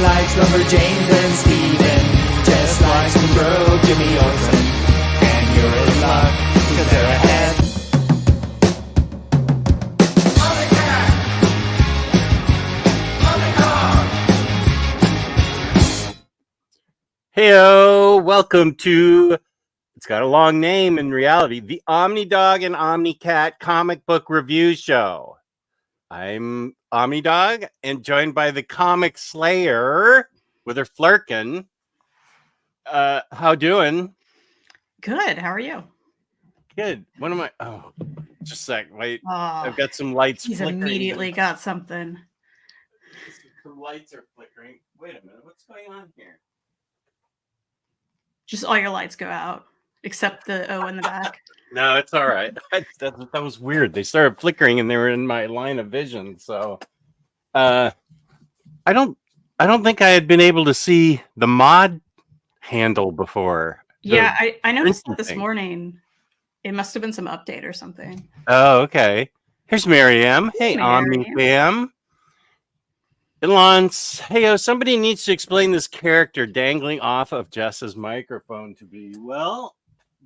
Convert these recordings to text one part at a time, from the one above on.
likes Lumber James and Steven, just likes the bro Jimmy Olsen. And you're in luck, because they're ahead. OmniCat! OmniDog! Heyo, welcome to, it's got a long name in reality, the OmniDog and OmniCat comic book review show. I'm OmniDog and joined by the comic slayer with her flirkin. How doing? Good. How are you? Good. What am I? Oh, just a sec. Wait. Oh, I've got some lights he's flickering. immediately got something. The lights are flickering. Wait a minute. What's going on here? Just all your lights go out, except the O in the back. No, it's all right. That was weird. They started flickering and they were in my line of vision. So, I don't think I had been able to see the mod handle before. Yeah, I noticed that this thing. morning. It must have been some update or something. Oh, okay. Here's Miriam. Hey, Miriam. OmniFam. Lance. Hey, somebody needs to explain this character dangling off of Jess's microphone to be. Well,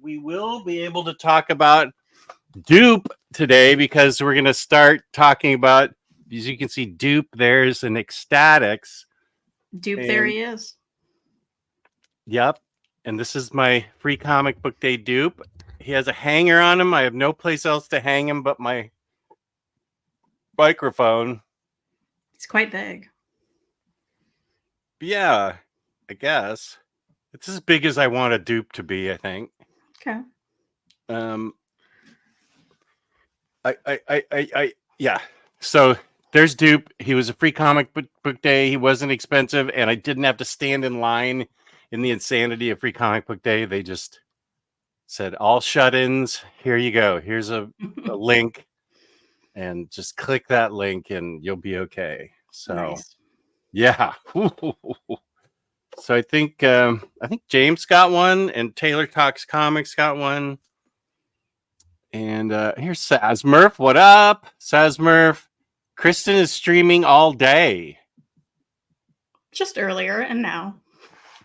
we will be able to talk about Dupe today because we're going to start talking about, as you can see, Dupe. There's an Ecstatics. Dupe, there he is. Yep. And this is my free comic book day Dupe. He has a hanger on him. I have no place else to hang him but my microphone. He's quite big. Yeah, I guess. It's as big as I want a Dupe to be, I think. Okay. Yeah. So there's Dupe. He was a free comic book day. He wasn't expensive, and I didn't have to stand in line in the insanity of free comic book day. They just said, all shut-ins, here you go. Here's a link, and just click that link, and you'll be okay. So, Nice. yeah. So I think James got one, and Taylor Talks Comics got one. And here's Sazmurf. What up, Sazmurf? Kristen is streaming all day. Just earlier and now.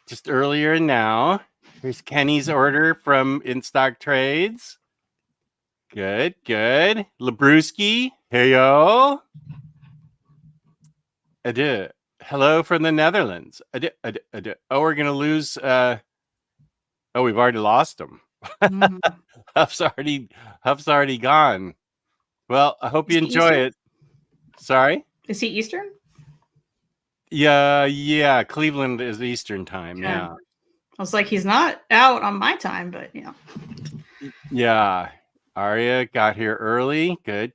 Just earlier and now. Here's Kenny's order from In Stock Trades. Good, good. Labruski. Heyo. Adieu. Hello from the Netherlands. Adieu, adieu, adieu. Oh, we're going to lose. Oh, we've already lost him. Mhm. Huff's already gone. Well, I hope you enjoy it. Sorry? Is he Eastern? Yeah. Cleveland is Eastern time. Okay. Yeah. I was like, he's not out on my time, but you know. Yeah. Arya got here early. Good.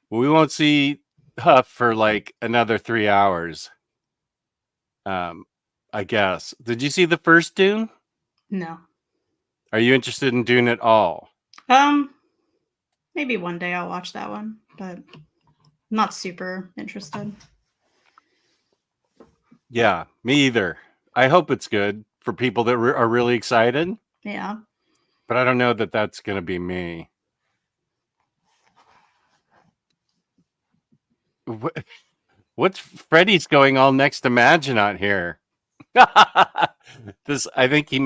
We won't see Huff for like another 3 hours. I guess. Did you see the first Dune? No. Are you interested in Dune at all? Maybe one day I'll watch that one, but not super interested. Yeah, me either. I hope it's good for people that are really excited. Yeah. But I don't know that that's going to be me. What's Freddy's going all next to Maginot here? This, I think he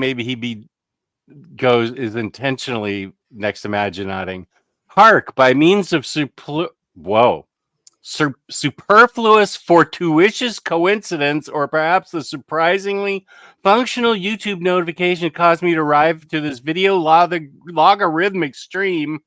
is intentionally next to Maginotting. Hark, by means of superfluous, fortuitous coincidence, or perhaps the surprisingly functional YouTube notification caused me to arrive to this video logarithmic stream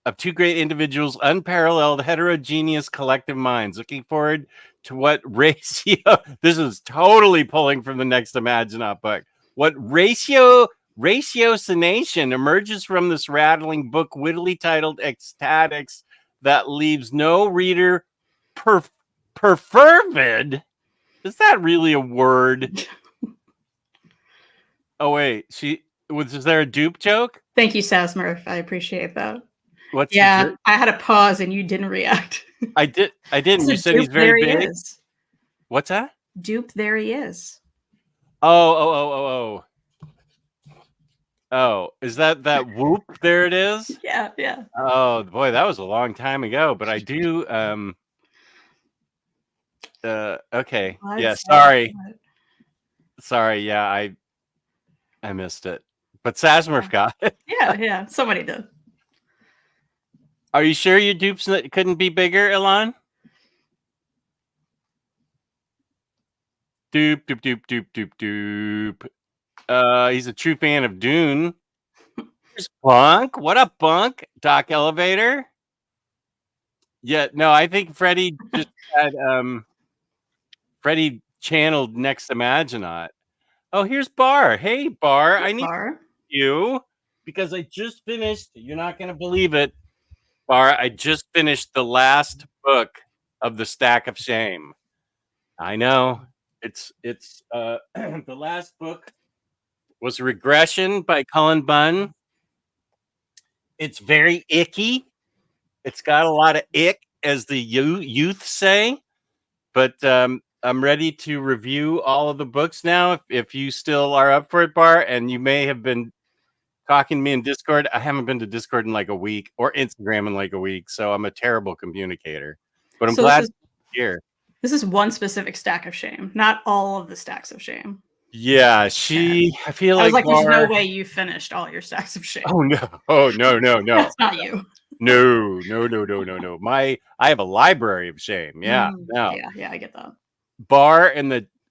of two great individuals, unparalleled, heterogeneous collective minds. Looking forward to what ratio. This is totally pulling from the next Imaginot book. What ratiocination emerges from this rattling book, wittily titled Ecstatics, that leaves no reader perfervid. Is that really a word? Oh wait, is there a Dupe joke? Thank you, Sazmurf. I appreciate that. What's I had a pause and you didn't react. I didn't. So you said Dupe, he's very there big. He is. What's that? Dupe, there he is. Oh, is that whoop? There it is. Yeah. Oh boy, that was a long time ago, but I do Okay. I'd Yeah. say, Sorry. Yeah, I missed it. But Sasmurf got it. yeah. Somebody did. Are you sure your dupes couldn't be bigger, Elon? Dupe. He's a true fan of Dune. There's Bunk. What up, Bunk? Doc Elevator. Yeah, no, I think Freddie just had Freddie channeled Next Imaginaut. Oh, here's Bar. Hey, Bar. I need Bar. you because I just finished. You're not gonna believe it, Bar. I just finished the last book of the Stack of Shame. I know it's the last book was Regression by Cullen Bunn. It's very icky. It's got a lot of ick, as the youth say. But I'm ready to review all of the books now. If you still are up for it, Bar, and you may have been talking to me in Discord. I haven't been to Discord in like a week or Instagram in like a week, so I'm a terrible communicator. But I'm glad here. This is one specific stack of shame, not all of the stacks of shame. Yeah, I feel like there's no way you finished all your stacks of shame. Oh no. That's not you. No. I have a library of shame. Yeah, Yeah, I get that. Bar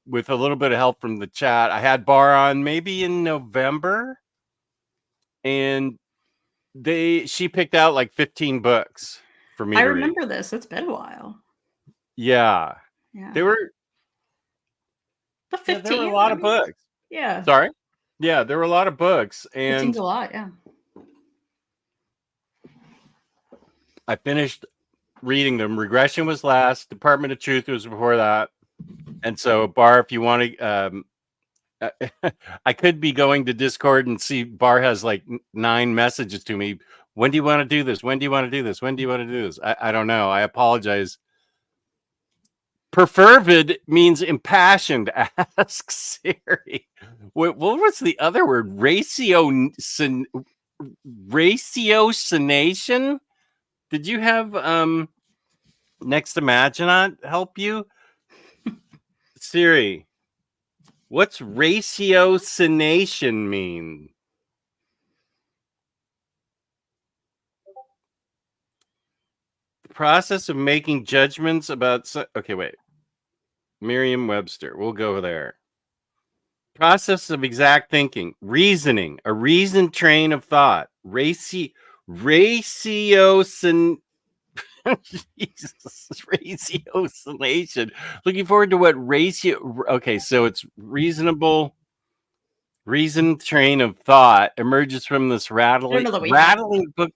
with a little bit of help from the chat. I had Bar on maybe in November, and she picked out like 15 books for me. I remember this. It's been a while. Yeah. They were. The 15. There were a lot of books. Yeah. Sorry. Yeah, there were a lot of books, and 15's a lot. Yeah. I finished reading them. Regression was last. Department of Truth was before that. And so, Bar, if you want to, I could be going to Discord and see Bar has like 9 messages to me. When do you want to do this? When do you want to do this? When do you want to do this? I don't know. I apologize. Perfervid means impassioned, asks Siri. What was the other word? Ratiocination? Did you have Next Imaginaut help you? Siri, what's ratiocination mean? The process of making judgments about... Okay, wait. Merriam-Webster. We'll go there. Process of exact thinking. Reasoning. A reasoned train of thought. Ratiocination. Looking forward to what ratio. Okay, so it's reasoned train of thought emerges from this rattling book.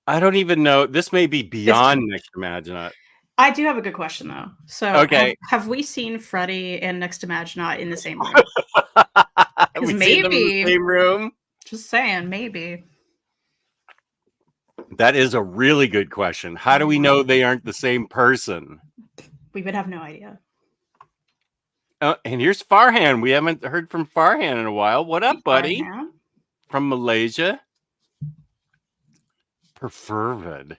I don't even know. This may be beyond Next Imaginaut. I do have a good question though. So, okay, have we seen Freddie and Next Imaginaut in the same room? Because maybe in the same room. Just saying, maybe. That is a really good question. How do we know they aren't the same person? We would have no idea. And here's Farhan. We haven't heard from Farhan in a while. What up, buddy? Farhan? From Malaysia. Perfervid.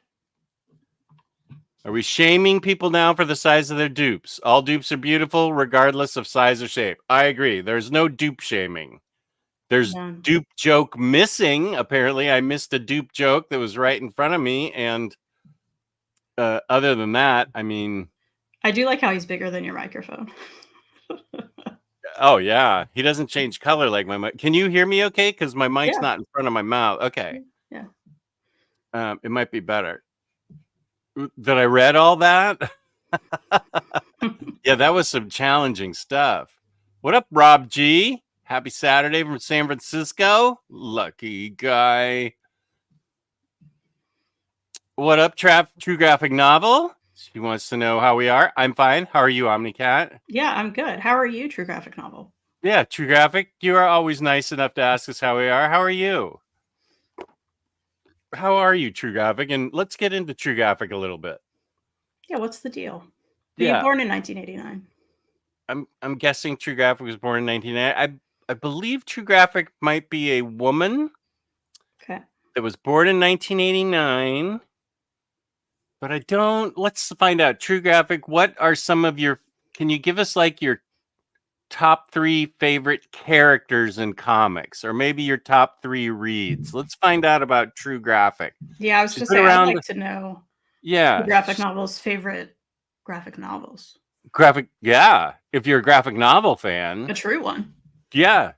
Are we shaming people now for the size of their dupes? All dupes are beautiful, regardless of size or shape. I agree. There's no dupe shaming. There's dupe joke missing. Apparently, I missed a dupe joke that was right in front of me. And other than that, I mean... I do like how he's bigger than your microphone. Oh, yeah. He doesn't change color like my mic. Can you hear me okay? Because my mic's not in front of my mouth. Okay. Yeah. It might be better. Did I read all that? Yeah, that was some challenging stuff. What up, Rob G? Happy Saturday from San Francisco. Lucky guy. What up, True Graphic Novel? She wants to know how we are. I'm fine. How are you, OmniCat? Yeah, I'm good. How are you, True Graphic Novel? Yeah, True Graphic. You are always nice enough to ask us how we are. How are you? How are you, True Graphic? And let's get into True Graphic a little bit. Yeah, what's the deal? Were you born in 1989? I'm guessing True Graphic was born in 1989. I believe True Graphic might be a woman. Okay. That was born in 1989. but I don't. Let's find out. True Graphic, what are some of your, can you give us like your top 3 favorite characters in comics, or maybe your top 3 reads? Let's find out about True Graphic. Yeah, I was She's just been saying, I'd around. like to know Yeah. graphic novels, favorite graphic novels. Graphic, yeah. If you're a graphic novel fan. A true one. Yeah.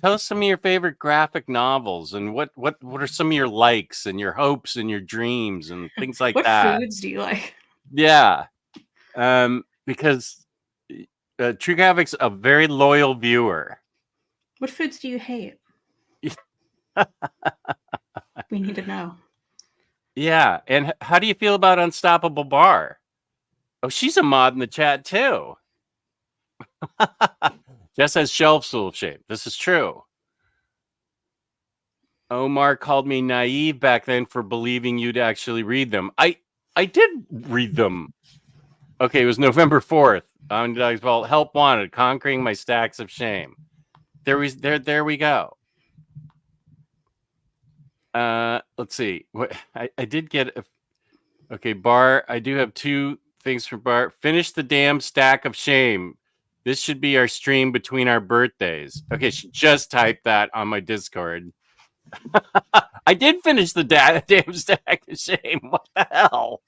Tell us some of your favorite graphic novels and what are some of your likes and your hopes and your dreams and things like What that. foods do you like? Yeah. Because True Graphic's a very loyal viewer. What foods do you hate? We need to know. Yeah. And how do you feel about Unstoppable Bar? Oh, she's a mod in the chat too. Jess has shelves full of shame. This is true. Omar called me naive back then for believing you'd actually read them. I did read them. Okay, it was November 4th. OmniDog's Vault, help wanted, conquering my stacks of shame. There we go. Let's see. What I did get okay, Bar. I do have 2 things from Bar. Finish the damn stack of shame. This should be our stream between our birthdays. Okay, she just typed that on my Discord. I did finish the damn stack of shame. What the hell?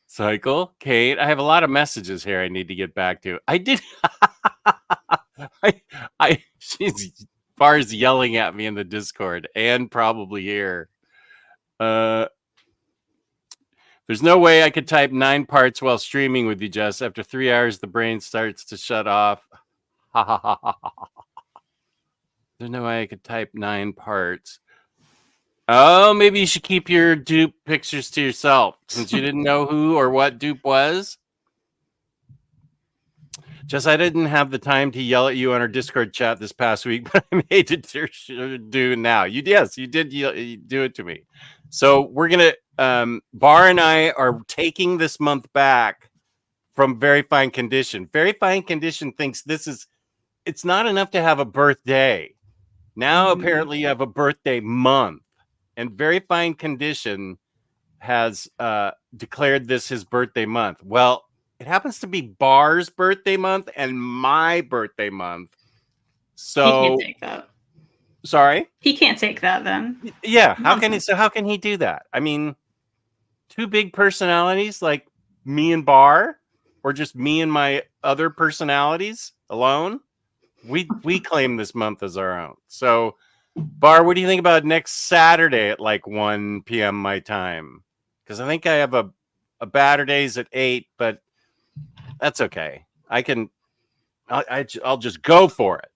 Cycle, Kate. I have a lot of messages here I need to get back to. I did. She's Bar's yelling at me in the Discord and probably here. There's no way I could type 9 parts while streaming with you, Jess. After 3 hours, the brain starts to shut off. Ha ha ha ha ha. There's no way I could type 9 parts. Oh, maybe you should keep your Dupe pictures to yourself since you didn't know who or what Dupe was. Jess, I didn't have the time to yell at you on our Discord chat this past week, but I made it do now. Yes, you did do it to me. So we're going to, Bar and I are taking this month back from Very Fine Condition. Very Fine Condition thinks it's not enough to have a birthday. Now, apparently, you have a birthday month. And Very Fine Condition has declared this his birthday month. Well, it happens to be Bar's birthday month and my birthday month. So he can't take that. Sorry? He can't take that then. Yeah. How can he do that? I mean, 2 big personalities like me and Bar, or just me and my other personalities alone. We claim this month as our own. So Bar, what do you think about next Saturday at like 1 p.m. my time? Because I think I have a batter days at 8, but that's okay. I'll just go for it.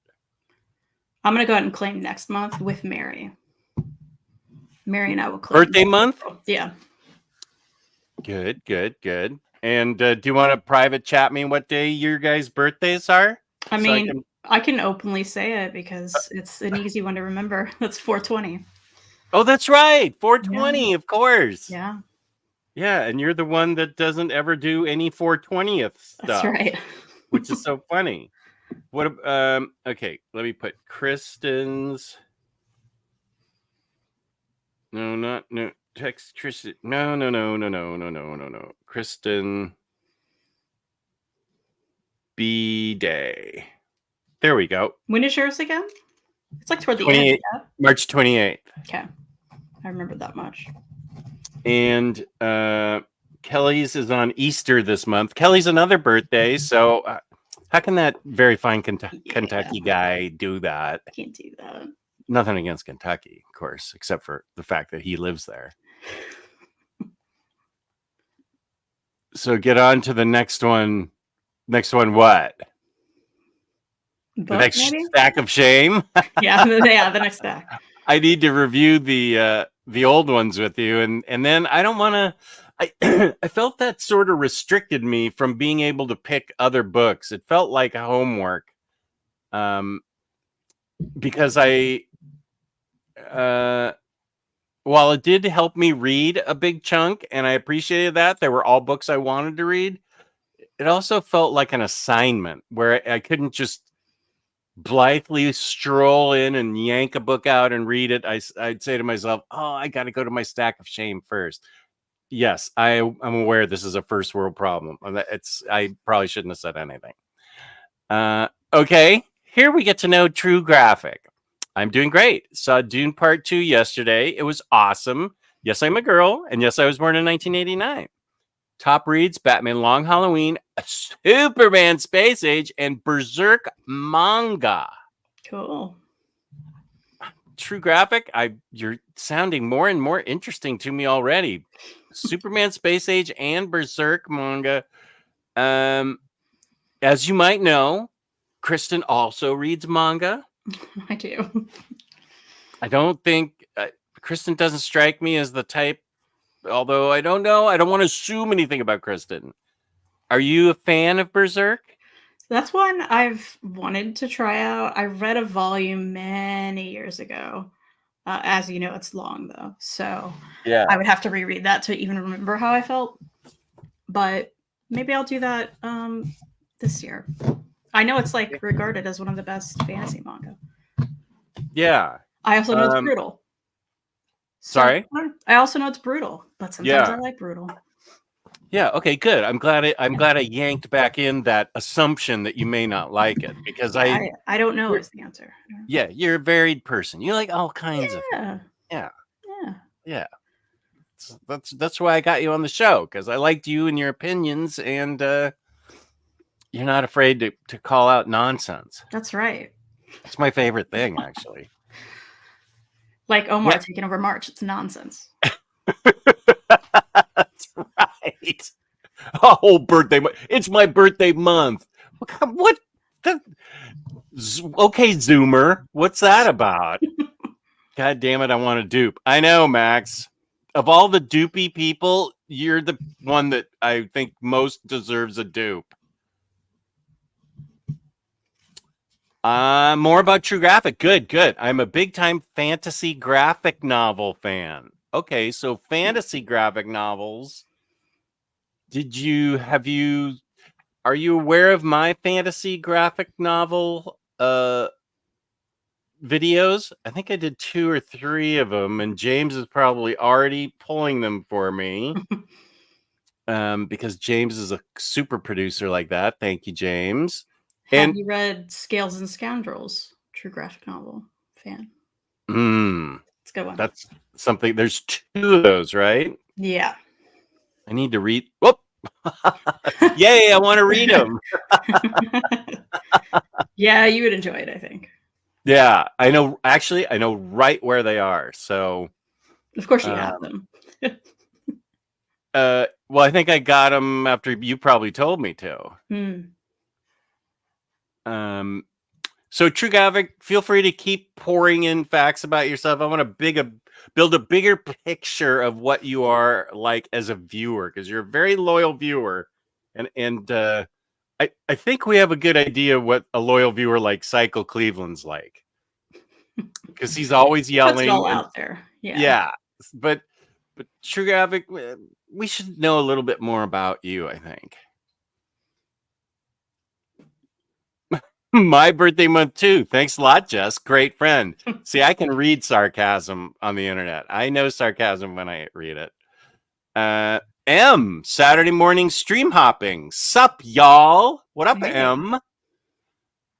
I'm gonna go ahead and claim next month with Mary. Mary and I will claim birthday month. Yeah. Good. And do you want to private chat me what day your guys' birthdays are? I mean, I can openly say it because it's an easy one to remember. That's 420. Oh, that's right. 420, of course. Yeah. Yeah, and you're the one that doesn't ever do any 420th stuff. That's right. Which is so funny. What? Okay, let me put Kristen's. No. Text Kristen. No. Kristen B Day. There we go. When is yours again? It's like toward the end. Yeah? March 28th. Okay. I remember that much. And Kelly's is on Easter this month. Kelly's another birthday, so how can that very fine Kentucky guy do that? I can't do that. Nothing against Kentucky, of course, except for the fact that he lives there. So get on to the next one. Next one, what? The next stack of shame? Yeah, the next stack. I need to review the old ones with you, and then I don't want to. I felt that sort of restricted me from being able to pick other books. It felt like homework, because while it did help me read a big chunk, and I appreciated that, they were all books I wanted to read. It also felt like an assignment where I couldn't just blithely stroll in and yank a book out and read it, I'd say to myself, oh, I got to go to my stack of shame first. Yes, I'm aware this is a first world problem. I probably shouldn't have said anything. Okay, here we get to know True Graphic. I'm doing great. Saw Dune Part 2 yesterday. It was awesome. Yes, I'm a girl, and yes, I was born in 1989. Top reads: Batman Long Halloween, Superman Space Age, and Berserk Manga. Cool. True Graphic, you're sounding more and more interesting to me already. Superman Space Age and Berserk Manga. As you might know, Kristen also reads manga. I do. I don't think Kristen doesn't strike me as the type, although I don't know. I don't want to assume anything about Kristen. Are you a fan of Berserk? That's one I've wanted to try out. I read a volume many years ago. As you know, it's long though, so Yeah, I would have to reread that to even remember how I felt. But maybe I'll do that this year. I know it's like regarded as one of the best fantasy manga. yeah. I also know it's brutal. Sorry? I also know it's brutal, but sometimes I like brutal. Yeah. Okay. Good. I'm glad I yanked back in that assumption that you may not like it, because I don't know is the answer. Yeah, you're a varied person. You like all kinds of. Yeah. That's why I got you on the show, because I liked you and your opinions, and you're not afraid to call out nonsense. That's right. It's my favorite thing, actually. Like Omar taking over March. It's nonsense. That's right. Oh, birthday! It's my birthday month. What? Okay, Zoomer. What's that about? God damn it! I want a dupe. I know, Max. Of all the dupey people, you're the one that I think most deserves a dupe. More about True Graphic. Good. I'm a big-time fantasy graphic novel fan. Okay, so fantasy graphic novels. Are you aware of my fantasy graphic novel videos? I think I did 2 or 3 of them, and James is probably already pulling them for me. Because James is a super producer like that. Thank you, James. Have you read Scales and Scoundrels? True graphic novel fan. It's a good one. That's something. There's 2 of those, right? Yeah. I need to read. Whoop! Yay! I want to read them. Yeah, you would enjoy it, I think. Yeah, I know. Actually, I know right where they are. So, of course, you have them. Well, I think I got them after you probably told me to. So True Graphic, feel free to keep pouring in facts about yourself. I want to build a bigger picture of what you are like as a viewer, because you're a very loyal viewer, and I think we have a good idea what a loyal viewer like Cycle Cleveland's like, because he's always yelling. Puts it all out there. Yeah, but True Graphic, we should know a little bit more about you, I think. My birthday month too. Thanks a lot, Jess. Great friend. See, I can read sarcasm on the internet. I know sarcasm when I read it. M, Saturday morning stream hopping. Sup, y'all? What up, M?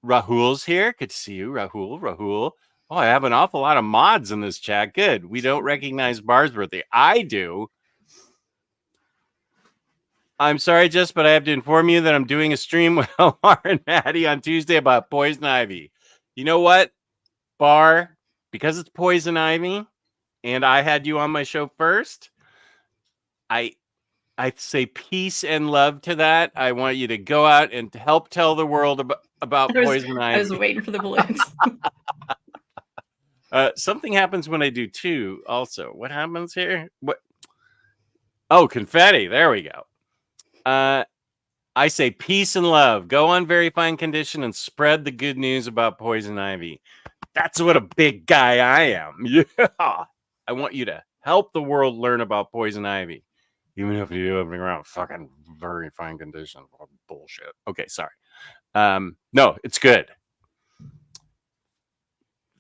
Rahul's here. Good to see you, Rahul. Oh, I have an awful lot of mods in this chat. Good. We don't recognize Bar's birthday. I do. I'm sorry, Jess, but I have to inform you that I'm doing a stream with Omar and Maddie on Tuesday about poison ivy. You know what, Bar? Because it's poison ivy, and I had you on my show first, I say peace and love to that. I want you to go out and help tell the world about poison ivy. I was waiting for the balloons. Something happens when I do 2 also. What happens here? What? Oh, confetti. There we go. I say peace and love. Go on very fine condition and spread the good news about poison ivy. That's what a big guy I am. Yeah. I want you to help the world learn about poison ivy. Even if you do everything around fucking very fine condition. Bullshit. Okay, sorry. No, it's good.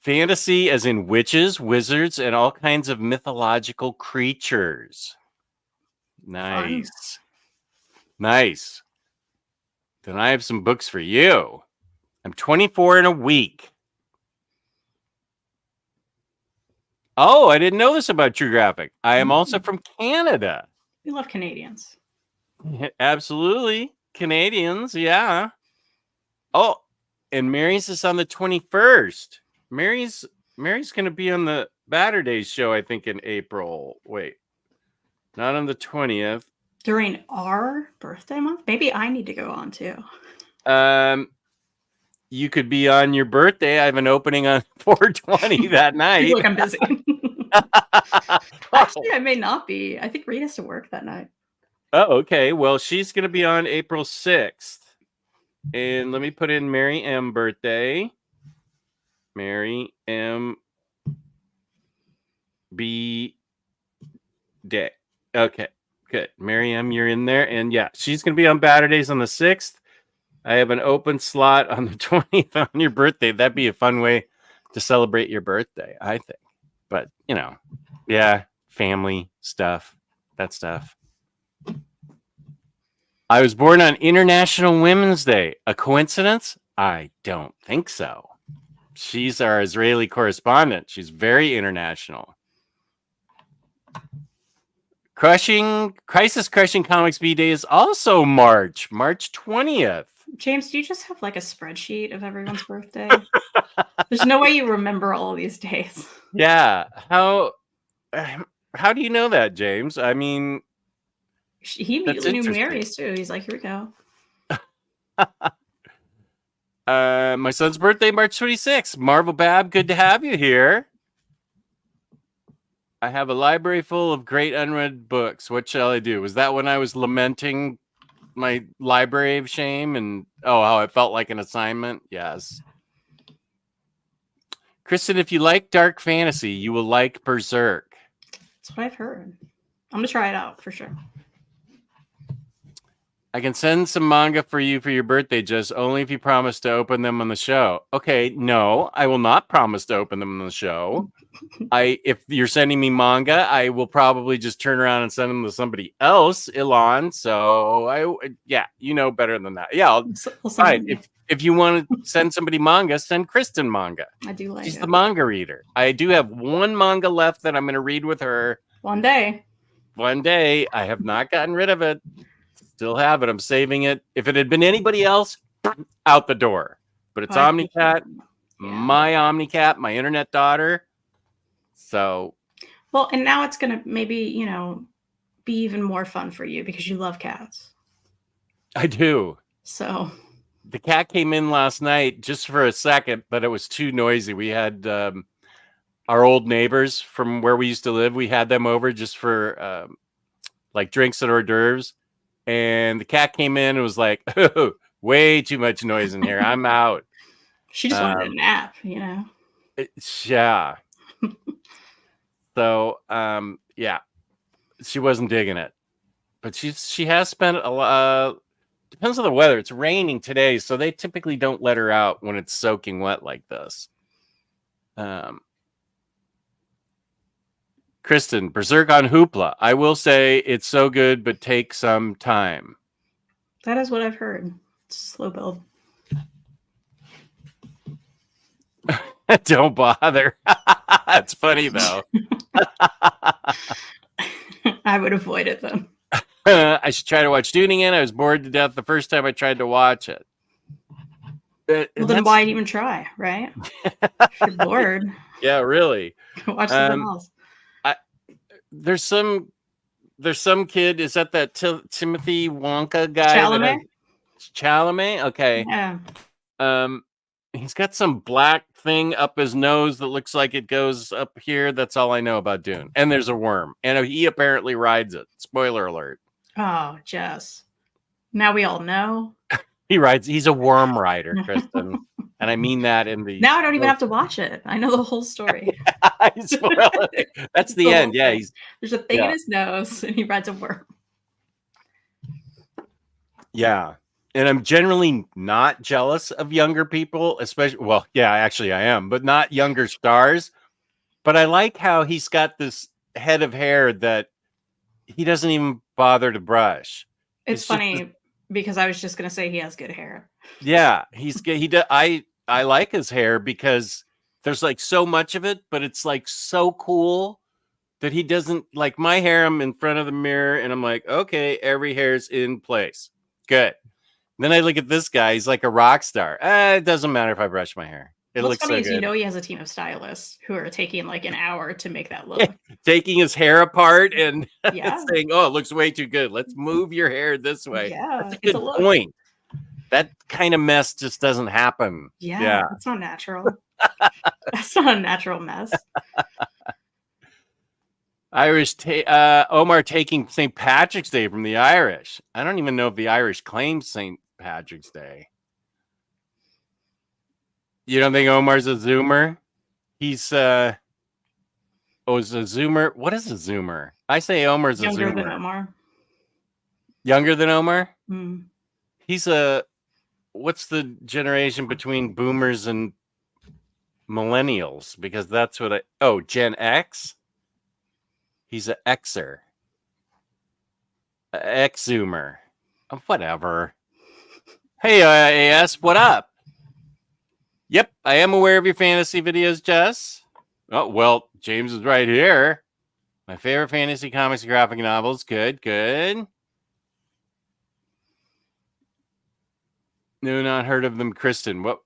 Fantasy as in witches, wizards, and all kinds of mythological creatures. Nice. Nice. Then I have some books for you. I'm 24 in a week. Oh, I didn't know this about True Graphic. I am also from Canada. We love Canadians. Absolutely. Canadians, yeah. Oh, and Mary's is on the 21st. Mary's going to be on the Batter Days show, I think, in April. Wait, not on the 20th. During our birthday month? Maybe I need to go on too. You could be on your birthday. I have an opening on 420 that night. Like I'm busy. Actually, I may not be. I think Reed has to work that night. Oh, okay. Well, she's going to be on April 6th. And let me put in Mary M. birthday. Mary M. B. Day. Okay, good. Mary M., you're in there. And yeah, she's going to be on Batter Days on the 6th. I have an open slot on the 20th on your birthday. That'd be a fun way to celebrate your birthday, I think. But, yeah, family stuff, that stuff. I was born on International Women's Day. A coincidence? I don't think so. She's our Israeli correspondent. She's very international. Crisis Crushing Comics B Day is also March 20th. James, do you just have like a spreadsheet of everyone's birthday? There's no way you remember all of these days. Yeah. How do you know that, James? I mean, he immediately knew Mary's too. He's like, here we go. My son's birthday, March 26th. Marvel Bab, good to have you here. I have a library full of great unread books. What shall I do? Was that when I was lamenting my library of shame and how it felt like an assignment? Yes. Kristen, if you like dark fantasy, you will like Berserk. That's what I've heard. I'm gonna try it out for sure. I can send some manga for you for your birthday, just only if you promise to open them on the show. Okay, no, I will not promise to open them on the show. If you're sending me manga, I will probably just turn around and send them to somebody else, Elon. So you know better than that. Yeah, fine. If you want to send somebody manga, send Kristen manga. I do like She's it. the manga reader. I do have one manga left that I'm going to read with her. One day. I have not gotten rid of it. Still have it. I'm saving it. If it had been anybody else, out the door. But it's OmniCat, my OmniCat, my internet daughter. So. Well, and now it's going to maybe, be even more fun for you because you love cats. I do. So. The cat came in last night just for a second, but it was too noisy. We had our old neighbors from where we used to live. We had them over just for like drinks and hors d'oeuvres. And the cat came in and was like, oh, way too much noise in here. I'm out. She just wanted a nap, Yeah. So, yeah, she wasn't digging it. But she has spent a lot. Depends on the weather. It's raining today, so they typically don't let her out when it's soaking wet like this. Kristen, Berserk on Hoopla. I will say it's so good, but take some time. That is what I've heard. It's a slow build. Don't bother. It's funny, though. I would avoid it, though. I should try to watch Dune again. I was bored to death the first time I tried to watch it. Well, then why even try, right? If you're bored. Yeah, really. Watch something else. There's some kid. Is that Timothy Wonka guy? Chalamet? Chalamet? Okay. Yeah. He's got some black thing up his nose that looks like it goes up here. That's all I know about Dune. And there's a worm. And he apparently rides it. Spoiler alert. Oh, Jess. Now we all know. He's a worm rider, Kristen. And I mean that in the... Now I don't even have to watch it. I know the whole story. That's the end. Yeah. There's a thing in his nose and he rides a worm. Yeah. and I'm generally not jealous of younger people, especially. Well, yeah, actually, I am, but not younger stars. But I like how he's got this head of hair that he doesn't even bother to brush. It's just funny because I was just gonna say he has good hair. Yeah, I like his hair because there's like so much of it, but it's like so cool that he doesn't like my hair. I'm in front of the mirror and I'm like, okay, every hair's in place. Good. Then I look at this guy, he's like a rock star. It doesn't matter if I brush my hair. It What's looks funny so is good. you know he has a team of stylists who are taking like an hour to make that look. Taking his hair apart and Yeah. saying, oh, it looks way too good. Let's move your hair this way. Yeah, That's a it's good a look. point. That kind of mess just doesn't happen. Yeah, it's not natural. That's not a natural mess. Omar taking St. Patrick's Day from the Irish. I don't even know if the Irish claim St. Patrick's Day. You don't think Omar's a Zoomer? He's is a Zoomer. What is a Zoomer? I say Omar's a Younger Zoomer. than Omar. Younger than Omar? Mm. He's what's the generation between boomers and millennials? Because that's what Gen X? He's an Xer. X-Zoomer. Whatever. Hey, AS, what up? Yep, I am aware of your fantasy videos, Jess. Oh, well, James is right here. My favorite fantasy comics and graphic novels. Good, good. No, not heard of them, Kristen. What?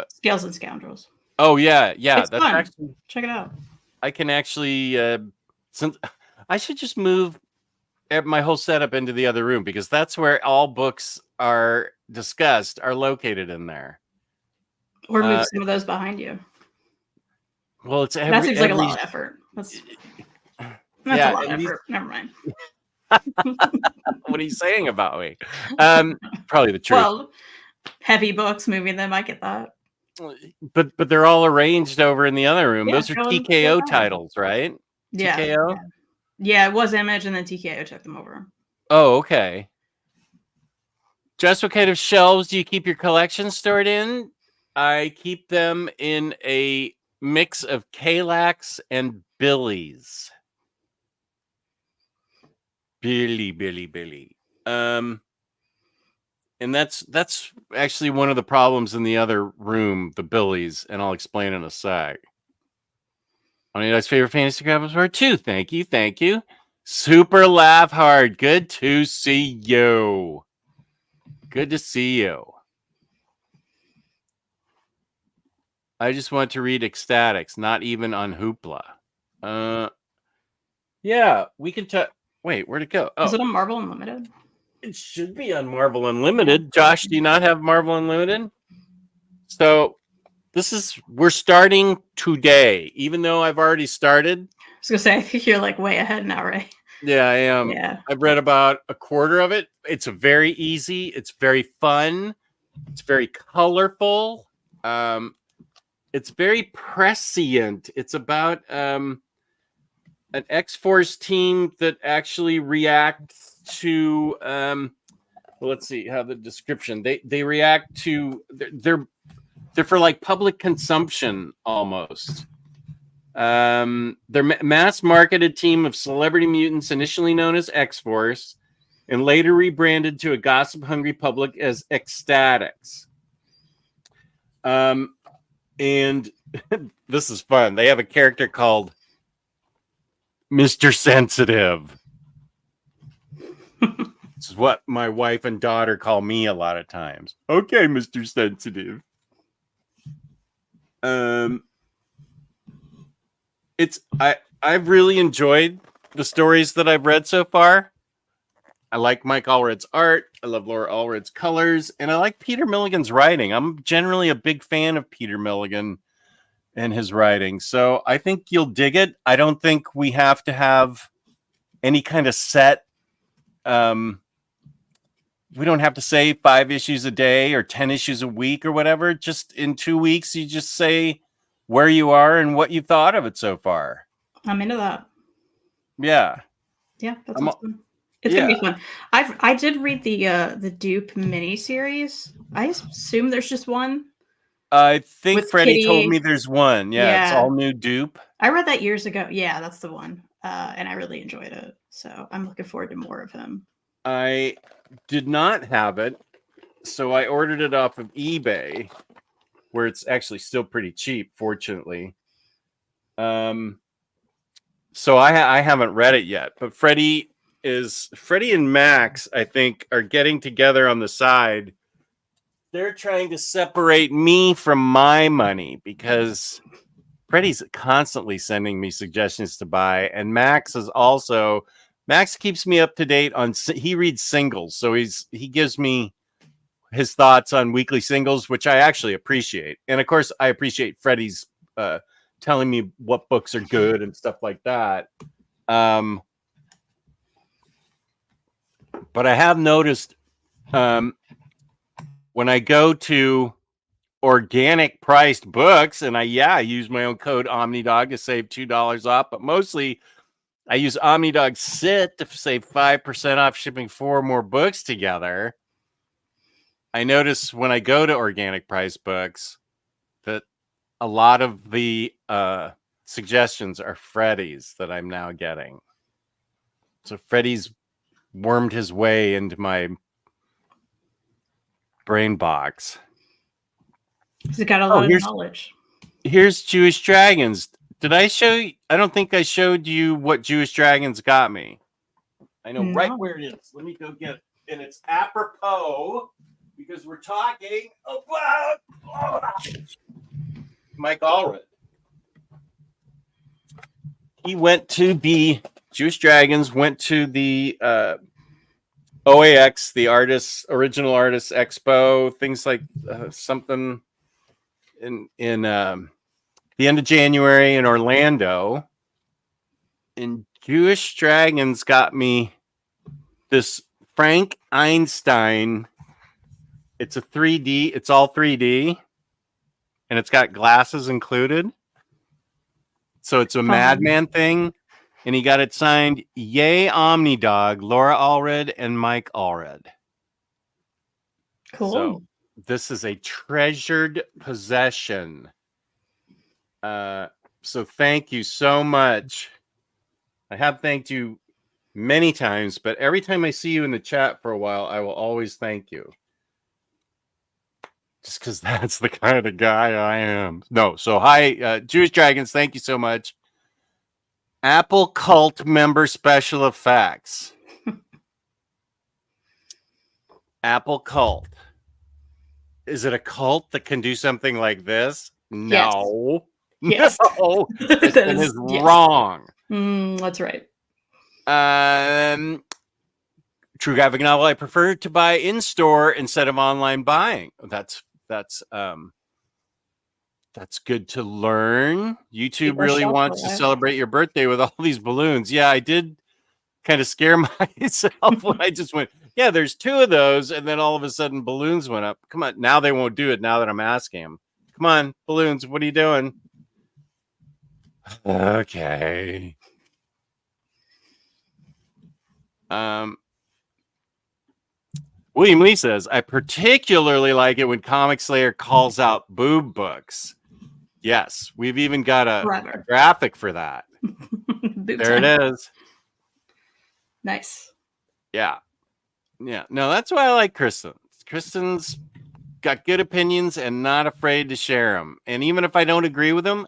Scales and Scoundrels. Oh, yeah. It's That's fun. actually... Check it out. I can actually... since I should just move my whole setup into the other room because that's where all books are discussed, are located in there. Or move some of those behind you. Well, it's that seems like a lot of effort. That's yeah, a lot of effort. Never mind. What are you saying about me? Probably the truth. Well, heavy books, moving them, I get that. But they're all arranged over in the other room. Yeah, Those are TKO titles, right? Yeah. TKO? Yeah, it was Image, and then TKO took them over. Oh, okay. Just what kind of shelves do you keep your collection stored in? I keep them in a mix of Kalax and Billy's. Billy. And that's actually one of the problems in the other room, the Billies, and I'll explain in a sec. OmniDog's favorite fantasy graphics were 2. Thank you. Super laugh hard. Good to see you. Good to see you. I just want to read Ecstatics, not even on Hoopla. Yeah, we can wait, where'd it go? Oh, is it on Marvel Unlimited? It should be on Marvel Unlimited. Josh, do you not have Marvel Unlimited? So we're starting today, even though I've already started. I was gonna say, I think you're like way ahead now, right? Yeah, I am. Yeah. I've read about a quarter of it. It's very easy. It's very fun. It's very colorful. It's very prescient. It's about an X-Force team that actually reacts to well, let's see how the description. They react to they're for like public consumption almost. They're mass marketed team of celebrity mutants initially known as X-Force and later rebranded to a gossip hungry public as Ecstatics. And this is fun. They have a character called Mr. Sensitive. This is what my wife and daughter call me a lot of times. Okay, Mr. Sensitive. I've really enjoyed the stories that I've read so far. I like Mike Allred's art. I love Laura Allred's colors, and I like Peter Milligan's writing. I'm generally a big fan of Peter Milligan and his writing, so I think you'll dig it. I don't think we have to have any kind of set. We don't have to say 5 issues a day or 10 issues a week or whatever. Just in 2 weeks, you just say where you are and what you thought of it so far. I'm into that. Yeah. Yeah, that's awesome. It's gonna be fun. I did read the Dupe miniseries. I assume there's just one. I think With Freddie Kitty. told me there's one. Yeah, it's Yeah. all new Dupe. I read that years ago. Yeah, that's the one. And I really enjoyed it. So I'm looking forward to more of him. I did not have it, so I ordered it off of eBay, where it's actually still pretty cheap, fortunately. So I haven't read it yet, but Freddie and Max, I think, are getting together on the side. They're trying to separate me from my money because Freddie's constantly sending me suggestions to buy, and Max keeps me up to date on. He reads singles, so he gives me his thoughts on weekly singles, which I actually appreciate. And of course, I appreciate Freddie's telling me what books are good and stuff like that. But I have noticed when I go to organic priced books, and I use my own code OmniDog to save $2 off, but mostly I use OmniDog Sit to save 5% off shipping 4 more books together. I notice when I go to organic price books that a lot of the suggestions are Freddie's that I'm now getting. So Freddie's wormed his way into my brain box. He's got a lot of knowledge. Here's Jewish Dragons. Did I show you? I don't think I showed you what Jewish Dragons got me. I know right where it is. Let me go get it. And it's apropos because we're talking about Mike Allred. He went to the Jewish Dragons, went to the OAX, the original artists expo, things like something in the end of January in Orlando. And Jewish Dragons got me this Frank Einstein. It's a 3D, it's all 3D, and it's got glasses included. So it's a Madman thing, and he got it signed, Yay OmniDog, Laura Allred, and Mike Allred. Cool. So this is a treasured possession. So thank you so much. I have thanked you many times, but every time I see you in the chat for a while, I will always thank you. Just because that's the kind of guy I am. No, so hi, Jewish Dragons, thank you so much. Apple Cult member special effects. Apple Cult. Is it a cult that can do something like this? No. Yes. No. This is wrong. That's right. True graphic novel I prefer to buy in store instead of online buying. That's good to learn. YouTube really wants to celebrate your birthday with all these balloons. Yeah, I did kind of scare myself when I just went, yeah, there's 2 of those, and then all of a sudden balloons went up. Come on, now they won't do it now that I'm asking them. Come on, balloons, what are you doing? Okay. William Lee says, I particularly like it when Comic Slayer calls out boob books. Yes, we've even got a graphic for that. There it is. Nice. Yeah. Yeah. No, that's why I like Kristen. Kristen's got good opinions and not afraid to share them. And even if I don't agree with them,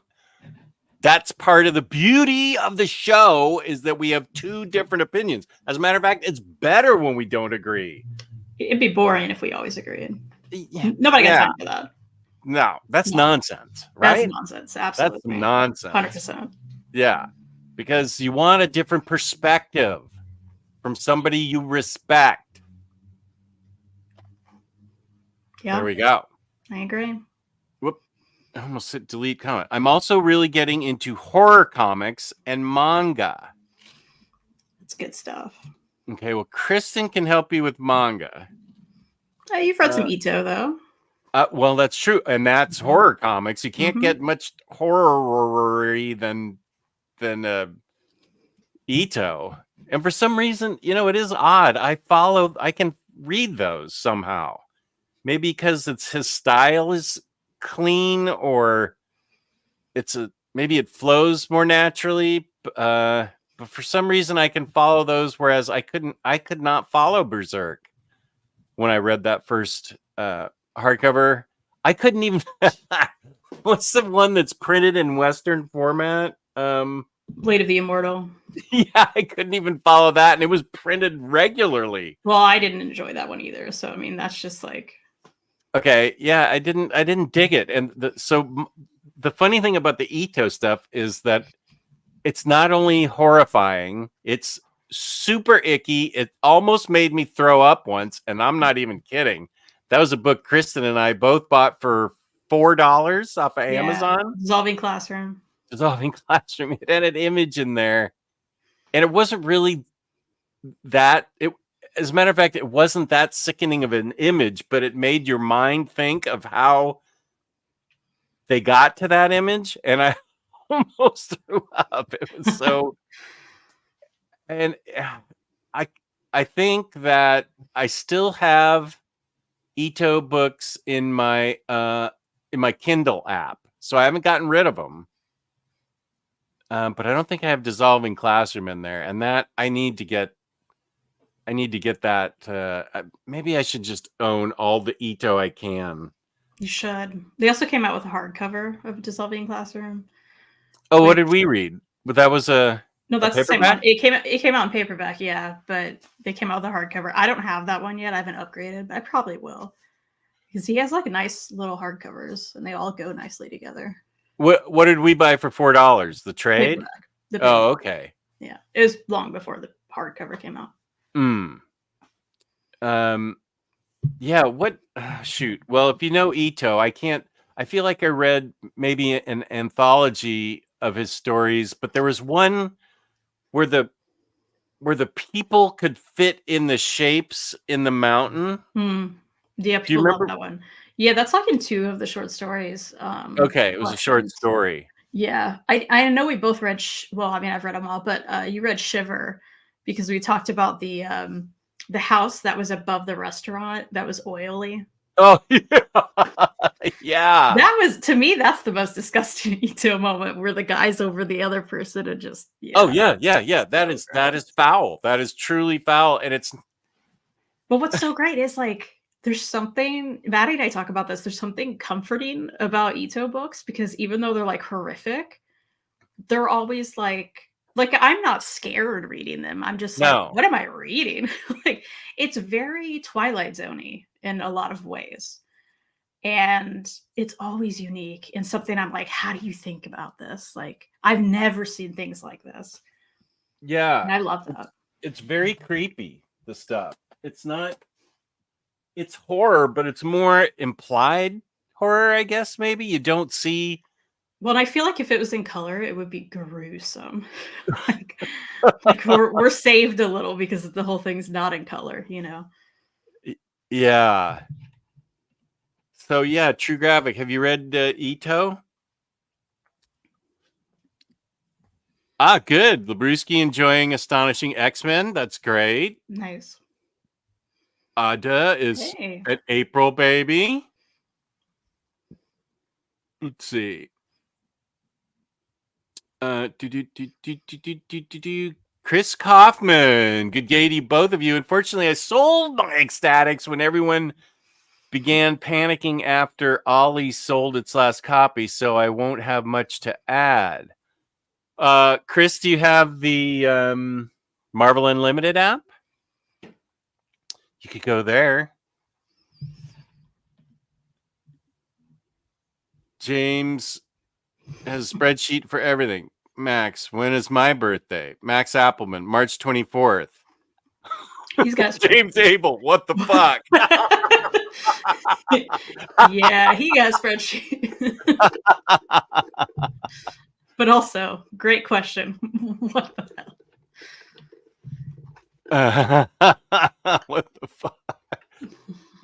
that's part of the beauty of the show is that we have 2 different opinions. As a matter of fact, it's better when we don't agree. It'd be boring if we always agreed. Nobody got time for that. No, that's nonsense, right? That's nonsense. Absolutely. That's nonsense. 100%. Yeah, because you want a different perspective from somebody you respect. Yeah. There we go. I agree. Whoop. I almost hit delete comment. I'm also really getting into horror comics and manga. It's good stuff. Okay, well, Kristen can help you with manga. You've read some Ito, though. Well, that's true, and that's horror comics. You can't get much horror-y than Ito. And for some reason, it is odd. I can read those somehow. Maybe because his style is clean, or maybe it flows more naturally. But for some reason I can follow those, whereas I could not follow Berserk when I read that first hardcover. I couldn't even. What's the one that's printed in Western format? Blade of the Immortal. Yeah, I couldn't even follow that, and it was printed regularly. Well, I didn't enjoy that one either. So I mean, that's just like. Okay, yeah, I didn't dig it, and the funny thing about the Ito stuff is that it's not only horrifying, it's super icky. It almost made me throw up once, and I'm not even kidding. That was a book Kristen and I both bought for $4 off of Amazon. Dissolving Classroom. Dissolving Classroom. It had an image in there, and it wasn't really that. As a matter of fact, it wasn't that sickening of an image, but it made your mind think of how they got to that image, and I almost threw up. It was so. And I think that I still have Ito books in my Kindle app, so I haven't gotten rid of them. But I don't think I have Dissolving Classroom in there, and that I need to get that. Maybe I should just own all the Ito I can. You should. They also came out with a hardcover of Dissolving Classroom. Oh, what did we read? But that was no, that's the same paperback? one. It came out in paperback, yeah, but they came out with a hardcover. I don't have that one yet. I haven't upgraded, but I probably will, because he has like nice little hardcovers, and they all go nicely together. What did we buy for $4? The trade? The Oh, okay. Yeah, it was long before the hardcover came out. Yeah, what shoot. Well, if you know Ito, I feel like I read maybe an anthology of his stories, but there was one where the people could fit in the shapes in the mountain. Yeah, people love that one. Yeah, that's like in 2 of the short stories. Okay, it was a short story. Yeah, I know we both read. Well, I mean, I've read them all, but you read Shiver, because we talked about the house that was above the restaurant that was oily. Oh yeah, yeah. That was, to me, that's the most disgusting Ito moment, where the guy's over the other person and just. Yeah. Oh yeah. That is foul. That is truly foul, and it's. But what's so great is like, there's something, Maddie and I talk about this, there's something comforting about Ito books, because even though they're like horrific, they're always like I'm not scared reading them. I'm just like, what am I reading? Like, it's very Twilight Zone-y in a lot of ways. And it's always unique and something I'm like, how do you think about this? Like, I've never seen things like this. Yeah. And I love that. It's very creepy, the stuff. It's horror, but it's more implied horror, I guess. Maybe you don't see. Well, and I feel like if it was in color, it would be gruesome. like we're saved a little because the whole thing's not in color, Yeah. So yeah, True Graphic. Have you read Ito? Ah, good. Labruski enjoying Astonishing X-Men. That's great. Nice. Ada is an April baby. Let's see. Chris Kaufman. Good day to you, both of you. Unfortunately, I sold my Ecstatics when everyone began panicking after Ollie sold its last copy, so I won't have much to add. Chris, do you have the Marvel Unlimited app? You could go there. James has a spreadsheet for everything. Max, when is my birthday? Max Appleman, March 24th. He's got James Abel. What the fuck? Yeah, he got a spreadsheet. But also, great question. What the hell? What the fuck?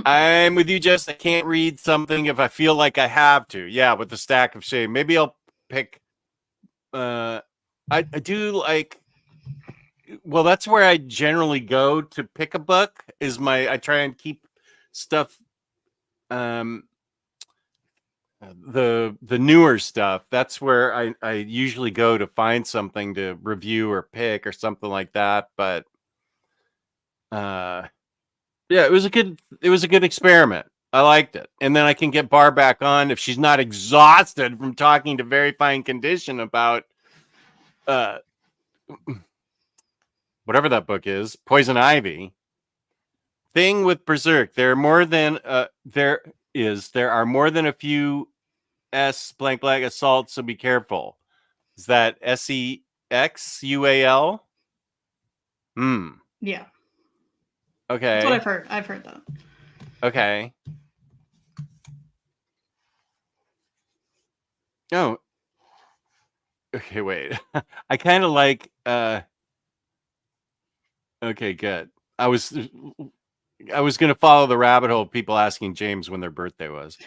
I'm with you, Jess. I can't read something if I feel like I have to. Yeah, with the stack of shame. Maybe I'll pick. I do like well, that's where I generally go to pick a book. I try and keep stuff, the newer stuff. That's where I usually go to find something to review or pick or something like that. But yeah, it was a good experiment. I liked it. And then I can get Bar back on if she's not exhausted from talking to Very Fine Condition about whatever that book is, Poison Ivy. Thing with Berserk, there are more than a few S blank blank assaults, so be careful. Is that SEXUAL? Yeah. Okay. That's what I've heard. I've heard that. Okay. Oh. Okay, wait. I kind of like okay, good. I was going to follow the rabbit hole of people asking James when their birthday was.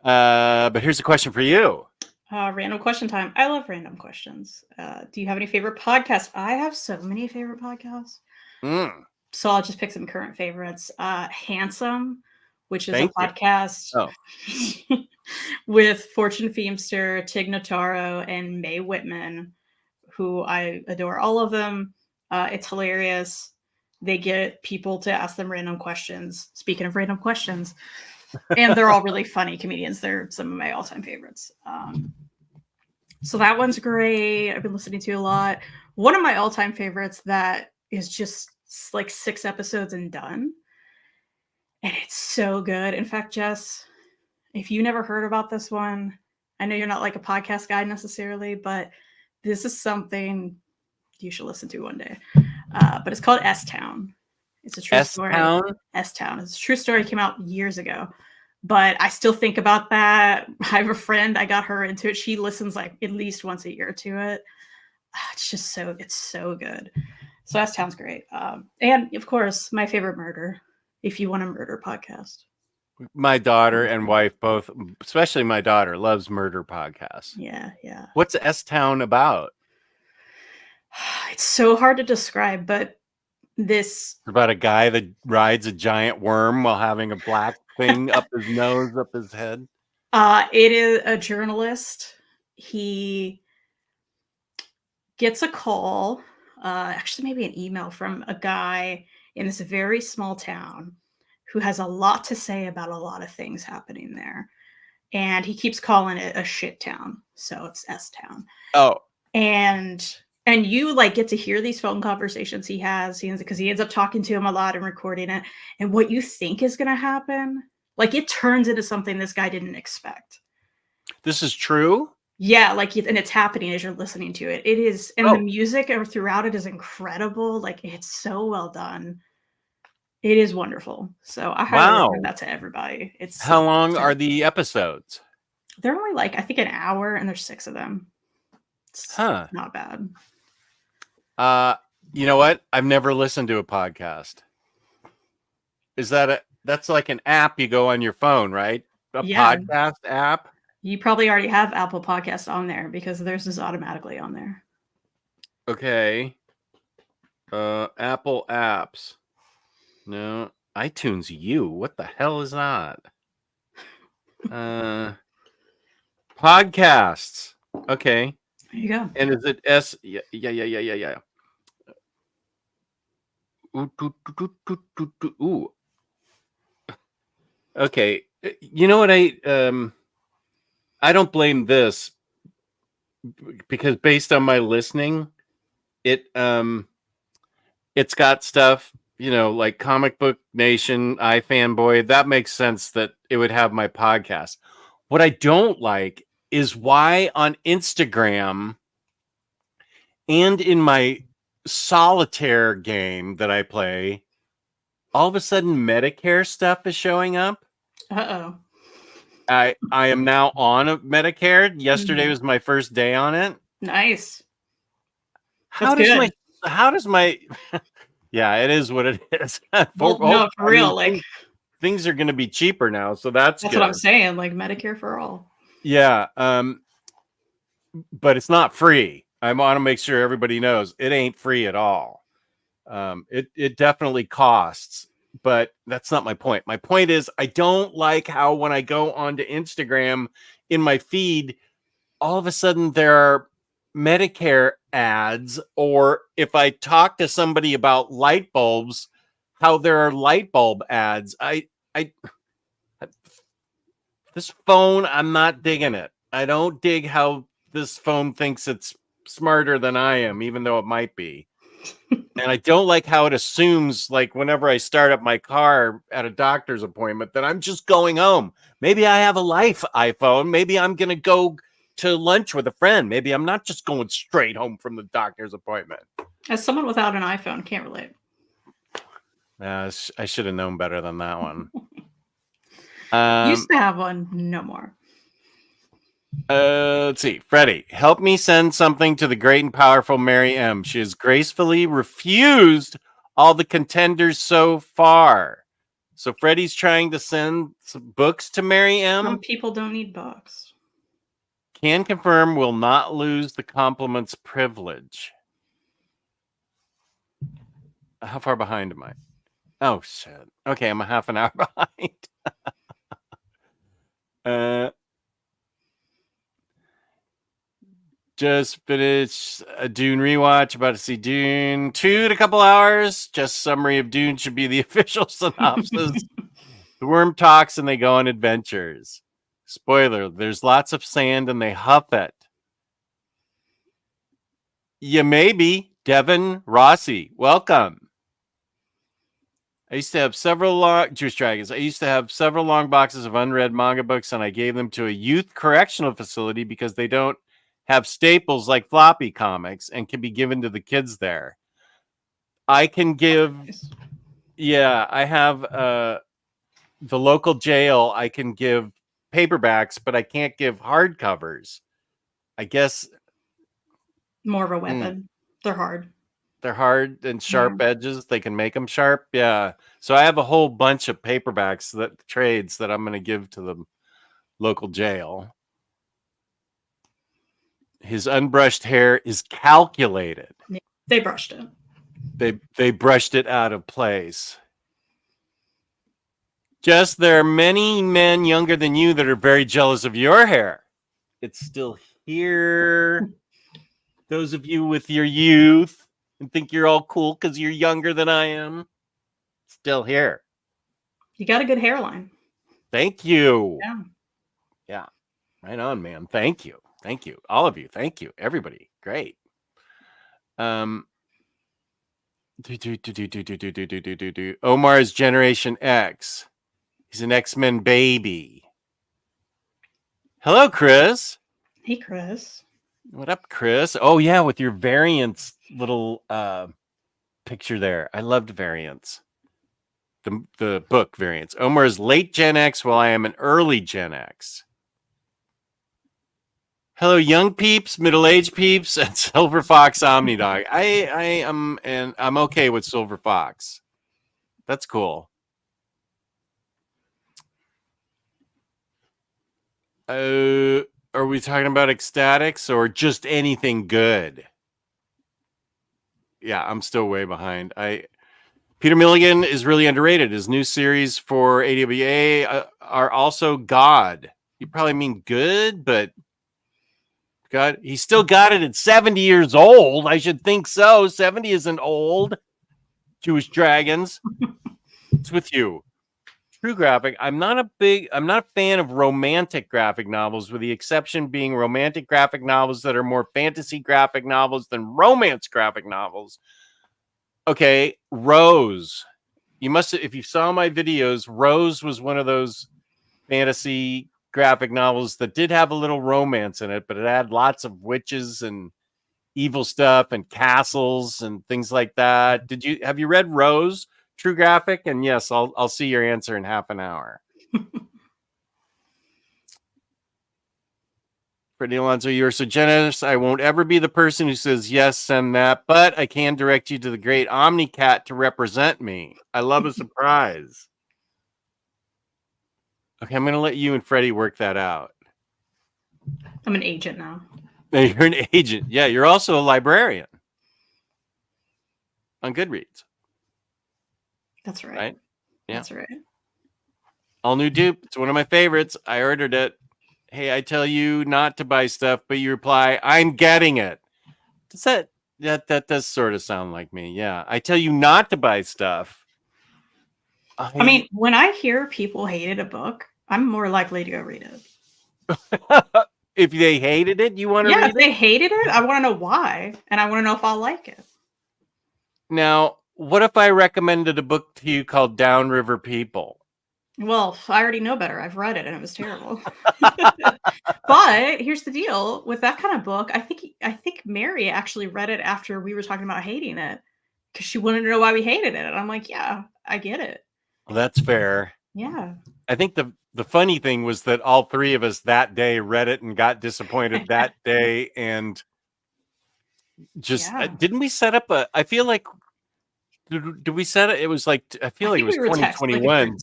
But here's a question for you. Random question time. I love random questions. Do you have any favorite podcasts? I have so many favorite podcasts. So I'll just pick some current favorites. Handsome, which is a podcast with Fortune Feimster, Tig Notaro, and Mae Whitman, who I adore all of them. It's hilarious. They get people to ask them random questions. Speaking of random questions, and they're all really funny comedians. They're some of my all-time favorites. So that one's great. I've been listening to a lot. One of my all-time favorites that is just like 6 episodes and done. And it's so good. In fact, Jess, if you never heard about this one, I know you're not like a podcast guy necessarily, but this is something you should listen to one day. But it's called S-Town. It's a true story. S-Town. It's a true story. It came out years ago. But I still think about that. I have a friend. I got her into it. She listens like at least once a year to it. It's so good. So S-Town's great. And of course, my favorite murder, if you want a murder podcast. My daughter and wife both, especially my daughter, loves murder podcasts. Yeah. What's S-Town about? It's so hard to describe, but it's about a guy that rides a giant worm while having a black thing up his nose, up his head. It is a journalist. He gets a call, actually maybe an email from a guy in this very small town who has a lot to say about a lot of things happening there. And he keeps calling it a shit town. So it's S-Town. Oh. And you like get to hear these phone conversations he has because he ends up talking to him a lot and recording it. And what you think is going to happen, like it turns into something this guy didn't expect. This is true? Yeah, and it's happening as you're listening to it. It is, and the music throughout it is incredible. Like it's so well done. It is wonderful. So I highly recommend that to everybody. How long are the episodes? They're only like I think an hour, and there's 6 of them. It's not bad. You know what? I've never listened to a podcast. Is that's like an app you go on your phone, right? A podcast app? You probably already have Apple Podcasts on there because theirs is automatically on there. Okay. Apple apps. No. iTunes U. What the hell is that? Podcasts. Okay. There you go. And is it S? Yeah. Ooh. Okay. You know what I don't blame this because based on my listening, it's got stuff, like Comic Book Nation, iFanboy. That makes sense that it would have my podcast. What I don't like is why on Instagram and in my solitaire game that I play, all of a sudden Medicare stuff is showing up. Uh-oh. I am now on a Medicare. Yesterday was my first day on it. Nice. How does my yeah, it is what it is. No, for real. Things are going to be cheaper now, so that's good. What I'm saying. Like Medicare for all. Yeah, but it's not free. I want to make sure everybody knows it ain't free at all. It definitely costs, but that's not my point. My point is I don't like how when I go onto Instagram in my feed, all of a sudden there are Medicare ads, or if I talk to somebody about light bulbs, how there are light bulb ads. This phone, I'm not digging it. I don't dig how this phone thinks it's smarter than I am, even though it might be. And I don't like how it assumes, like, whenever I start up my car at a doctor's appointment, that I'm just going home. Maybe I have a life iPhone. Maybe I'm going to go to lunch with a friend. Maybe I'm not just going straight home from the doctor's appointment. As someone without an iPhone, can't relate. I should have known better than that one. Used to have one, no more. Let's see. Freddie, help me send something to the great and powerful Mary M. She has gracefully refused all the contenders so far. So Freddie's trying to send some books to Mary M. Some people don't need books. Can confirm will not lose the compliments privilege. How far behind am I? Oh, shit. Okay, I'm a half an hour behind. Just finished a Dune rewatch. About to see Dune 2 in a couple hours. Just summary of Dune should be the official synopsis. The worm talks and they go on adventures. Spoiler, there's lots of sand and they huff it. Yeah, maybe. Devin Rossi, welcome. I used to have several long Jewish Dragons. I used to have several long boxes of unread manga books, and I gave them to a youth correctional facility because they don't have staples like floppy comics and can be given to the kids there. I can give, yeah, I have the local jail. I can give paperbacks, but I can't give hardcovers. I guess more of a weapon. They're hard. They're hard and sharp edges. They can make them sharp. Yeah. So I have a whole bunch of paperbacks that trades that I'm going to give to the local jail. His unbrushed hair is calculated. They brushed it. They brushed it out of place. Just there are many men younger than you that are very jealous of your hair. It's still here. Those of you with your youth and think you're all cool because you're younger than I am, still here. You got a good hairline. Thank you. Yeah. Yeah. Right on, man. Thank you. Thank you. All of you. Thank you. Everybody. Great. Omar is Generation X. He's an X-Men baby. Hello, Chris. Hey, Chris. What up, Chris? Oh, yeah, with your variants little picture there. I loved variants. The book variants. Omar is late Gen X while I am an early Gen X. Hello, young peeps, middle-aged peeps, and Silver Fox OmniDog. I'm okay with Silver Fox. That's cool. Are we talking about Ecstatics or just anything good? Yeah, I'm still way behind. Peter Milligan is really underrated. His new series for AWA are also God. You probably mean good, but God, he still got it at 70 years old. I should think so. 70 isn't old. Jewish Dragons. What's with you? True graphic. I'm not a fan of romantic graphic novels, with the exception being romantic graphic novels that are more fantasy graphic novels than romance graphic novels. Okay, Rose. You must have, if you saw my videos, Rose was one of those fantasy graphic novels that did have a little romance in it, but it had lots of witches and evil stuff and castles and things like that. Have you read Rose? True graphic? And yes, I'll see your answer in half an hour. Freddie Alonso, you're so generous. I won't ever be the person who says yes, send that, but I can direct you to the great OmniCat to represent me. I love a surprise. Okay, I'm going to let you and Freddie work that out. I'm an agent now. You're an agent. Yeah, you're also a librarian. on Goodreads. That's right. Right? Yeah. That's right. All new Dupe. It's one of my favorites. I ordered it. Hey, I tell you not to buy stuff, but you reply, I'm getting it. Does that does sort of sound like me. Yeah. I tell you not to buy stuff. I mean, when I hear people hated a book, I'm more likely to go read it. If they hated it, you want to read if they hated it, I want to know why, and I want to know if I'll like it. Now, what if I recommended a book to you called Downriver People? Well, I already know better. I've read it and it was terrible. But here's the deal with that kind of book. I think Mary actually read it after we were talking about hating it because she wanted to know why we hated it. And I'm like, yeah, I get it. Well, that's fair. Yeah. I think the funny thing was that all three of us that day read it and got disappointed that day. And just didn't we set up I feel like, did we set it? It was like, I feel like it was 2021.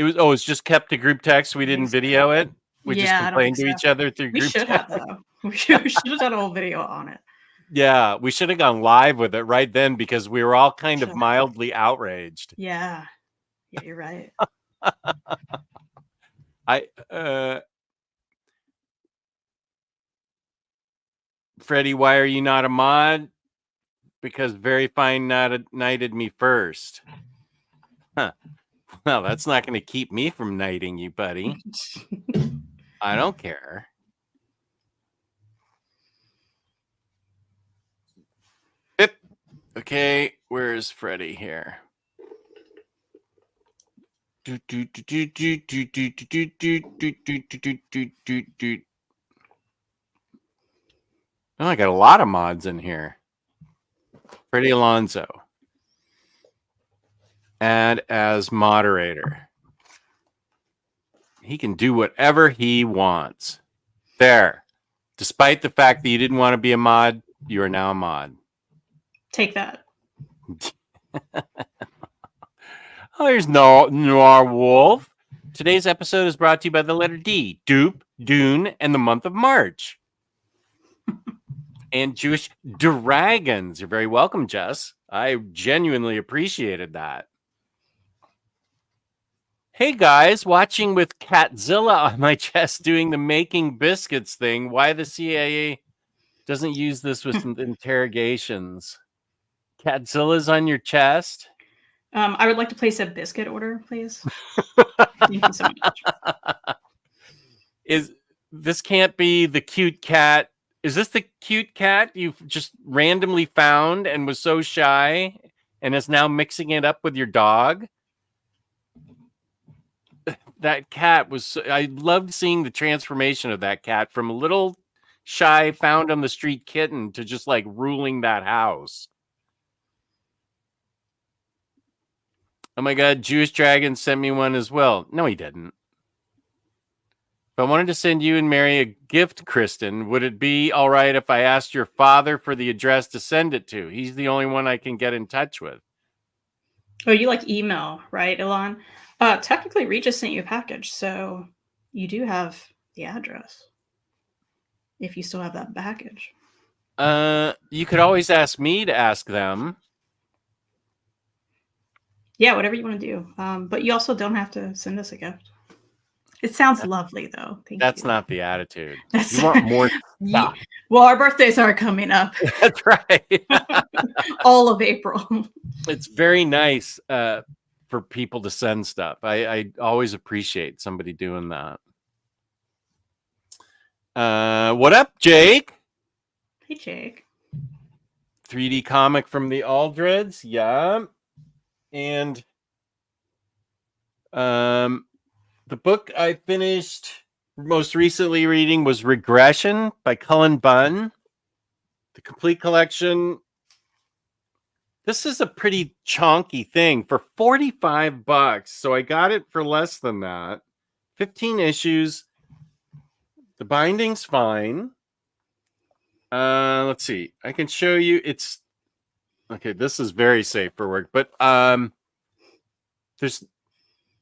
It's just kept to group text. We didn't video it. We just complained to each other through group text. We should have though. We should have done a whole video on it. Yeah, we should have gone live with it right then because we were all kind of mildly outraged. Yeah. Yeah, you're right. Freddie, why are you not a mod? Because Very Fine knighted me first. Huh. Well, that's not going to keep me from knighting you, buddy. I don't care. Bip. Okay, where's Freddie here? Oh, I got a lot of mods in here. Freddie Alonso. Add as moderator. He can do whatever he wants. There. Despite the fact that you didn't want to be a mod, you are now a mod. Take that. Oh, here's Noir Wolf. Today's episode is brought to you by the letter D, Dupe, Dune, and the month of March. And Jewish dragons. You're very welcome, Jess. I genuinely appreciated that. Hey guys, watching with Catzilla on my chest doing the making biscuits thing. Why the CIA doesn't use this with interrogations? Catzilla's on your chest? I would like to place a biscuit order, please. Thank you so much. This can't be the cute cat? Is this the cute cat you've just randomly found and was so shy and is now mixing it up with your dog? That cat was... I loved seeing the transformation of that cat from a little shy found on the street kitten to just like ruling that house. Oh my God, Jewish Dragon sent me one as well. No, he didn't. If I wanted to send you and Mary a gift, Kristen, would it be all right if I asked your father for the address to send it to? He's the only one I can get in touch with. Oh, you like email, right, Elon? Technically, Regis sent you a package, so you do have the address. If you still have that package. You could always ask me to ask them. Yeah, whatever you want to do. But you also don't have to send us a gift. It sounds lovely, though. That's not the attitude. You want more stuff. Well, our birthdays are coming up. That's right. All of April. It's very nice for people to send stuff. I always appreciate somebody doing that. What up, Jake? Hey, Jake. 3D comic from the Aldreds. Yeah. And the book I finished most recently reading was Regression by Cullen Bunn. The complete collection. This is a pretty chonky thing for $45. So I got it for less than that. 15 issues. The binding's fine. Let's see. I can show you. It's okay. This is very safe for work, but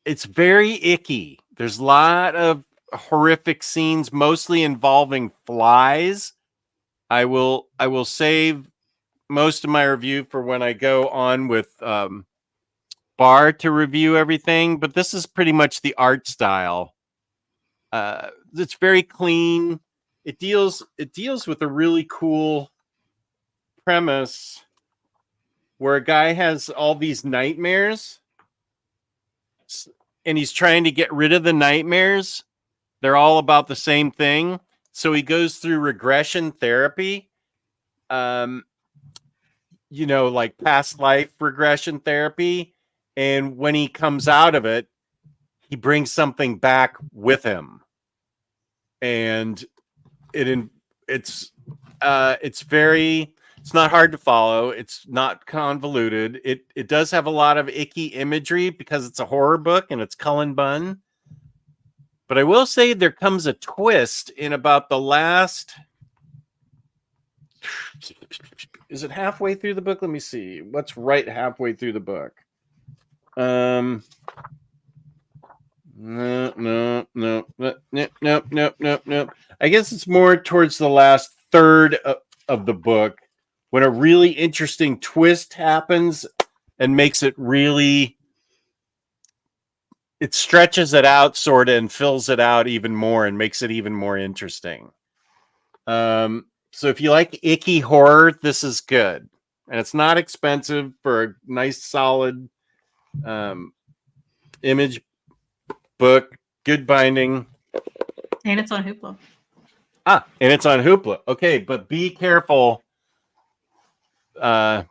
it's very icky. There's a lot of horrific scenes, mostly involving flies. I will save most of my review for when I go on with Bar to review everything, but this is pretty much the art style. It's very clean. It deals with a really cool premise where a guy has all these nightmares and he's trying to get rid of the nightmares. They're all about the same thing. So he goes through regression therapy. Like past life regression therapy. And when he comes out of it, he brings something back with him. And it's not hard to follow. It's not convoluted. It does have a lot of icky imagery because it's a horror book and it's Cullen Bunn. But I will say there comes a twist in about the last. Is it halfway through the book? Let me see. What's right halfway through the book? No. I guess it's more towards the last third of the book when a really interesting twist happens and makes it really. It stretches it out sort of and fills it out even more and makes it even more interesting. So if you like icky horror, this is good. And it's not expensive for a nice, solid image book. Good binding. And it's on Hoopla. And it's on Hoopla. Okay, but be careful that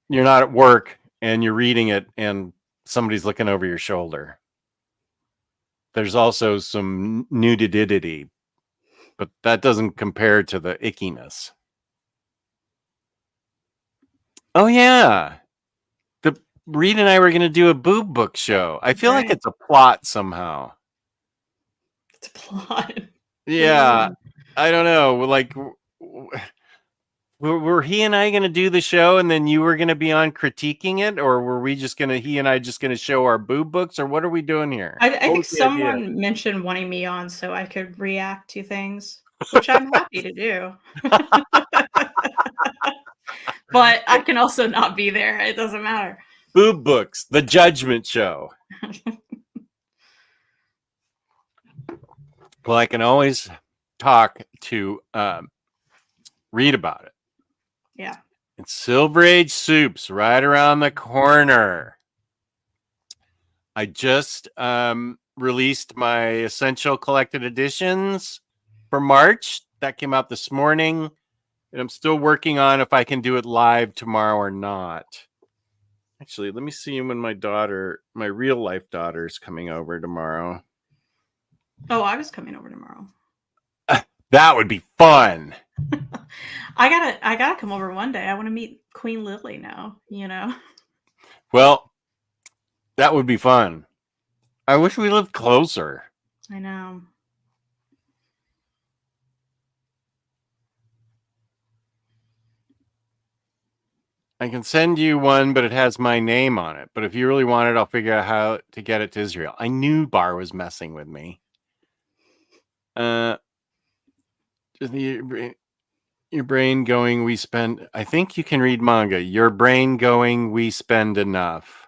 you're not at work and you're reading it and somebody's looking over your shoulder. There's also some nudity, but that doesn't compare to the ickiness. Oh yeah, Reed and I were going to do a boob book show. I feel like it's a plot somehow. It's a plot. Yeah, I don't know. Like, were he and I going to do the show, and then you were going to be on critiquing it, or were we just going to he and I just going to show our boob books, or what are we doing here? I think someone mentioned wanting me on so I could react to things, which I'm happy to do. But I can also not be there. It doesn't matter. Boob books, the judgment show. Well, I can always talk to Read about it. Yeah. It's Silver Age Soups right around the corner. I just released my Essential Collected Editions for March. That came out this morning. And I'm still working on if I can do it live tomorrow or not. Actually, let me see when my real life daughter is coming over tomorrow. Oh, I was coming over tomorrow. That would be fun. I gotta come over one day. I want to meet Queen Lily now, Well, that would be fun. I wish we lived closer. I know. I can send you one, but it has my name on it. But if you really want it, I'll figure out how to get it to Israel. I knew Bar was messing with me. Your brain going, we spend. I think you can read manga. Your brain going, we spend enough.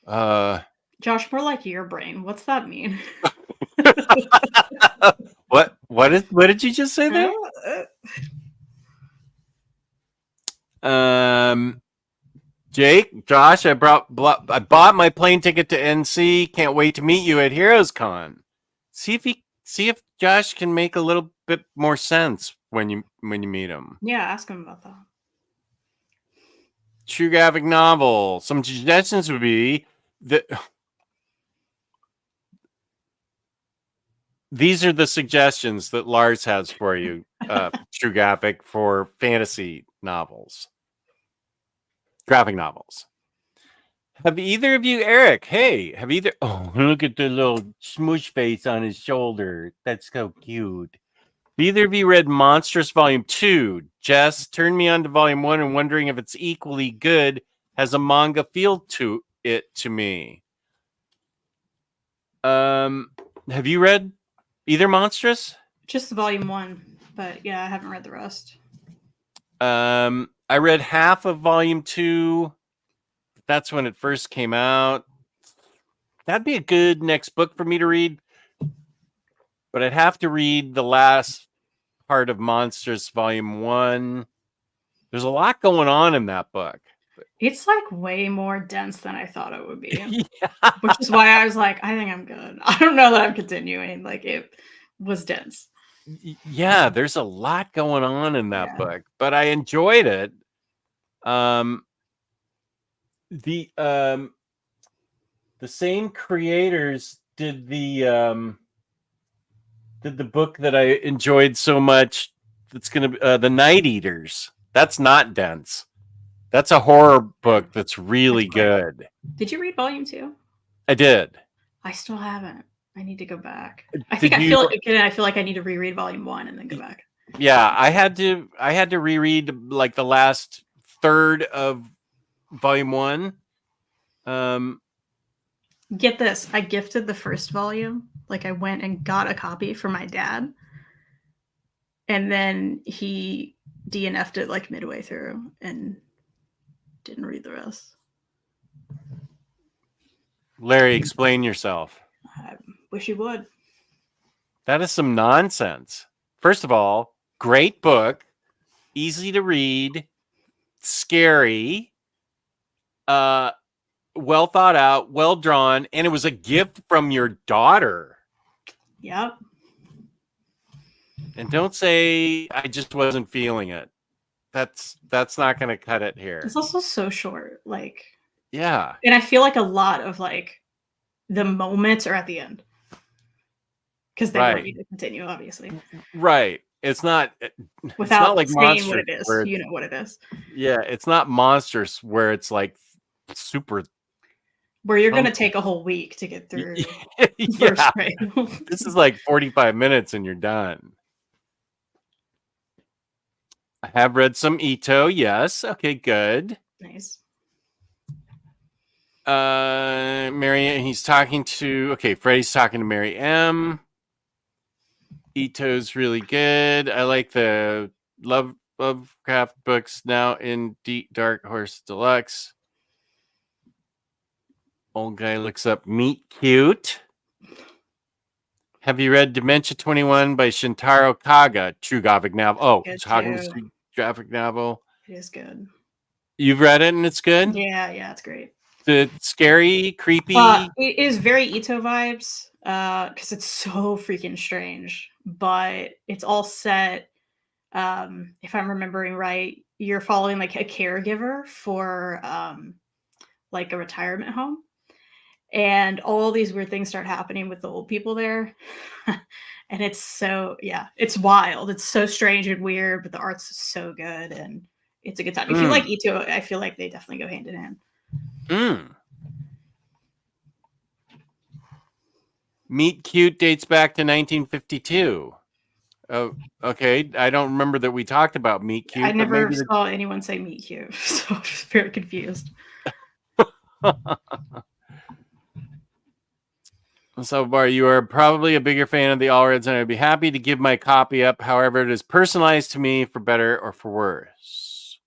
Josh, more like your brain. What's that mean? What did you just say there? Jake, Josh, I bought my plane ticket to NC. Can't wait to meet you at Heroes Con. See if Josh can make a little bit more sense when you meet him. Yeah, ask him about that. True graphic novel. Some suggestions would be that these are the suggestions that Lars has for you, True Graphic, for fantasy novels. Graphic novels. Have either of you, Eric? Hey, oh, look at the little smoosh face on his shoulder. That's so cute. Have either of you read Monstrous Volume 2? Jess turned me on to Volume 1 and wondering if it's equally good. Has a manga feel to it to me. Have you read either Monstrous? Just Volume 1, but yeah, I haven't read the rest. I read half of volume 2. That's when it first came out. That'd be a good next book for me to read. But I'd have to read the last part of Monsters volume 1. There's a lot going on in that book. It's like way more dense than I thought it would be. Yeah. Which is why I was like, I think I'm good. I don't know that I'm continuing. Like, it was dense. Yeah, there's a lot going on in that Yeah. book, but I enjoyed it. The same creators did the book that I enjoyed so much. That's gonna be The Night Eaters. That's not dense. That's a horror book that's really good. Did you read volume 2? I did. I still haven't. I need to go back. I Did feel you- like I need to reread volume 1 and then go back. Yeah, I had to reread like the last third of volume 1. Get this. I gifted the first volume. Like, I went and got a copy for my dad. And then he DNF'd it like midway through and didn't read the rest. Larry, explain yourself. I wish you would. That is some nonsense. First of all, great book, easy to read, scary, well thought out, well drawn, and it was a gift from your daughter. Yep. And don't say I just wasn't feeling it. That's not going to cut it here. It's also so short. Like, yeah. and I feel like a lot of like the moments are at the end. Because they want you to continue, obviously. Right. It's not without it's not like saying Monsters what it is. where You know what it is. Yeah, it's not Monsters where it's like super where you're going to take a whole week to get through yeah. first grade. This is like 45 minutes and you're done. I have read some Ito, yes. Okay, good. Nice. Mary, he's talking to Freddie's talking to Mary M. Ito's really good. I like the Lovecraft books now in Deep Dark Horse Deluxe. Old guy looks up Meet Cute. Have you read Dementia 21 by Shintaro Kaga? True graphic novel. Oh, it's talking to graphic novel. It is good. You've read it and it's good? Yeah, it's great. It's scary, creepy. It is very Ito vibes because it's so freaking strange, but it's all set. If I'm remembering right, you're following like a caregiver for like a retirement home. And all these weird things start happening with the old people there. And it's so, it's wild. It's so strange and weird, but the art's so good and it's a good time. If you like Ito, I feel like they definitely go hand in hand. Meet Cute dates back to 1952. Oh, okay. I don't remember that we talked about Meet Cute. I never saw anyone say Meet Cute, so I was very confused. So, Bar, you are probably a bigger fan of the All Reds, and I'd be happy to give my copy up. However, it is personalized to me for better or for worse.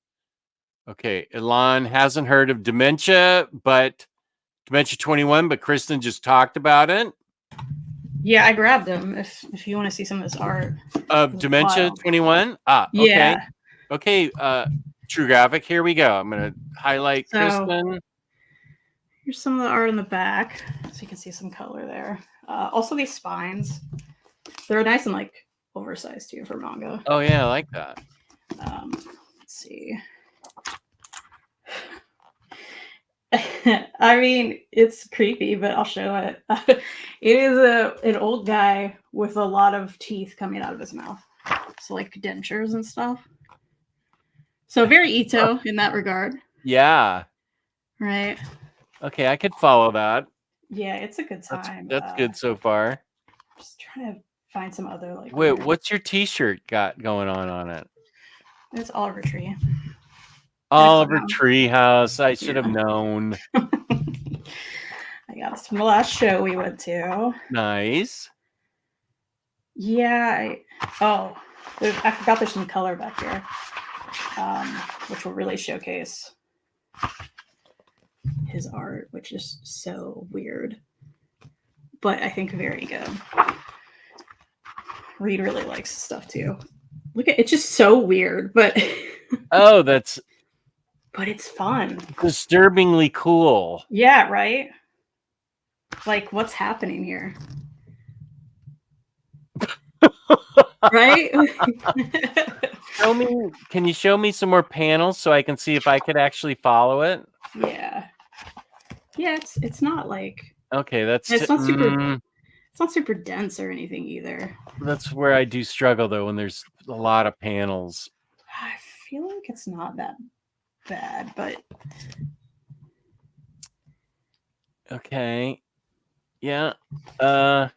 Okay, Elon hasn't heard of Dementia 21, but Kristen just talked about it. Yeah, I grabbed them if you want to see some of this art. Of Dementia 21? Okay. Yeah. Okay, True Graphic, here we go. I'm going to highlight Kristen. Here's some of the art in the back, so you can see some color there. Also, these spines, they're nice and like oversized too for manga. Oh yeah, I like that. Let's see. I mean, it's creepy, but I'll show it. It is an old guy with a lot of teeth coming out of his mouth, so like dentures and stuff. So very Ito in that regard. Yeah. Right. Okay, I could follow that. Yeah, it's a good time. That's good so far. Just trying to find some other like. Wait, what's your T-shirt got going on it? It's Oliver Tree. Oliver Treehouse. I should have known. I got this from the last show we went to. Nice. Yeah. I forgot there's some color back here. which will really showcase his art, which is so weird, but I think very good. Reed really likes his stuff too. Look at it's just so weird, but Oh, that's but it's fun. disturbingly cool. Yeah, right? Like, what's happening here? Right? Can you show me some more panels so I can see if I could actually follow it? Yeah. Yeah, it's not like Okay, it's not super dense or anything either. that's where I do struggle though when there's a lot of panels. I feel like it's not that bad, but Okay. Yeah. have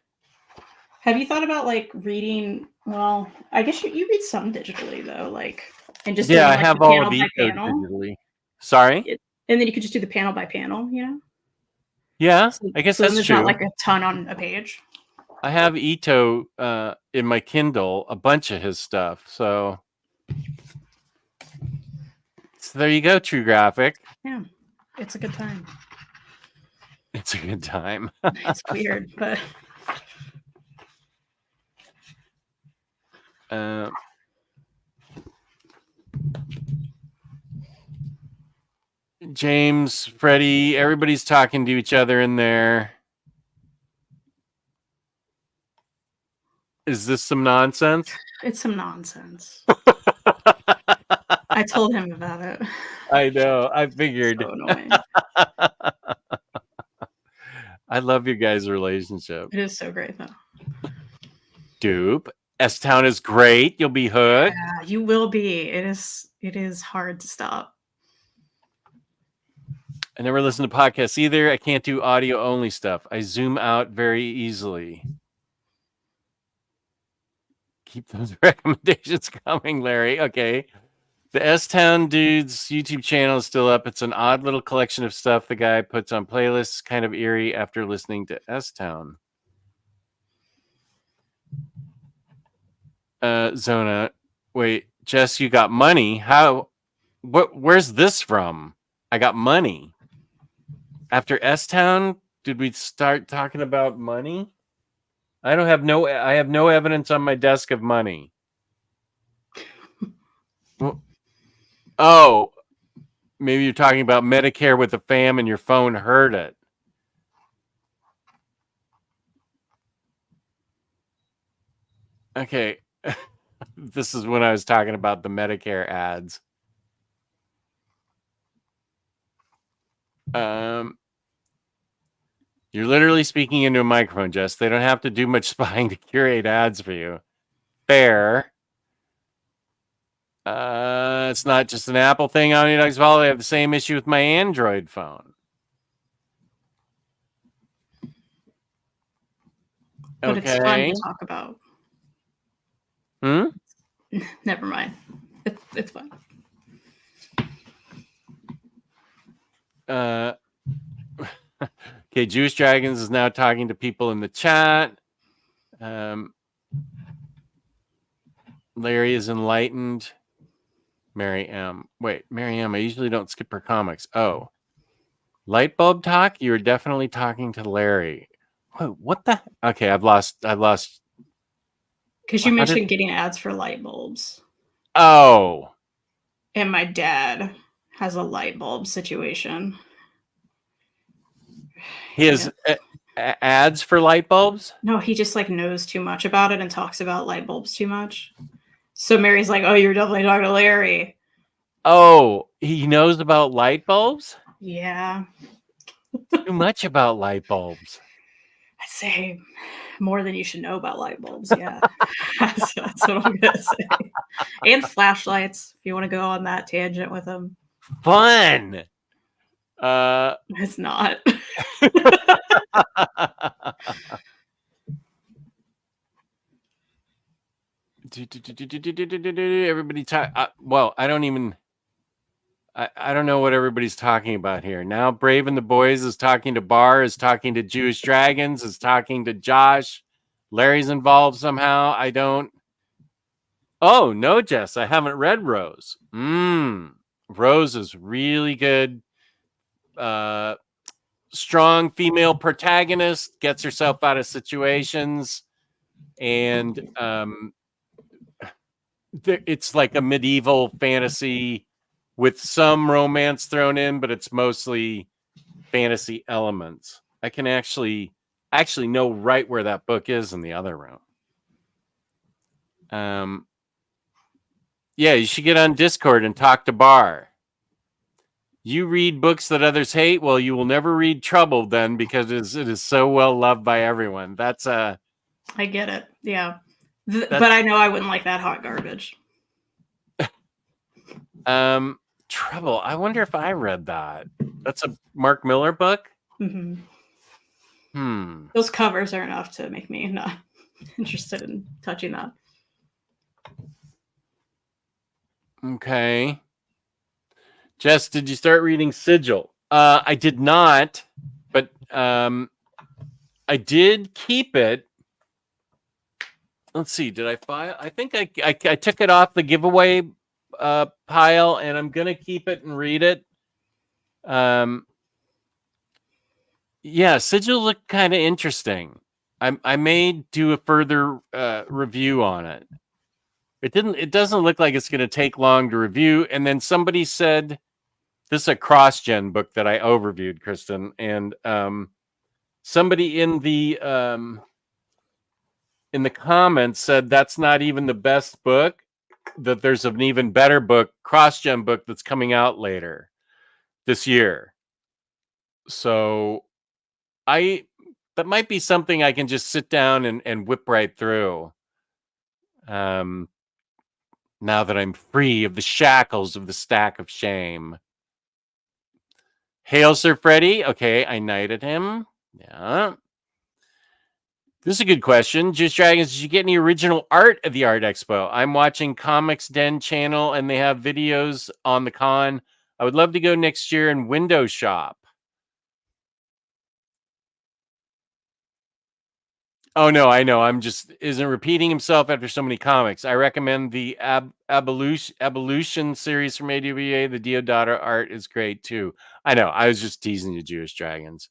you thought about like reading? Well, I guess you read some digitally though, like and just doing, I like, have the all panel of by these panel, digitally. Sorry? and then you could just do the panel by panel, you know? Yeah, So, I guess so then that's there's true. not like a ton on a page. I have Ito in my Kindle, a bunch of his stuff. So there you go, True Graphic. Yeah, it's a good time. It's a good time. It's weird, but James, Freddie, everybody's talking to each other in there. Is this some nonsense? it's some nonsense. I told him about it. I know. I figured. So annoying. I love your guys' relationship. It is so great though. Dupe. S-Town is great. You'll be hooked. Yeah, you will be. It is hard to stop. I never listen to podcasts either. I can't do audio only stuff. I zoom out very easily. Keep those recommendations coming, Larry. Okay. The S-Town Dude's YouTube channel is still up. It's an odd little collection of stuff the guy puts on playlists, kind of eerie after listening to S-Town. Zona. Wait, Jess, you got money? How? Where's this from? I got money. After S-Town, did we start talking about money? I have no evidence on my desk of money. Oh, maybe you're talking about Medicare with the fam and your phone heard it. Okay. This is when I was talking about the Medicare ads. You're literally speaking into a microphone, Jess. They don't have to do much spying to curate ads for you. Fair. It's not just an Apple thing. OmniDog's Vault. I have the same issue with my Android phone. But it's fun to talk about. Never mind. It's fun. Okay, Jewish Dragons is now talking to people in the chat. Larry is enlightened. Mary M. Wait, Mary M. I usually don't skip her comics. Oh, light bulb talk. You were definitely talking to Larry. Wait, what the? Okay, I've lost. Because you mentioned getting ads for light bulbs. Oh. And my dad has a light bulb situation. He has ads for light bulbs? No, he just like knows too much about it and talks about light bulbs too much. So Mary's like, oh, you're definitely talking to Larry. Oh, he knows about light bulbs? Yeah. Too much about light bulbs. I'd say more than you should know about light bulbs. Yeah. that's what I'm going to say. And flashlights, if you want to go on that tangent with them. Fun. It's not. Everybody talk. Well, I don't know what everybody's talking about here. Now Brave and the Boys is talking to Bar, is talking to Jewish Dragons, is talking to Josh. Larry's involved somehow. I don't. Oh no, Jess, I haven't read Rose. Rose is really good. Strong female protagonist, gets herself out of situations, and it's like a medieval fantasy with some romance thrown in, but it's mostly fantasy elements. I can actually know right where that book is in the other room. Yeah, you should get on Discord and talk to Bar. You read books that others hate. Well, you will never read Trouble then, because it is so well loved by everyone. That's I get it. Yeah. But I know I wouldn't like that hot garbage. Trouble. I wonder if I read that. That's a Mark Miller book. Those covers are enough to make me not interested in touching that. Okay. Jess, did you start reading Sigil? I did not, but I did keep it. Let's see. Did I file? I think I took it off the giveaway pile, and I'm gonna keep it and read it. Yeah, Sigil looked kind of interesting. I may do a further review on it. It doesn't look like it's going to take long to review. And then somebody said, this is a cross-gen book that I overviewed, Kristen, and somebody in the comments said that's not even the best book, that there's an even better book, cross-gen book, that's coming out later this year. So that might be something I can just sit down and whip right through. Now that I'm free of the shackles of the stack of shame. Hail, Sir Freddy. Okay, I knighted him. Yeah. This is a good question. Juice Dragons, did you get any original art at the Art Expo? I'm watching Comics Den channel, and they have videos on the con. I would love to go next year and window shop. Oh, no, I know. Isn't repeating himself after so many comics. I recommend the Evolution series from AWA. The Diodata art is great, too. I know. I was just teasing you, Jewish Dragons.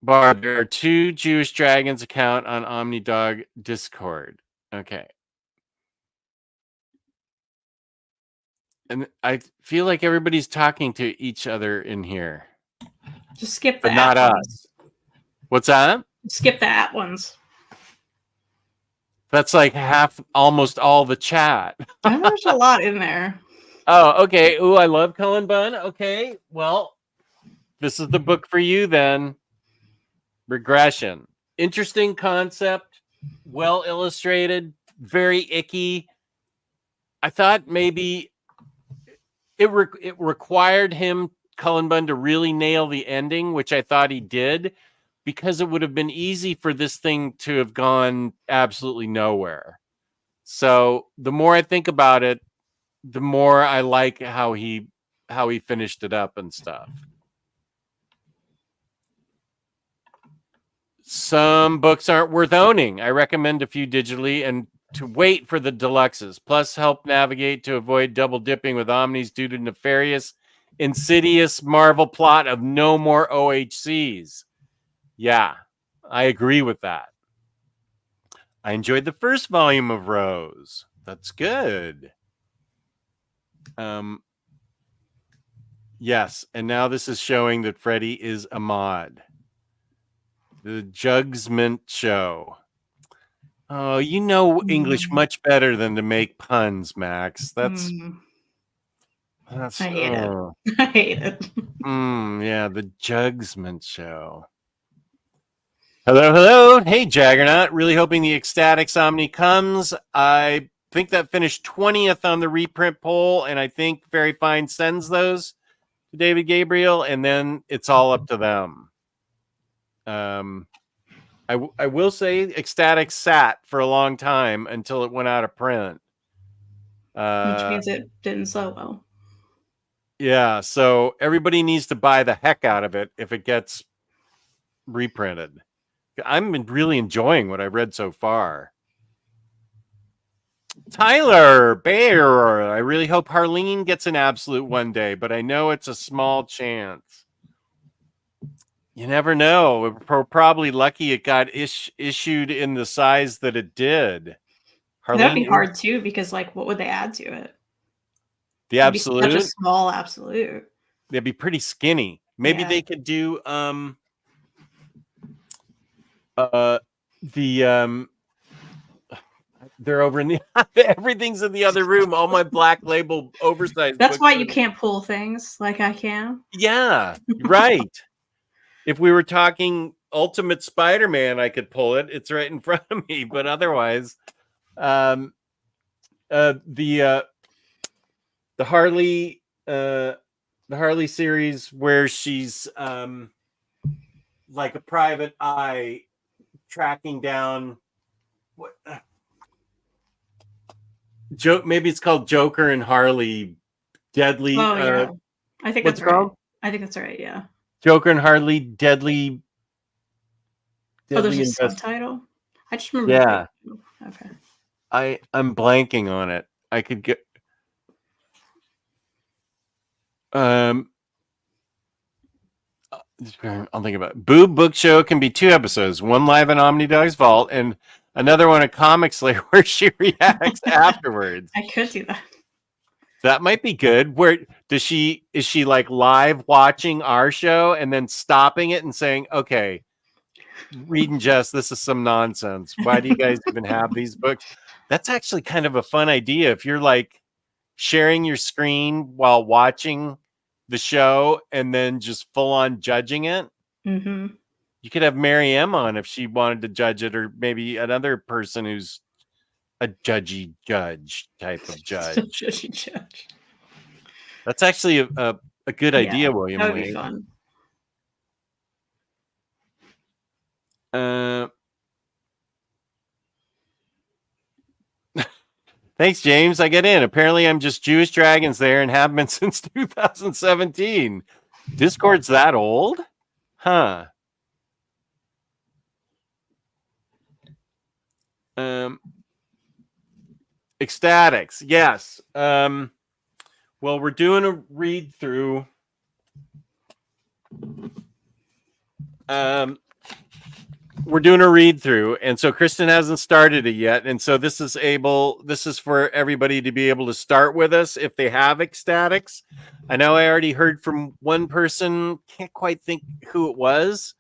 Bar, there are 2 Jewish Dragons account on OmniDog Discord. Okay. And I feel like everybody's talking to each other in here. Just skip the but not us. What's that? Skip the at ones. That's like almost all the chat. There's a lot in there. Oh, okay. Ooh, I love Cullen Bunn. Okay, well, this is the book for you then. Regression. Interesting concept. Well illustrated. Very icky. I thought maybe it required Cullen Bunn, to really nail the ending, which I thought he did, because it would have been easy for this thing to have gone absolutely nowhere. So the more I think about it, the more I like how he finished it up and stuff. Some books aren't worth owning. I recommend a few digitally and to wait for the deluxes. Plus, help navigate to avoid double dipping with Omnis due to nefarious, insidious Marvel plot of no more OHCs. Yeah, I agree with that. I enjoyed the first volume of Rose. That's good. Yes, and now this is showing that Freddy is a mod. The Jugsment Show. Oh, you know English much better than to make puns, Max. That's I hate it. I hate it. Yeah, the Jugsment Show. Hello. Hey, Jaggernaut. Really hoping the Ecstatics Omni comes. I think that finished 20th on the reprint poll, and I think Very Fine sends those to David Gabriel, and then it's all up to them. I will say Ecstatics sat for a long time until it went out of print. Which means it didn't sell well. Yeah, so everybody needs to buy the heck out of it if it gets reprinted. I'm really enjoying what I've read so far. Tyler Bear. I really hope Harleen gets an absolute one day, but I know it's a small chance. You never know. We're probably lucky it got issued in the size that it did. That'd be Harleen, hard too, because like, what would they add to it? the It'd be such a absolute, small absolute. they'd be pretty skinny. Maybe Yeah. they could do the they're over in the everything's in the other room. All my black label oversized. That's books why are- you can't pull things like I can. Yeah, right. If we were talking Ultimate Spider-Man, I could pull it. It's right in front of me. But otherwise, the Harley series where she's like a private eye tracking down what joke. Maybe it's called Joker and Harley Deadly. Oh yeah, I think what's that's it right. called? I think that's right. Yeah. Joker and Harley Deadly. Oh, there's a Invest- subtitle. I just remember. Yeah. Okay. I'm blanking on it. I could get I'll think about it. Boob Book Show can be 2 episodes, one live in OmniDog's vault and another one at Comic Slayer where she reacts afterwards. I could do that. That might be good. Where is she like live watching our show and then stopping it and saying, okay, Reed and Jess, this is some nonsense. Why do you guys even have these books? That's actually kind of a fun idea. If you're like sharing your screen while watching the show and then just full on judging it, Mm-hmm. you could have Mary M on if she wanted to judge it, or maybe another person who's a judgy judge type of judge. Judgy judge. That's actually a good idea, William That would Lee. be fun. Thanks, James. I get in. Apparently, I'm just Jewish Dragons there and have been since 2017. Discord's that old? Huh. Ecstatics. Yes. Well, we're doing a read through. We're doing a read through, and so Kristen hasn't started it yet, and so this is for everybody to be able to start with us if they have Ecstatics. I know I already heard from one person, can't quite think who it was,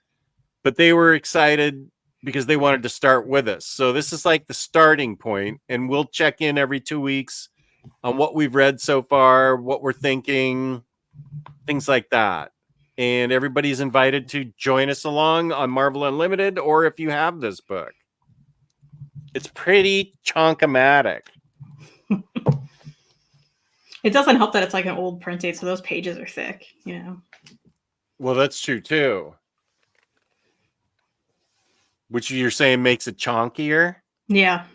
but they were excited because they wanted to start with us. So this is like the starting point, and we'll check in every 2 weeks on what we've read so far, what we're thinking, things like that. And everybody's invited to join us along on Marvel Unlimited, or if you have this book. It's pretty chonkomatic. It doesn't help that it's like an old print date, so those pages are thick, you know. Well, that's true too. Which you're saying makes it chonkier? Yeah.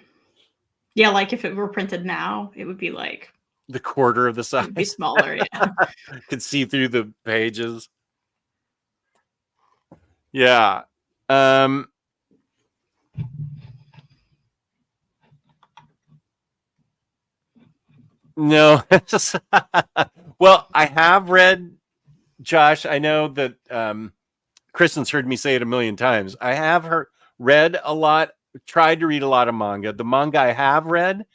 Yeah, like if it were printed now, it would be like The quarter of the size. it'd be smaller, yeah. Could see through the pages. Yeah. No. Well, I have read, Josh, I know that Kristen's heard me say it a million times. I have read a lot, tried to read a lot of manga. The manga I have read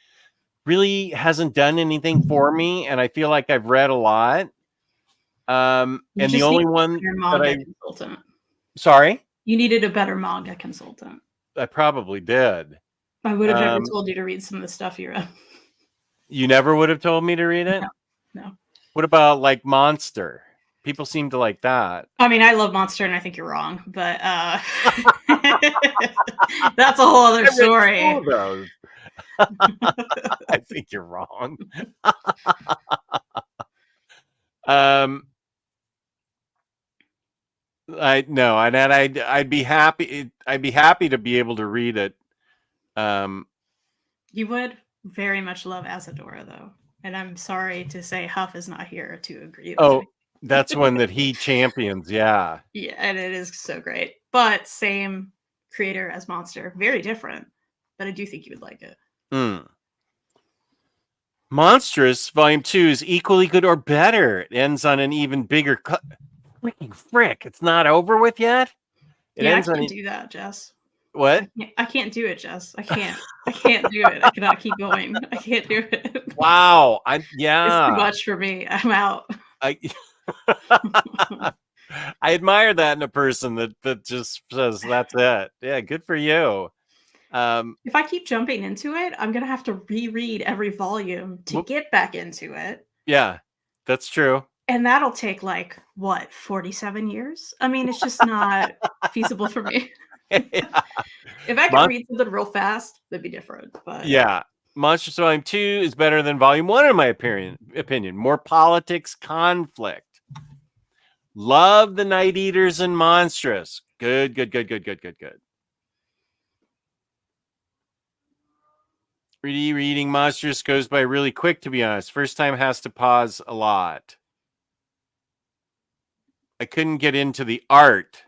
really hasn't done anything for me, and I feel like I've read a lot. And the only one that I consultant. Sorry? You needed a better manga consultant. I probably did. I would have never told you to read some of the stuff you read. You never would have told me to read it? No. What about like Monster? People seem to like that. I mean, I love Monster and I think you're wrong, but that's a whole other story. I think you're wrong. I know, and I'd be happy. I'd be happy to be able to read it. You would very much love Asadora, though, and I'm sorry to say Huff is not here to agree. With me. That's one that he champions. Yeah, yeah, and it is so great. But same creator as Monster, very different. But I do think you would like it. Monstrous Volume 2 is equally good or better. It ends on an even bigger freaking frick. It's not over with yet? It Yeah, I ends on can't do that, Jess. what? I can't do it, Jess. I can't. I can't do it. I cannot keep going. I can't do it. Wow. It's Yeah. too much for me. I'm out. I I admire that in a person that just says that's it. Yeah, good for you. If I keep jumping into it, I'm gonna have to reread every volume to get back into it. Yeah, that's true. And that'll take like what, 47 years? I mean, it's just not feasible for me. Yeah. If I could read something real fast, that'd be different. But Yeah. Monsters Volume 2 is better than Volume 1 in my opinion. More politics, conflict. Love the Night Eaters and Monstrous. Good. Reading Monstrous goes by really quick, to be honest. First time has to pause a lot. I couldn't get into the art.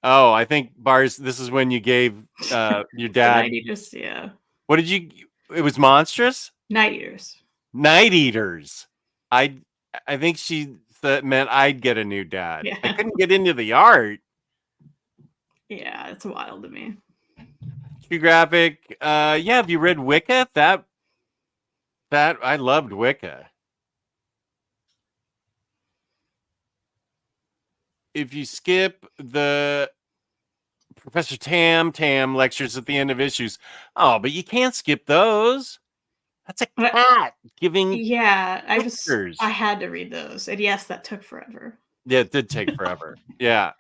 Oh, I think Bars, this is when you gave your dad. Night Eaters, yeah. What did you? It was Monstrous? Night Eaters. Night Eaters. I think she meant I'd get a new dad. Yeah. I couldn't get into the art. Yeah, it's wild to me. True Graphic. Yeah, have you read Wicca? That I loved Wicca. If you skip the Professor Tam lectures at the end of issues, but you can't skip those. That's a cat giving. Yeah, pictures. I had to read those, and yes, that took forever. Yeah, it did take forever. Yeah.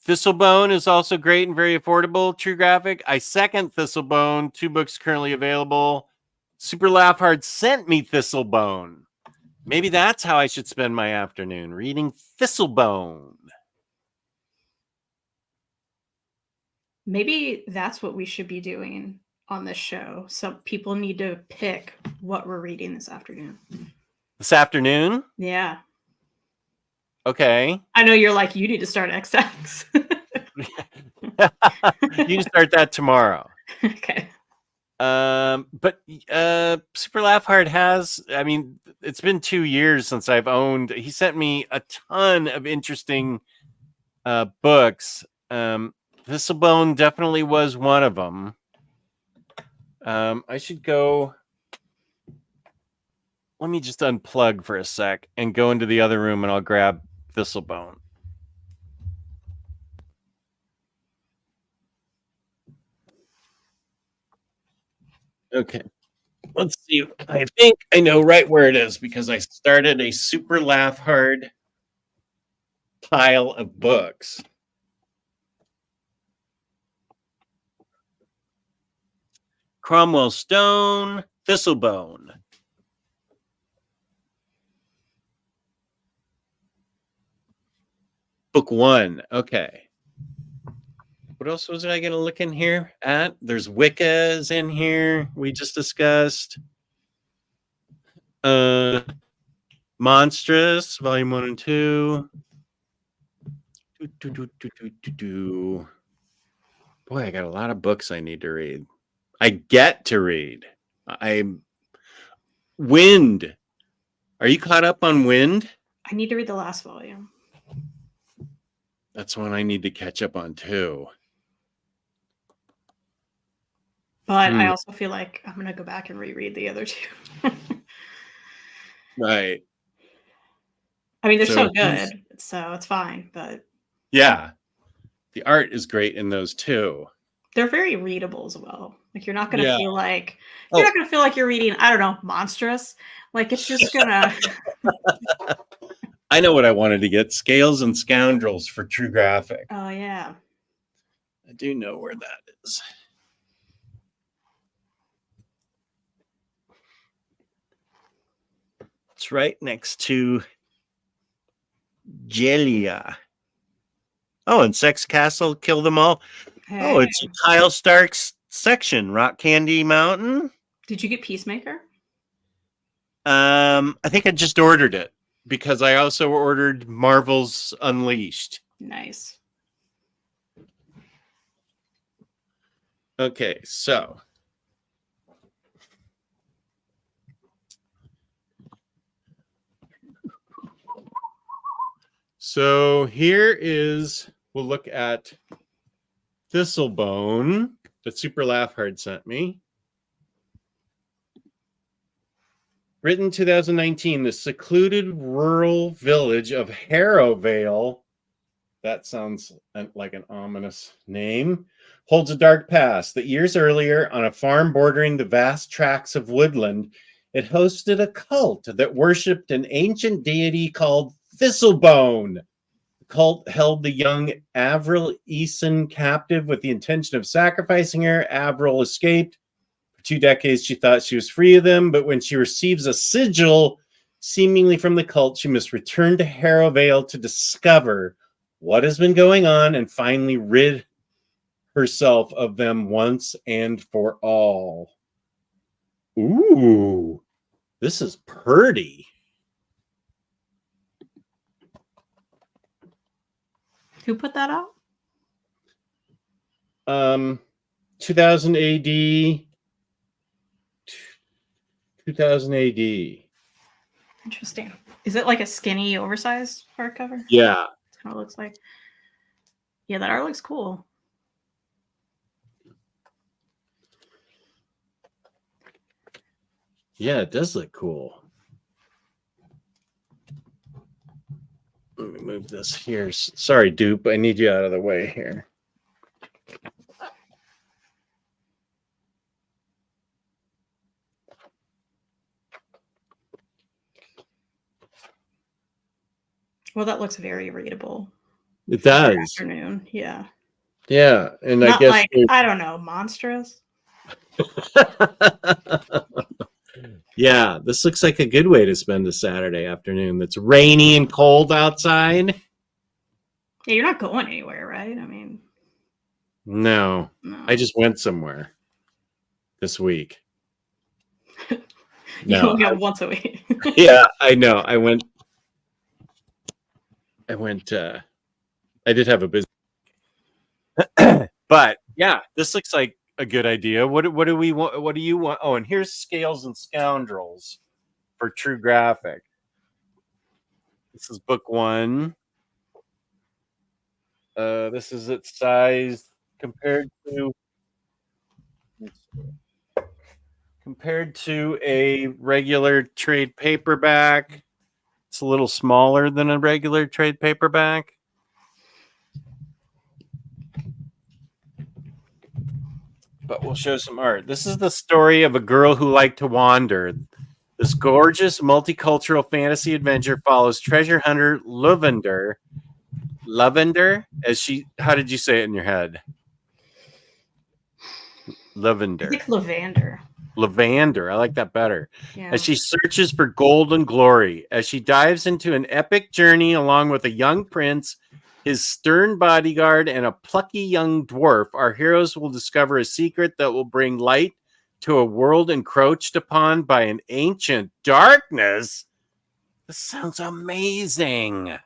Thistlebone is also great and very affordable. True Graphic. I second Thistlebone. 2 books currently available. Super Laugh Hard sent me Thistlebone. Maybe that's how I should spend my afternoon, reading Thistlebone. Maybe that's what we should be doing on this show. So people need to pick what we're reading this afternoon. This afternoon? Yeah. Okay. I know you're like, you need to start Ecstatics. You can start that tomorrow. Okay. But Super Laugh Hard has, I mean, it's been 2 years since I've owned. He sent me a ton of interesting books. Thistlebone definitely was one of them. I should go. Let me just unplug for a sec and go into the other room, and I'll grab Thistlebone. Okay. Let's see. I think I know right where it is because I started a Super Laugh Hard pile of books. Cromwell Stone, Thistlebone. Book 1. Okay. What else was I going to look in here at? There's Wicca's in here. We just discussed. Monstrous, Volume 1 and 2. Boy, I got a lot of books I need to read. I get to read. Wind. Are you caught up on Wind? I need to read the last volume. That's one I need to catch up on too. But I also feel like I'm going to go back and reread the other 2. Right. I mean, they're so good, so it's fine. But yeah, the art is great in those too. They're very readable as well. Like you're not going to feel like you're not going to feel like you're reading, I don't know, Monstrous. Like it's just gonna. I know what I wanted to get: Scales and Scoundrels for True Graphic. Oh yeah, I do know where that is. It's right next to Jelia. Oh, and Sex Castle, Kill Them All. Hey. Oh, it's Kyle Stark's section, Rock Candy Mountain. Did you get Peacemaker? I think I just ordered it because I also ordered Marvel's Unleashed. Nice. Okay, so So here is, we'll look at Thistlebone that Super Laugh Hard sent me. Written 2019, the secluded rural village of Harrowvale, that sounds like an ominous name, holds a dark past. That years earlier, on a farm bordering the vast tracts of woodland, it hosted a cult that worshipped an ancient deity called Thistlebone. The cult held the young Avril Eason captive with the intention of sacrificing her. Avril escaped. For 2 decades, she thought she was free of them, but when she receives a sigil, seemingly from the cult, she must return to Harrowvale to discover what has been going on and finally rid herself of them once and for all. Ooh, this is pretty. Who put that out? 2000 AD. 2000 AD. Interesting. Is it like a skinny, oversized hardcover? Yeah. That's how it looks like. Yeah, that art looks cool. Yeah, it does look cool. Let me move this here. Sorry, Dupe. I need you out of the way here. Well, that looks very readable. It does. Afternoon, yeah. Yeah, and Not I guess like, I don't know, monstrous. yeah, this looks like a good way to spend a Saturday afternoon. That's rainy and cold outside. Yeah, you're not going anywhere, right? I mean, No, no. I just went somewhere this week. You No, only go once a week. yeah, I know. I went. I did have a business, but yeah, this looks like a good idea. What do we want? What do you want? Oh, and here's Scales and Scoundrels for True Graphic. This is book 1. This is its size compared to a regular trade paperback. It's a little smaller than a regular trade paperback. But we'll show some art. This is the story of a girl who liked to wander. This gorgeous multicultural fantasy adventure follows treasure hunter Lavender, as she, how did you say it in your head? Lavender. I think Lavender. Lavender. I like that better. Yeah. As she searches for gold and glory, as she dives into an epic journey along with a young prince, his stern bodyguard, and a plucky young dwarf, our heroes will discover a secret that will bring light to a world encroached upon by an ancient darkness. This sounds amazing.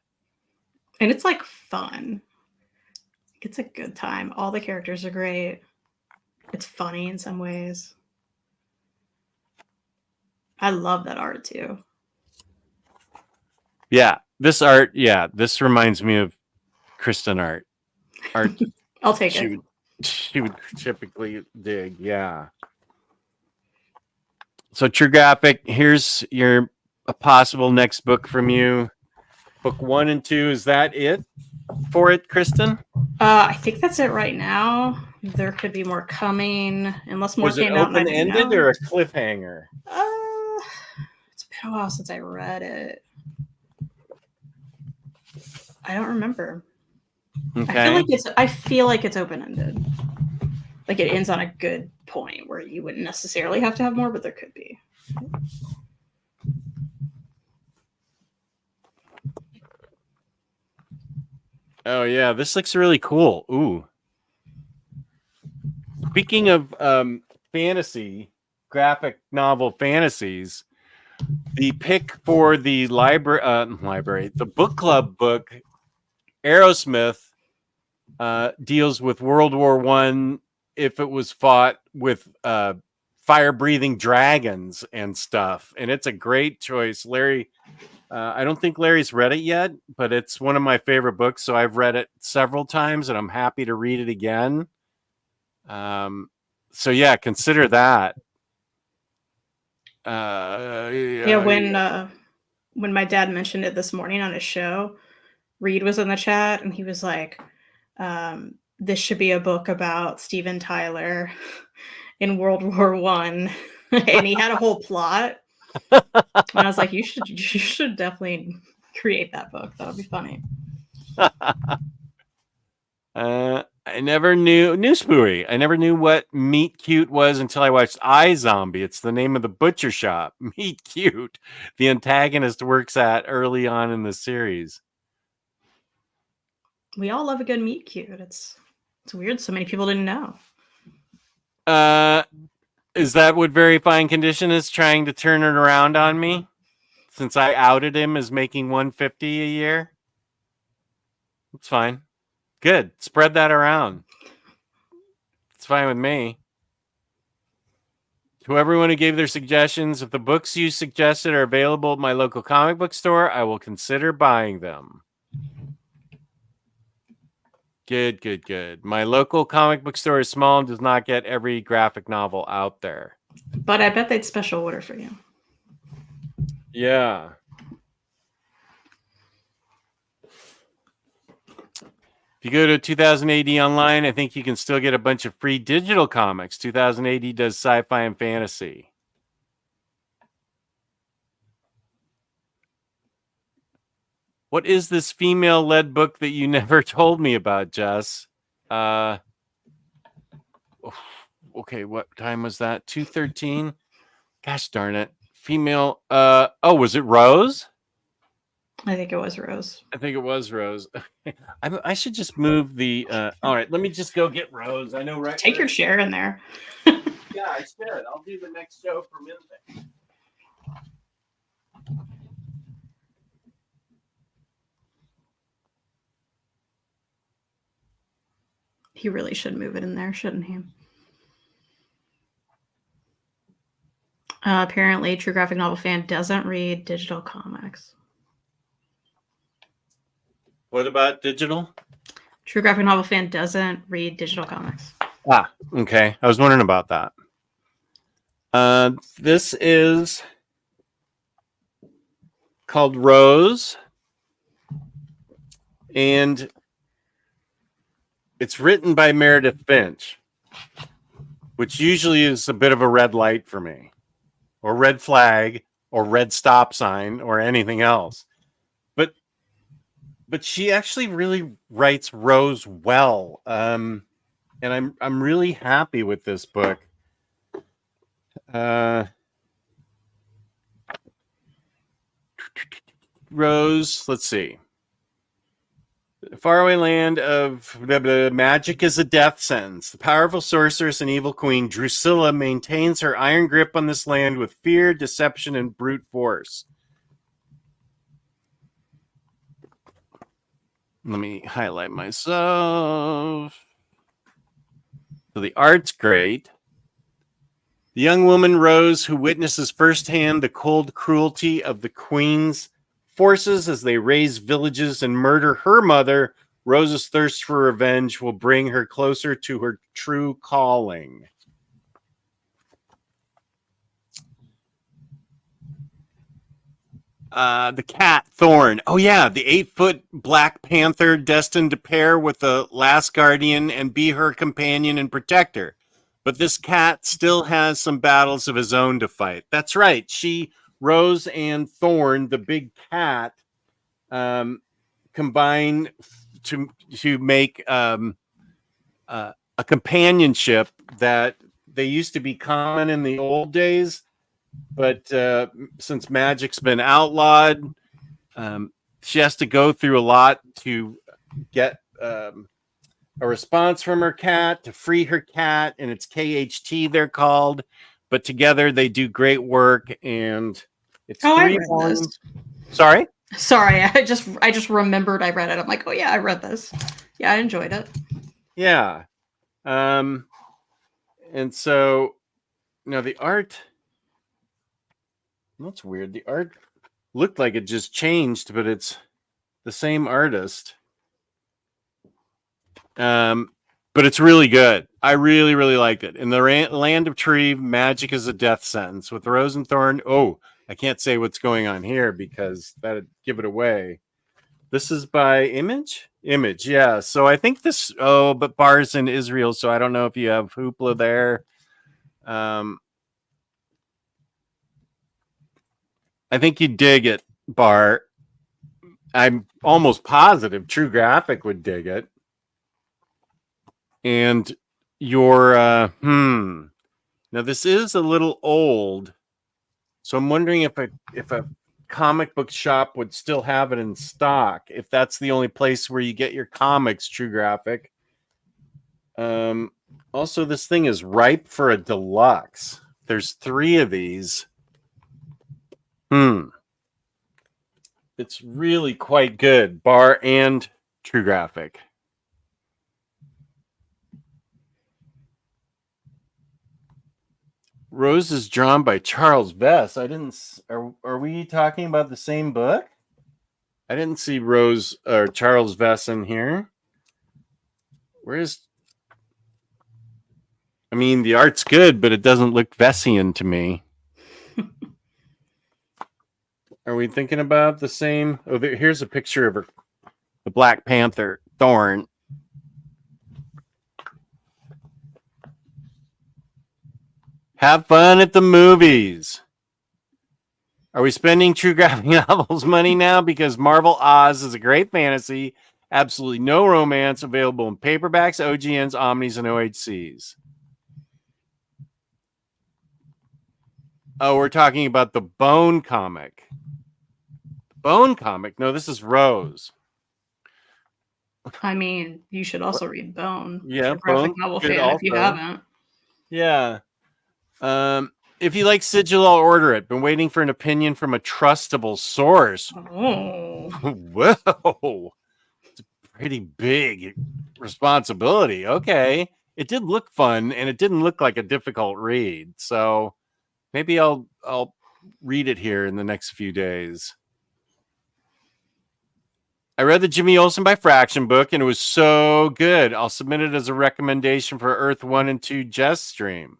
And it's like fun. It's a good time. All the characters are great. It's funny in some ways. I love that art too. Yeah, this art, this reminds me of Kristen art. I'll take it. She would typically dig, yeah. So True Graphic, here's a possible next book from you. Book 1 and 2, is that it for it, Kristen? I think that's it right now. There could be more coming, unless more Was it came out. open-ended or a cliffhanger? It's been a while since I read it. I don't remember. Okay. I feel like it's open-ended. Like it ends on a good point where you wouldn't necessarily have to have more, but there could be. Oh yeah, this looks really cool. Ooh. Speaking of fantasy, graphic novel fantasies, the pick for the the book club book, Aerosmith, deals with World War I if it was fought with fire-breathing dragons and stuff. And it's a great choice. Larry I don't think Larry's read it yet, but it's one of my favorite books. So I've read it several times, and I'm happy to read it again. So yeah, consider that. Yeah, when my dad mentioned it this morning on his show, Reed was in the chat and he was like, this should be a book about Steven Tyler in World War One. And he had a whole plot. And I was like, you should definitely create that book. That would be funny. I never knew Spooey. I never knew what Meet Cute was until I watched iZombie. It's the name of the butcher shop. Meet Cute. The antagonist works at early on in the series. We all love a good meet cute. It's weird so many people didn't know. Is that what Verifying Condition is trying to turn it around on me? Since I outed him as making $150 a year? It's fine. Good. Spread that around. It's fine with me. To everyone who gave their suggestions, if the books you suggested are available at my local comic book store, I will consider buying them. Good, good, good. My local comic book store is small and does not get every graphic novel out there. But I bet they'd special order for you. Yeah. If you go to 2000 AD online, I think you can still get a bunch of free digital comics. 2000 AD does sci-fi and fantasy. What is this female-led book that you never told me about, Jess? Okay, what time was that? 2:13? Gosh darn it. Female. Was it Rose? I think it was Rose. I think it was Rose. I should just move the. All right, let me just go get Rose. I know, right? Take your share in there. Yeah, I should. I'll do the next show for Midnight. He really should move it in there, shouldn't he? Apparently, True Graphic Novel Fan doesn't read digital comics. What about digital? True Graphic Novel Fan doesn't read digital comics. Ah, okay. I was wondering about that. This is called Rose, and it's written by Meredith Finch, which usually is a bit of a red light for me, or red flag, or red stop sign, or anything else. But she actually really writes Rose well, and I'm really happy with this book. Rose, let's see. Faraway land of magic is a death sentence. The powerful sorceress and evil queen Drusilla maintains her iron grip on this land with fear, deception, and brute force. Let me highlight myself. So the art's great. The young woman Rose, who witnesses firsthand the cold cruelty of the queen's forces as they raze villages and murder her mother, Rose's thirst for revenge will bring her closer to her true calling. The cat Thorn. Oh yeah, the 8-foot Black Panther destined to pair with the last guardian and be her companion and protector. But this cat still has some battles of his own to fight. That's right. Rose and Thorn, the big cat, combine to make a companionship that they used to be common in the old days. But since magic's been outlawed, she has to go through a lot to get a response from her cat, to free her cat, and it's KHT they're called. But together they do great work, and it's 3 volumes. Sorry, I just remembered I read it. I'm like, oh yeah, I read this. Yeah, I enjoyed it. Yeah, and so the art. That's weird. The art looked like it just changed, but it's the same artist. But it's really good. I really, really liked it. In the Land of Tree, magic is a death sentence. With Rose and Thorn, I can't say what's going on here because that'd give it away. This is by Image? Image, yeah. So I think this, but Bar's in Israel, so I don't know if you have Hoopla there. I think you dig it, Bar. I'm almost positive True Graphic would dig it. And your now this is a little old, so I'm wondering if a comic book shop would still have it in stock, if that's the only place where you get your comics, True Graphic. Also, this thing is ripe for a deluxe. There's 3 of these. It's really quite good, Bar and True Graphic. Rose is drawn by Charles Vess. I didn't. Are we talking about the same book? I didn't see Rose or Charles Vess in here. Where's? I mean, the art's good, but it doesn't look Vessian to me. Are we thinking about the same? Oh, here's a picture of her, the Black Panther Thorn. Have fun at the movies. Are we spending True Graphic Novels money now? Because Marvel Oz is a great fantasy. Absolutely no romance. Available in paperbacks, OGNs, Omnis, and OHCs. Oh, we're talking about the Bone comic. Bone comic? No, this is Rose. I mean, you should also read Bone. Yeah, Graphic Bone. novel Good fan if you also. haven't. Yeah. If you like Sigil, I'll order it. Been waiting for an opinion from a trustable source. Oh. Whoa. It's a pretty big responsibility. Okay. It did look fun, and it didn't look like a difficult read. So maybe I'll read it here in the next few days. I read the Jimmy Olsen by Fraction book, and it was so good. I'll submit it as a recommendation for Earth 1 and 2 Jess stream.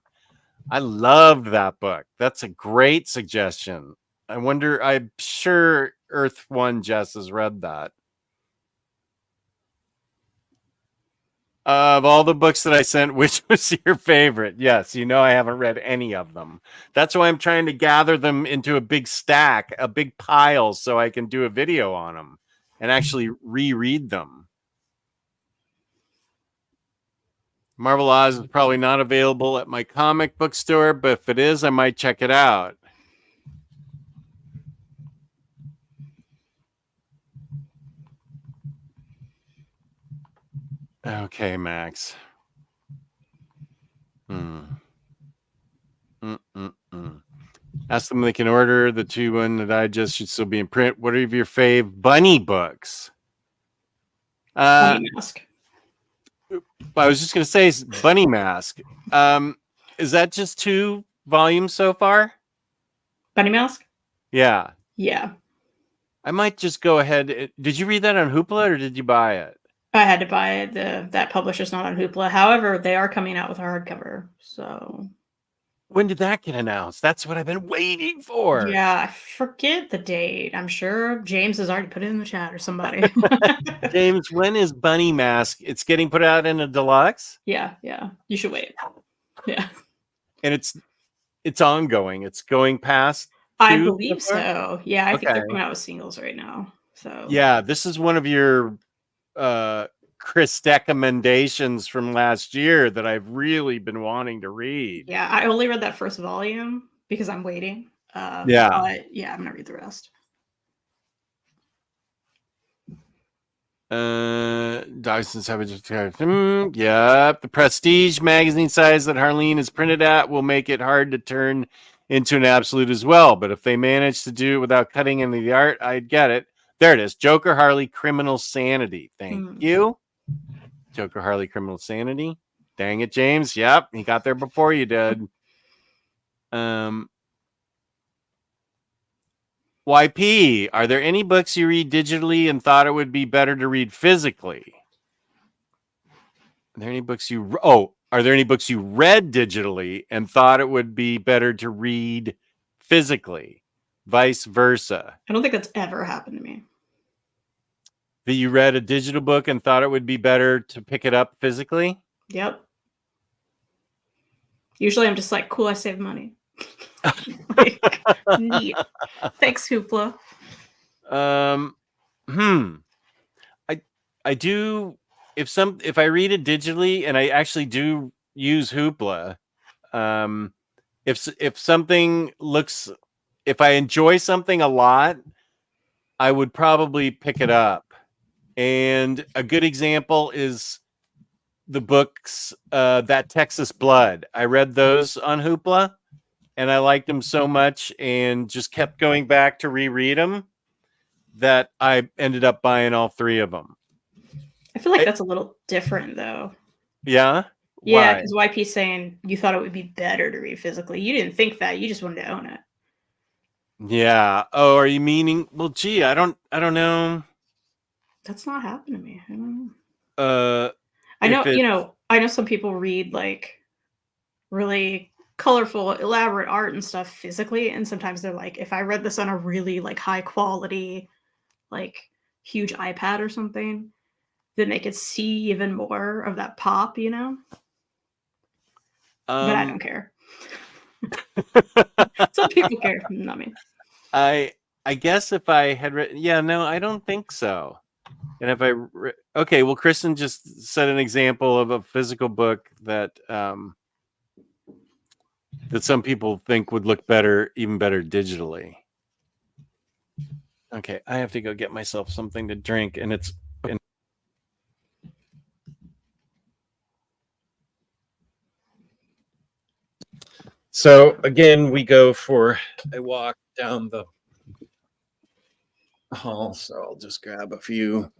I loved that book. That's a great suggestion. I'm sure Earth 1 Jess has read that. Of all the books that I sent, which was your favorite? Yes, I haven't read any of them. That's why I'm trying to gather them into a big stack, a big pile, so I can do a video on them and actually reread them. Marvel Oz is probably not available at my comic book store, but if it is, I might check it out. Okay, Max. Ask them if they can order the 2-1 that I just should still be in print. What are your fave bunny books? Bunny Mask. I was just going to say Bunny Mask. Is that just 2 volumes so far? Bunny Mask? Yeah. Yeah. I might just go ahead. Did you read that on Hoopla or did you buy it? I had to buy it. That publisher's not on Hoopla. However, they are coming out with a hardcover. So when did that get announced? That's what I've been waiting for. Yeah, I forget the date. I'm sure James has already put it in the chat or somebody. James, when is Bunny Mask? It's getting put out in a deluxe? Yeah. You should wait. Yeah. And it's ongoing. It's going past. I believe so. Yeah, I think they're Okay. coming out with singles right now. So Yeah, this is one of your Chris recommendations from last year that I've really been wanting to read. Yeah, I only read that first volume because I'm waiting. Yeah. But yeah, I'm gonna read the rest. Dyson Savage. Yeah, the prestige magazine size that Harleen is printed at will make it hard to turn into an absolute as well. But if they manage to do it without cutting any of the art, I'd get it. There it is. Joker Harley Criminal Sanity. Thank you. Joker Harley Criminal Sanity. Dang it, James. Yep, he got there before you did. YP, are there any books you read digitally and thought it would be better to read physically? Are there any books you read digitally and thought it would be better to read physically? Vice versa. I don't think that's ever happened to me. That you read a digital book and thought it would be better to pick it up physically? Yep. Usually I'm just like, cool, I saved money. Neat. Thanks, Hoopla. I do if I read it digitally, and I actually do use Hoopla, if I enjoy something a lot, I would probably pick it up. And a good example is the books That Texas Blood. I read those on Hoopla, and I liked them so much and just kept going back to reread them that I ended up buying all 3 of them. I feel like that's a little different, though. Yeah? Yeah, because YP's saying you thought it would be better to read physically. You didn't think that. You just wanted to own it. Yeah. Oh, are you meaning? Well, gee, I don't know. That's not happened to me. I don't know. I know some people read like really colorful, elaborate art and stuff physically, and sometimes they're like, if I read this on a really like high quality, like huge iPad or something, then they could see even more of that pop, you know? But I don't care. Some people care, not me. I guess if I had read, I don't think so. And if okay, well, Kristen just said an example of a physical book that that some people think would look even better digitally. Okay, I have to go get myself something to drink, and it's. So again, we go for a walk down the hall. So I'll just grab a few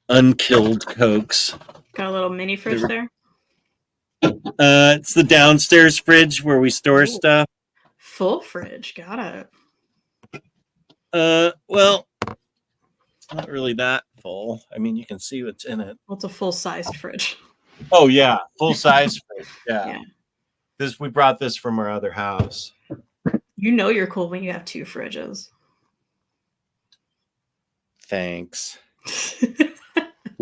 unkilled Cokes. Got a little mini fridge there. It's the downstairs fridge where we store stuff. Full fridge, got it. Well, it's not really that full. I mean, you can see what's in it. Well, it's a full-sized fridge. Oh yeah, full size fridge. Yeah. We brought this from our other house. You know you're cool when you have 2 fridges. Thanks. We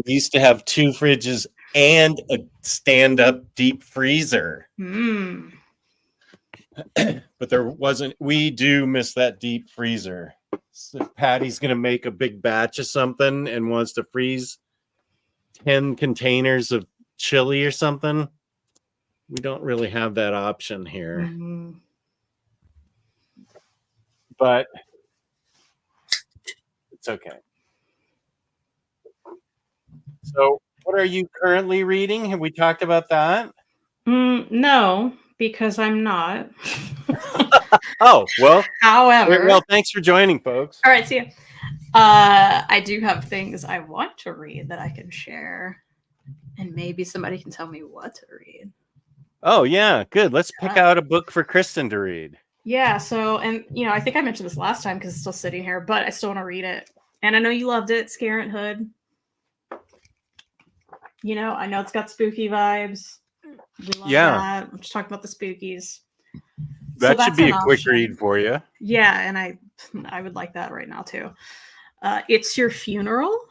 used to have 2 fridges and a stand-up deep freezer. But there wasn't. We do miss that deep freezer. So Patty's gonna make a big batch of something and wants to freeze 10 containers of chili or something. We don't really have that option here. But it's okay. So what are you currently reading? Have we talked about that? No, because I'm not. Oh, well. However. Well, thanks for joining, folks. All right, see ya. I do have things I want to read that I can share. And maybe somebody can tell me what to read. Oh, yeah. Good. Let's pick out a book for Kristen to read. Yeah. So, and, I think I mentioned this last time because it's still sitting here, but I still want to read it. And I know you loved it, Scarent Hood. I know it's got spooky vibes. We love that. I'm just talking about the spookies. That should be a quick read for you. Yeah. And I would like that right now, too. It's Your Funeral.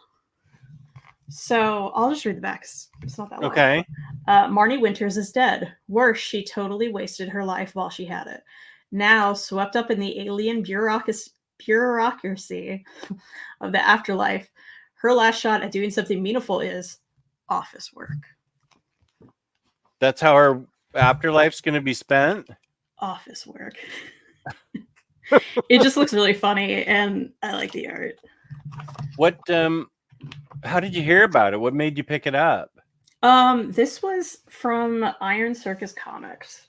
So I'll just read the back. It's not that long. Okay. Marnie Winters is dead. Worse, she totally wasted her life while she had it. Now, swept up in the alien bureaucracy of the afterlife, her last shot at doing something meaningful is office work. That's how her afterlife's going to be spent? Office work. It just looks really funny, and I like the art. What, how did you hear about it? What made you pick it up? This was from Iron Circus Comics,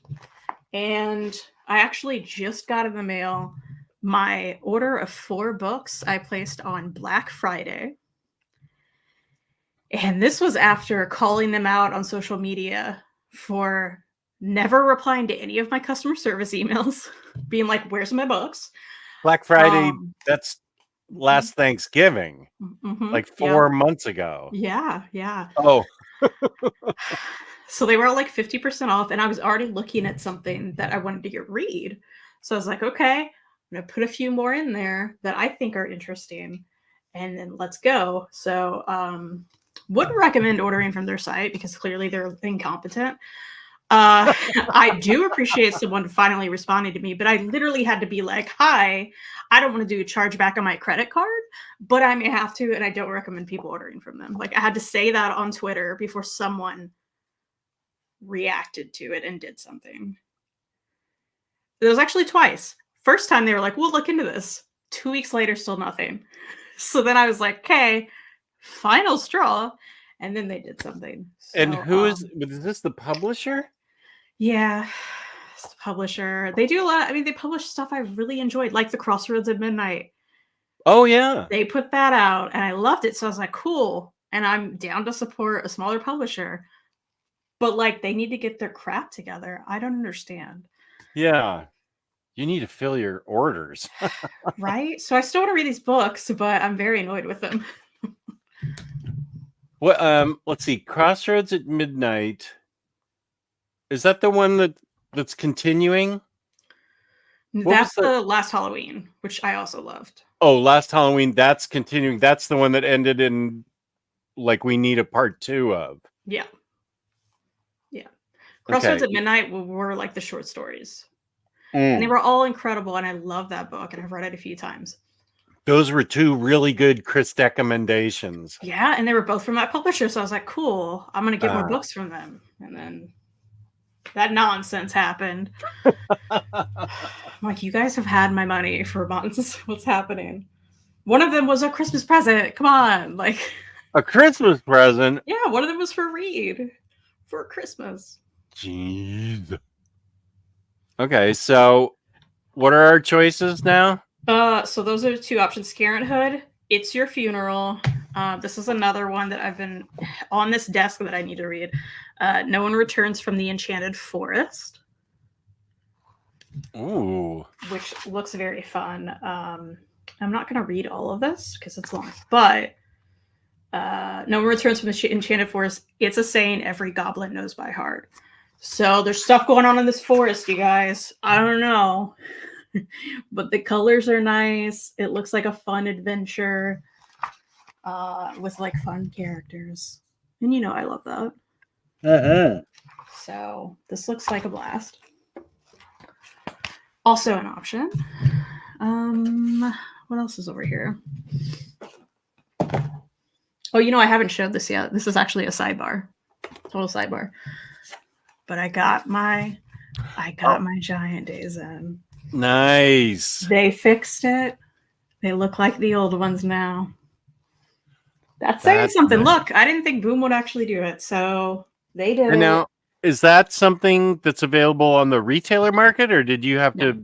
and I actually just got in the mail my order of 4 books I placed on Black Friday. And this was after calling them out on social media for never replying to any of my customer service emails, being like, "Where's my books?" Black Friday, Um, that's last Thanksgiving, like yeah, 4 months ago. yeah. Oh, So they were like 50% off, and I was already looking at something that I wanted to read. So I was like, okay, I'm gonna put a few more in there that I think are interesting, and then let's go. So wouldn't recommend ordering from their site because clearly they're incompetent. I do appreciate someone finally responding to me, but I literally had to be like, hi, I don't want to do a chargeback on my credit card, but I may have to, and I don't recommend people ordering from them. Like I had to say that on Twitter before someone reacted to it and did something. It was actually twice. First time they were like, we'll look into this. 2 weeks later, still nothing. So then I was like, okay, final straw. And then they did something. So, and who is this? The publisher? Yeah, it's the publisher. They do a lot. I mean, they publish stuff I really enjoyed, like The Crossroads at Midnight. Oh yeah. They put that out and I loved it. So I was like, cool. And I'm down to support a smaller publisher. But like they need to get their crap together. I don't understand. Yeah. You need to fill your orders. Right? So I still want to read these books, but I'm very annoyed with them. What let's see. Crossroads at Midnight. Is that the one that's continuing? That's the Last Halloween, which I also loved. Oh, Last Halloween, that's continuing. That's the one that ended in like we need a part 2 of. Yeah. Crossroads Okay. at Midnight were like the short stories. And they were all incredible, and I love that book, and I've read it a few times. Those were 2 really good Chris recommendations. Yeah, and they were both from that publisher, so I was like, cool, I'm going to get more books from them. And then that nonsense happened. I'm like, you guys have had my money for months. What's happening? One of them was a Christmas present. Come on. Like a Christmas present? Yeah, one of them was for Reed for Christmas. Jeez. Okay, so what are our choices now? So those are the 2 options. Scarenthood, It's Your Funeral. This is another one that I've been on this desk that I need to read. No One Returns from the Enchanted Forest. Ooh. Which looks very fun. I'm not going to read all of this because it's long, but No One Returns from the Enchanted Forest. It's a saying every goblin knows by heart. So there's stuff going on in this forest, you guys. I don't know. But the colors are nice. It looks like a fun adventure with like fun characters. And you know I love that. So this looks like a blast. Also an option. What else is over here? Oh, you know, I haven't showed this yet. This is actually a sidebar. Total sidebar. But I got my Giant Days in. Nice. They fixed it. They look like the old ones now. That's saying something. Nice. Look, I didn't think Boom would actually do it, so they did. And now, is that something that's available on the retailer market, or did you have to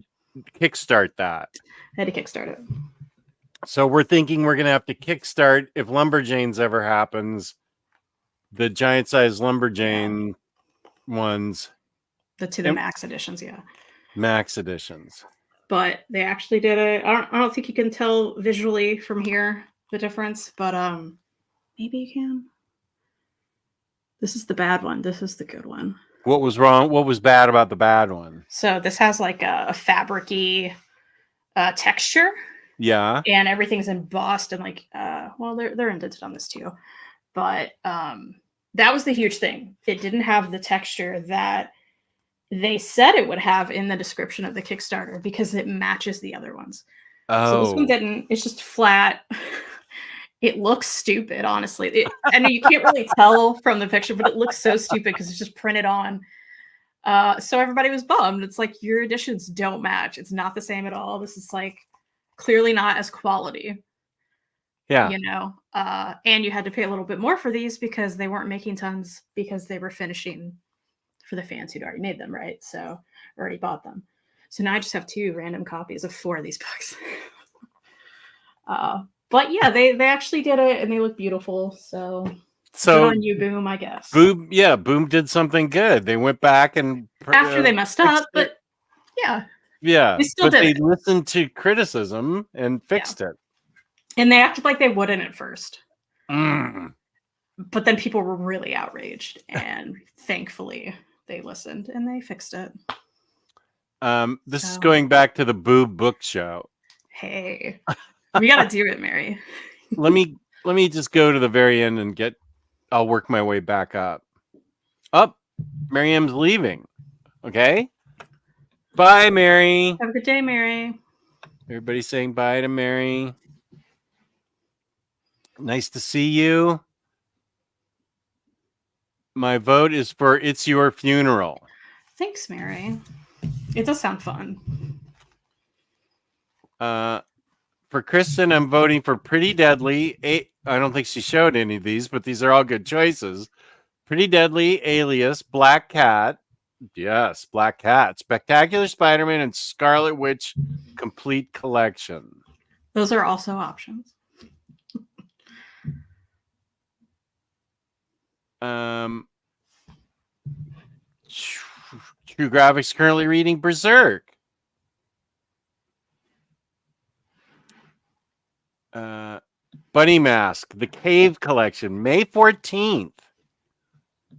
kickstart that? I had to kickstart it. So we're thinking we're going to have to kickstart, if Lumberjanes ever happens, the giant size Lumberjane ones. The Max editions, yeah. Max editions. But they actually did it. I don't think you can tell visually from here the difference, but maybe you can. This is the bad one. This is the good one. What was wrong? What was bad about the bad one? So this has like a fabric-y texture. Yeah. And everything's embossed and like well, they're indented on this too. But that was the huge thing. It didn't have the texture that they said it would have in the description of the Kickstarter because it matches the other ones. Oh. So this one didn't. It's just flat. It looks stupid, honestly. I mean, you can't really tell from the picture, but it looks so stupid because it's just printed on. So everybody was bummed. It's like, your editions don't match. It's not the same at all. This is like clearly not as quality. Yeah. You know, and you had to pay a little bit more for these because they weren't making tons because they were finishing for the fans who'd already made them, right? So already bought them. So now I just have 2 random copies of 4 of these books. But yeah, they actually did it and they look beautiful. So So on you, Boom, I guess. Boom did something good. They went back and After they messed up, but yeah. Yeah, They still but did they it. listened to criticism and fixed it. And they acted like they wouldn't at first. Mm. But then people were really outraged, and thankfully they listened and they fixed it. This is going back to the Boob book show. Hey, we gotta do it, Mary. let me just go to the very end and I'll work my way back up. Miriam's leaving. Okay. Bye, Mary. Have a good day, Mary. Everybody's saying bye to Mary. Nice to see you. My vote is for It's Your Funeral. Thanks, Mary. It does sound fun. For Kristen, I'm voting for Pretty Deadly. I don't think she showed any of these, but these are all good choices. Pretty Deadly, Alias, Black Cat. Yes, Black Cat. Spectacular Spider-Man and Scarlet Witch Complete Collection. Those are also options. True Graphics currently reading Berserk. Bunny Mask, The Cave Collection, May 14th.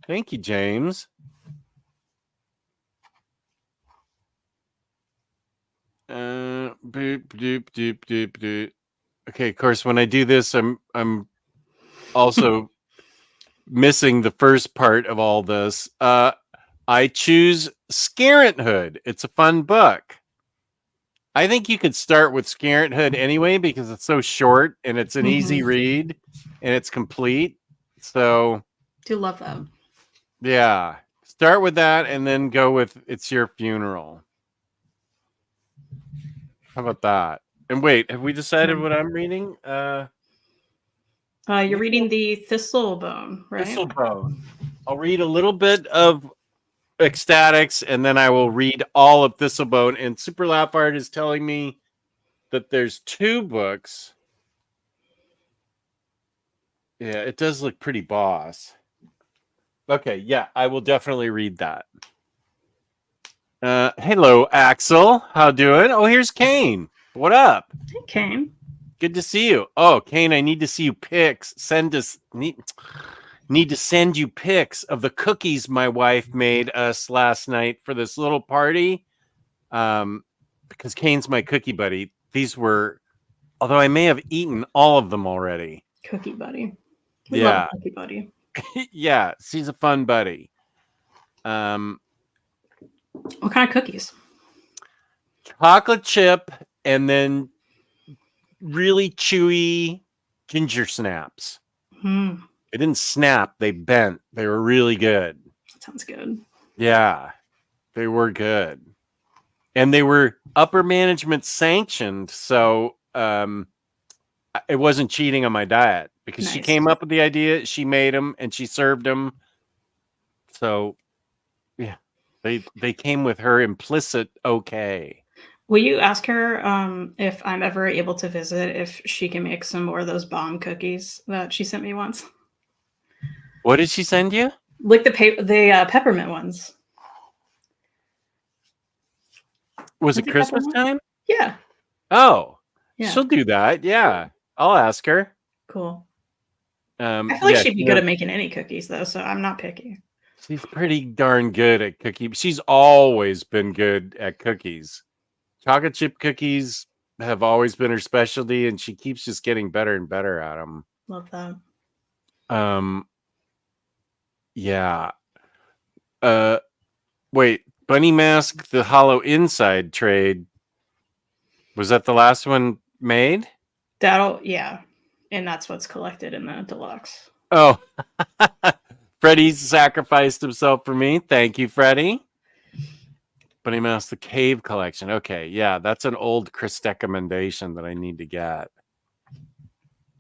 Thank you, James. Boop, doop, doop, doop, doop. Okay, of course, when I do this, I'm also missing the first part of all this. I choose Scarenthood. It's a fun book. I think you could start with Scarenthood anyway because it's so short and it's an easy read and it's complete. So, do love that. Yeah, start with that and then go with It's Your Funeral. How about that? And wait, have we decided what I'm reading? You're reading the Thistlebone, right? Thistlebone. I'll read a little bit of Ecstatics, and then I will read all of Thistlebone. And Super Laugh Art is telling me that there's 2 books. Yeah, it does look pretty boss. Okay, yeah, I will definitely read that. Hello, Axel. How doing? Oh, here's Kane. What up? Hey, Kane. Good to see you. Oh, Kane, I need to see you pics. Need to send you pics of the cookies my wife made us last night for this little party. Because Kane's my cookie buddy. These were, although I may have eaten all of them already. Cookie buddy. We love cookie buddy. Yeah, she's a fun buddy. What kind of cookies? Chocolate chip and then really chewy ginger snaps. They didn't snap, they bent. They were really good. That sounds good. Yeah, they were good. And they were upper management sanctioned, so it wasn't cheating on my diet because she came up with the idea, she made them, and she served them. So, yeah, they came with her implicit okay. Will you ask her if I'm ever able to visit, if she can make some more of those bomb cookies that she sent me once? What did she send you? Like the peppermint ones. Was it Christmas time? Yeah. Oh, yeah. She'll do that. Yeah, I'll ask her. Cool. I feel like she'd be good at making any cookies, though, so I'm not picky. She's pretty darn good at cookies. She's always been good at cookies. Chocolate chip cookies have always been her specialty, and she keeps just getting better and better at them. Love that. Yeah. Wait, Bunny Mask, the Hollow Inside trade. Was that the last one made? Yeah. And that's what's collected in the deluxe. Oh, Freddie's sacrificed himself for me. Thank you, Freddie. Bunny Mouse, the Cave Collection. Okay, yeah, that's an old Chris recommendation that I need to get.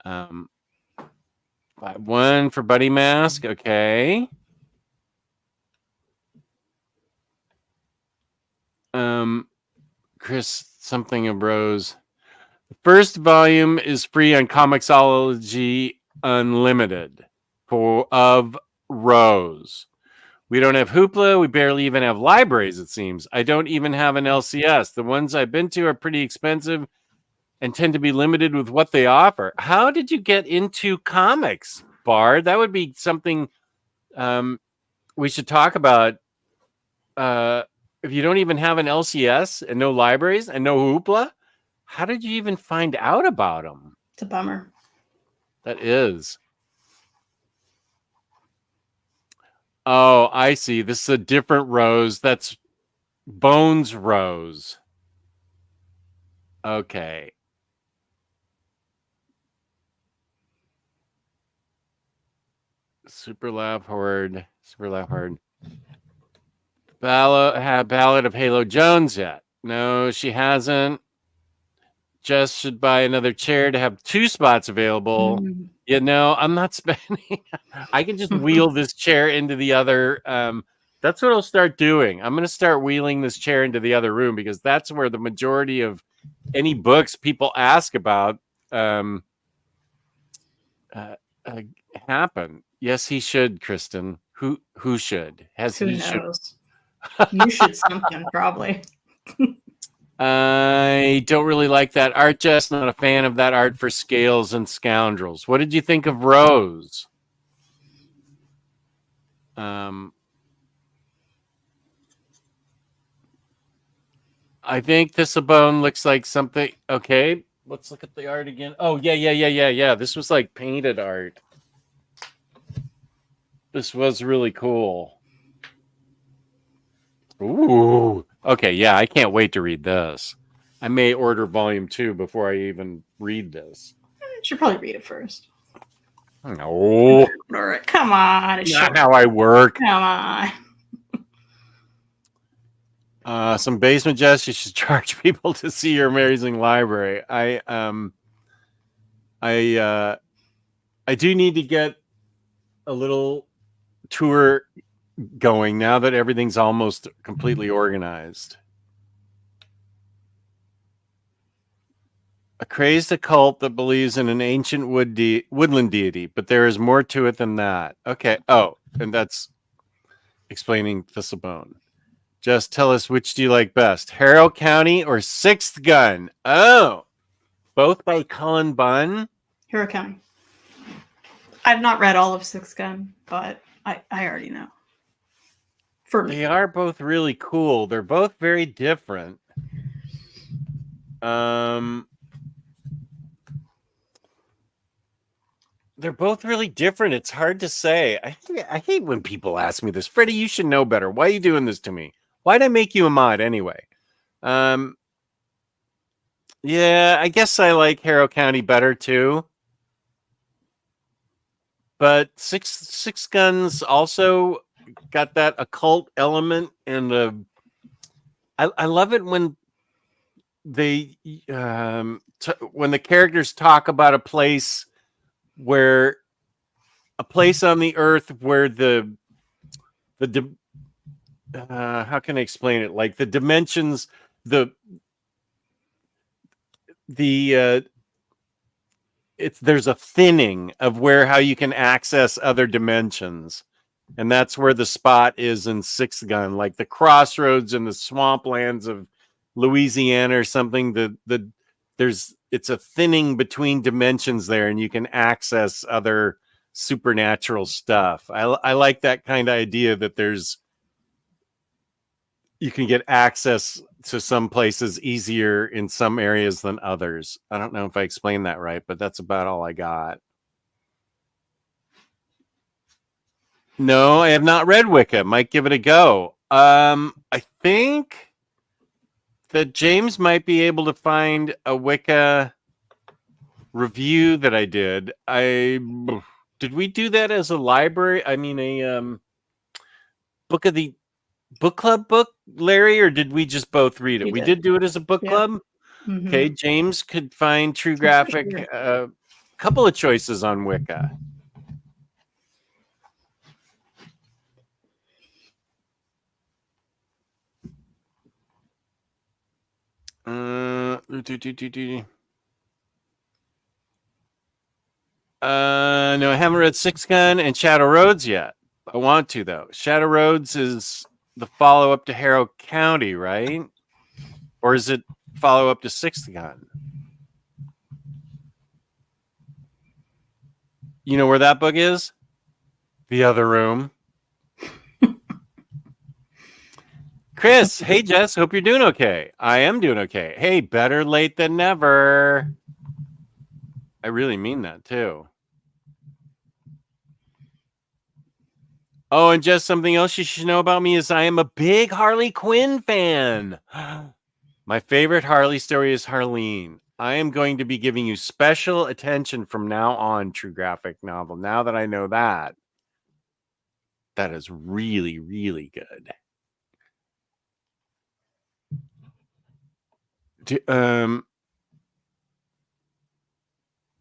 1 for Bunny Mask. Okay. Chris, something arose. The first volume is free on Comixology Unlimited. of Rose. We don't have Hoopla. We barely even have libraries, it seems. I don't even have an LCS. The ones I've been to are pretty expensive and tend to be limited with what they offer. How did you get into comics, Bard? That would be something we should talk about. If you don't even have an LCS and no libraries and no Hoopla, how did you even find out about them? It's a bummer. That is. Oh, I see. This is a different Rose. That's Bones Rose. Okay. Super Laugh Horde. Ballad of Halo Jones yet? No, she hasn't. Jess should buy another chair to have 2 spots available. You know, I'm not spending. I can just wheel this chair into the other. That's what I'll start doing. I'm going to start wheeling this chair into the other room because that's where the majority of any books people ask about happen. Yes, he should, Kristen. Who should? Who knows? You should something, probably. I don't really like that art, Jess. Not a fan of that art for Scales and Scoundrels. What did you think of Rose? I think Thistlebone looks like something. Okay, let's look at the art again. Oh, yeah. This was like painted art. This was really cool. Ooh. Okay, yeah, I can't wait to read this. I may order volume 2 before I even read this. I should probably read it first. No. All right, come on. It's not how I work. Come on. Some basement Jess, you should charge people to see your amazing library. I do need to get a little tour going now that everything's almost completely organized. A crazed occult that believes in an ancient woodland deity, but there is more to it than that. Okay. Oh, and that's explaining Thistlebone. Just tell us, which do you like best, Harrow County or Sixth Gun? Oh, both by Cullen Bunn. Harrow County. I've not read all of Sixth Gun, but I already know. For me. They are both really cool. They're both very different. They're both really different. It's hard to say. I hate when people ask me this. Freddie, you should know better. Why are you doing this to me? Why'd I make you a mod anyway? Yeah, I guess I like Harrow County better too. But Six Guns also got that occult element, and I love it when they when the characters talk about a place on the earth where the how can I explain it? Like the dimensions, there's a thinning of how you can access other dimensions. And that's where the spot is in Sixth Gun, like the crossroads in the swamplands of Louisiana or something. It's a thinning between dimensions there, and you can access other supernatural stuff. I like that kind of idea that you can get access to some places easier in some areas than others. I don't know if I explained that right, but that's about all I got. No, I have not read Wicca. Might give it a go. I think that James might be able to find a Wicca review that I did. Did we do that as a library? I mean, a book club book, Larry, or did we just both read it? We did do it as a book club. Mm-hmm. Okay, James could find True Graphic. A couple of choices on Wicca. No, I haven't read Six Gun and Shadow Roads yet. I want to, though. Shadow Roads is the follow-up to Harrow County, right? Or is it follow-up to Sixth Gun? You know where that book is? The other room. Chris, hey Jess, hope you're doing okay. I am doing okay. Hey, better late than never. I really mean that too. Oh, and just something else you should know about me is I am a big Harley Quinn fan. My favorite Harley story is Harleen. I am going to be giving you special attention from now on, True Graphic Novel. Now that I know that, that is really, really good.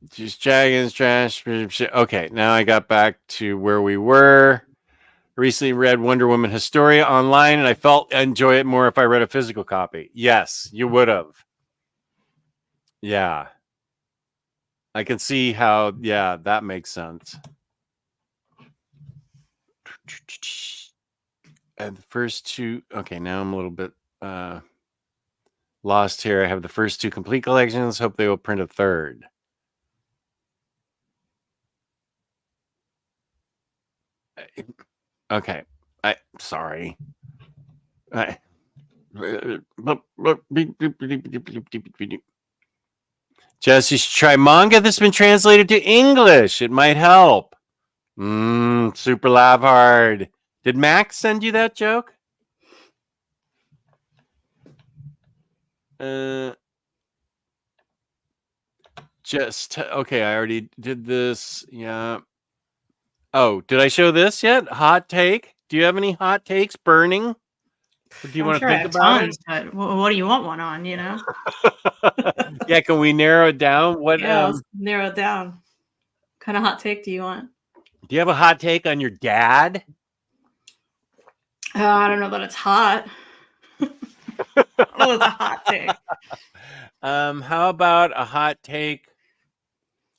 Just dragons, trash. Okay, now I got back to where we were. Recently read Wonder Woman Historia online, and I felt I'd enjoy it more if I read a physical copy. Yes, you would have. Yeah. I can see how, yeah, that makes sense. And the first two, okay, now I'm a little bit lost here. I have the first two complete collections. Hope they will print a third. Okay, sorry. Jess, you should try manga that's been translated to English. It might help. Super laugh hard. Did Max send you that joke? Okay, I already did this. Yeah. Oh, did I show this yet? Hot take? Do you have any hot takes burning? Or do you want to think about it? But what do you want one on, you know? Yeah, can we narrow it down? What? Yeah, let's narrow it down. What kind of hot take do you want? Do you have a hot take on your dad? I don't know that it's hot. I don't know that's a hot take. How about a hot take?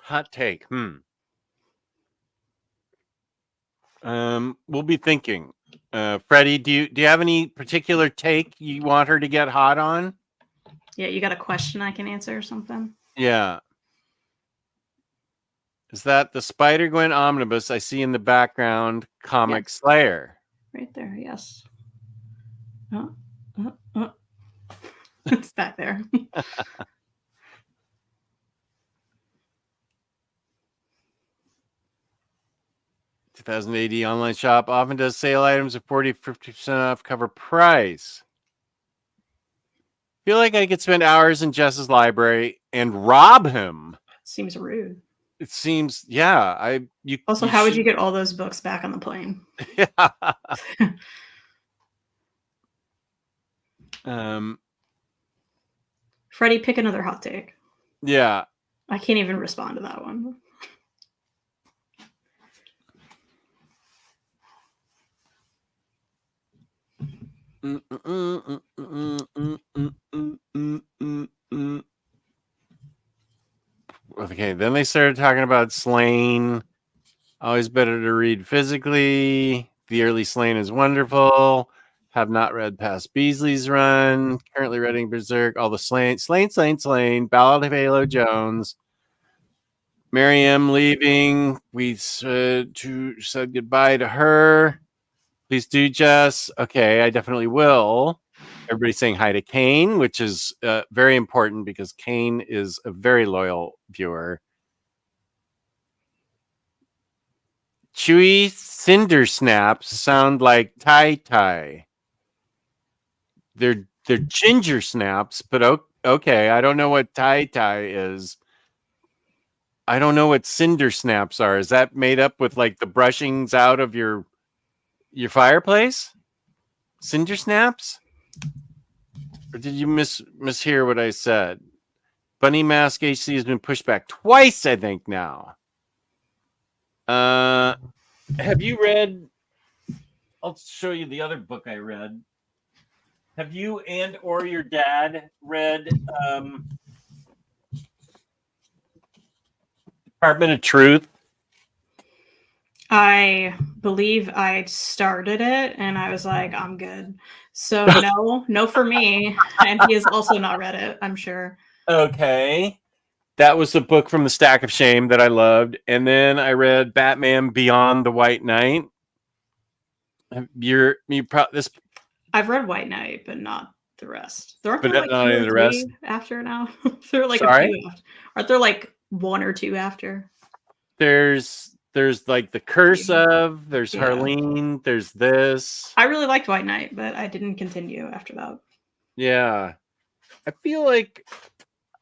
Hot take. We'll be thinking. Freddie, do you have any particular take you want her to get hot on? Yeah, you got a question I can answer or something? Yeah. Is that the Spider-Gwen omnibus I see in the background, Comic Slayer? Right there, yes. It's back there. 2000 AD online shop often does sale items at 40-50% off cover price. Feel like I could spend hours in Jess's library and rob him. Seems rude. It seems, yeah. How would you get all those books back on the plane? Yeah. Freddie, pick another hot take. Yeah. I can't even respond to that one. Okay, then they started talking about Slain. Always better to read physically. The early Slain is wonderful. Have not read past Beasley's run. Currently reading Berserk. All the Slain. Ballad of Halo Jones. Miriam leaving. We said goodbye to her. Please do, Jess. Okay, I definitely will. Everybody's saying hi to Kane, which is very important because Kane is a very loyal viewer. Chewy cinder snaps sound like tie. They're ginger snaps, but okay. I don't know what tie is. I don't know what cinder snaps are. Is that made up with like the brushings out of your fireplace? Cinder snaps? Or did you mishear what I said? Bunny Mask HC has been pushed back twice, I think, now. Have you read? I'll show you the other book I read. Have you and or your dad read Department of Truth? I believe I started it and I was like, I'm good. So no for me. And he has also not read it, I'm sure. Okay. That was the book from the Stack of Shame that I loved. And then I read Batman Beyond the White Knight. This, I've read White Knight, but not the rest. There aren't but there like not two any or of the rest. three after now. There are like a Sorry? few after. Aren't there like one or two after? There's like the Curse Yeah. of, there's Yeah. Harleen, there's this. I really liked White Knight, but I didn't continue after that. Yeah. I feel like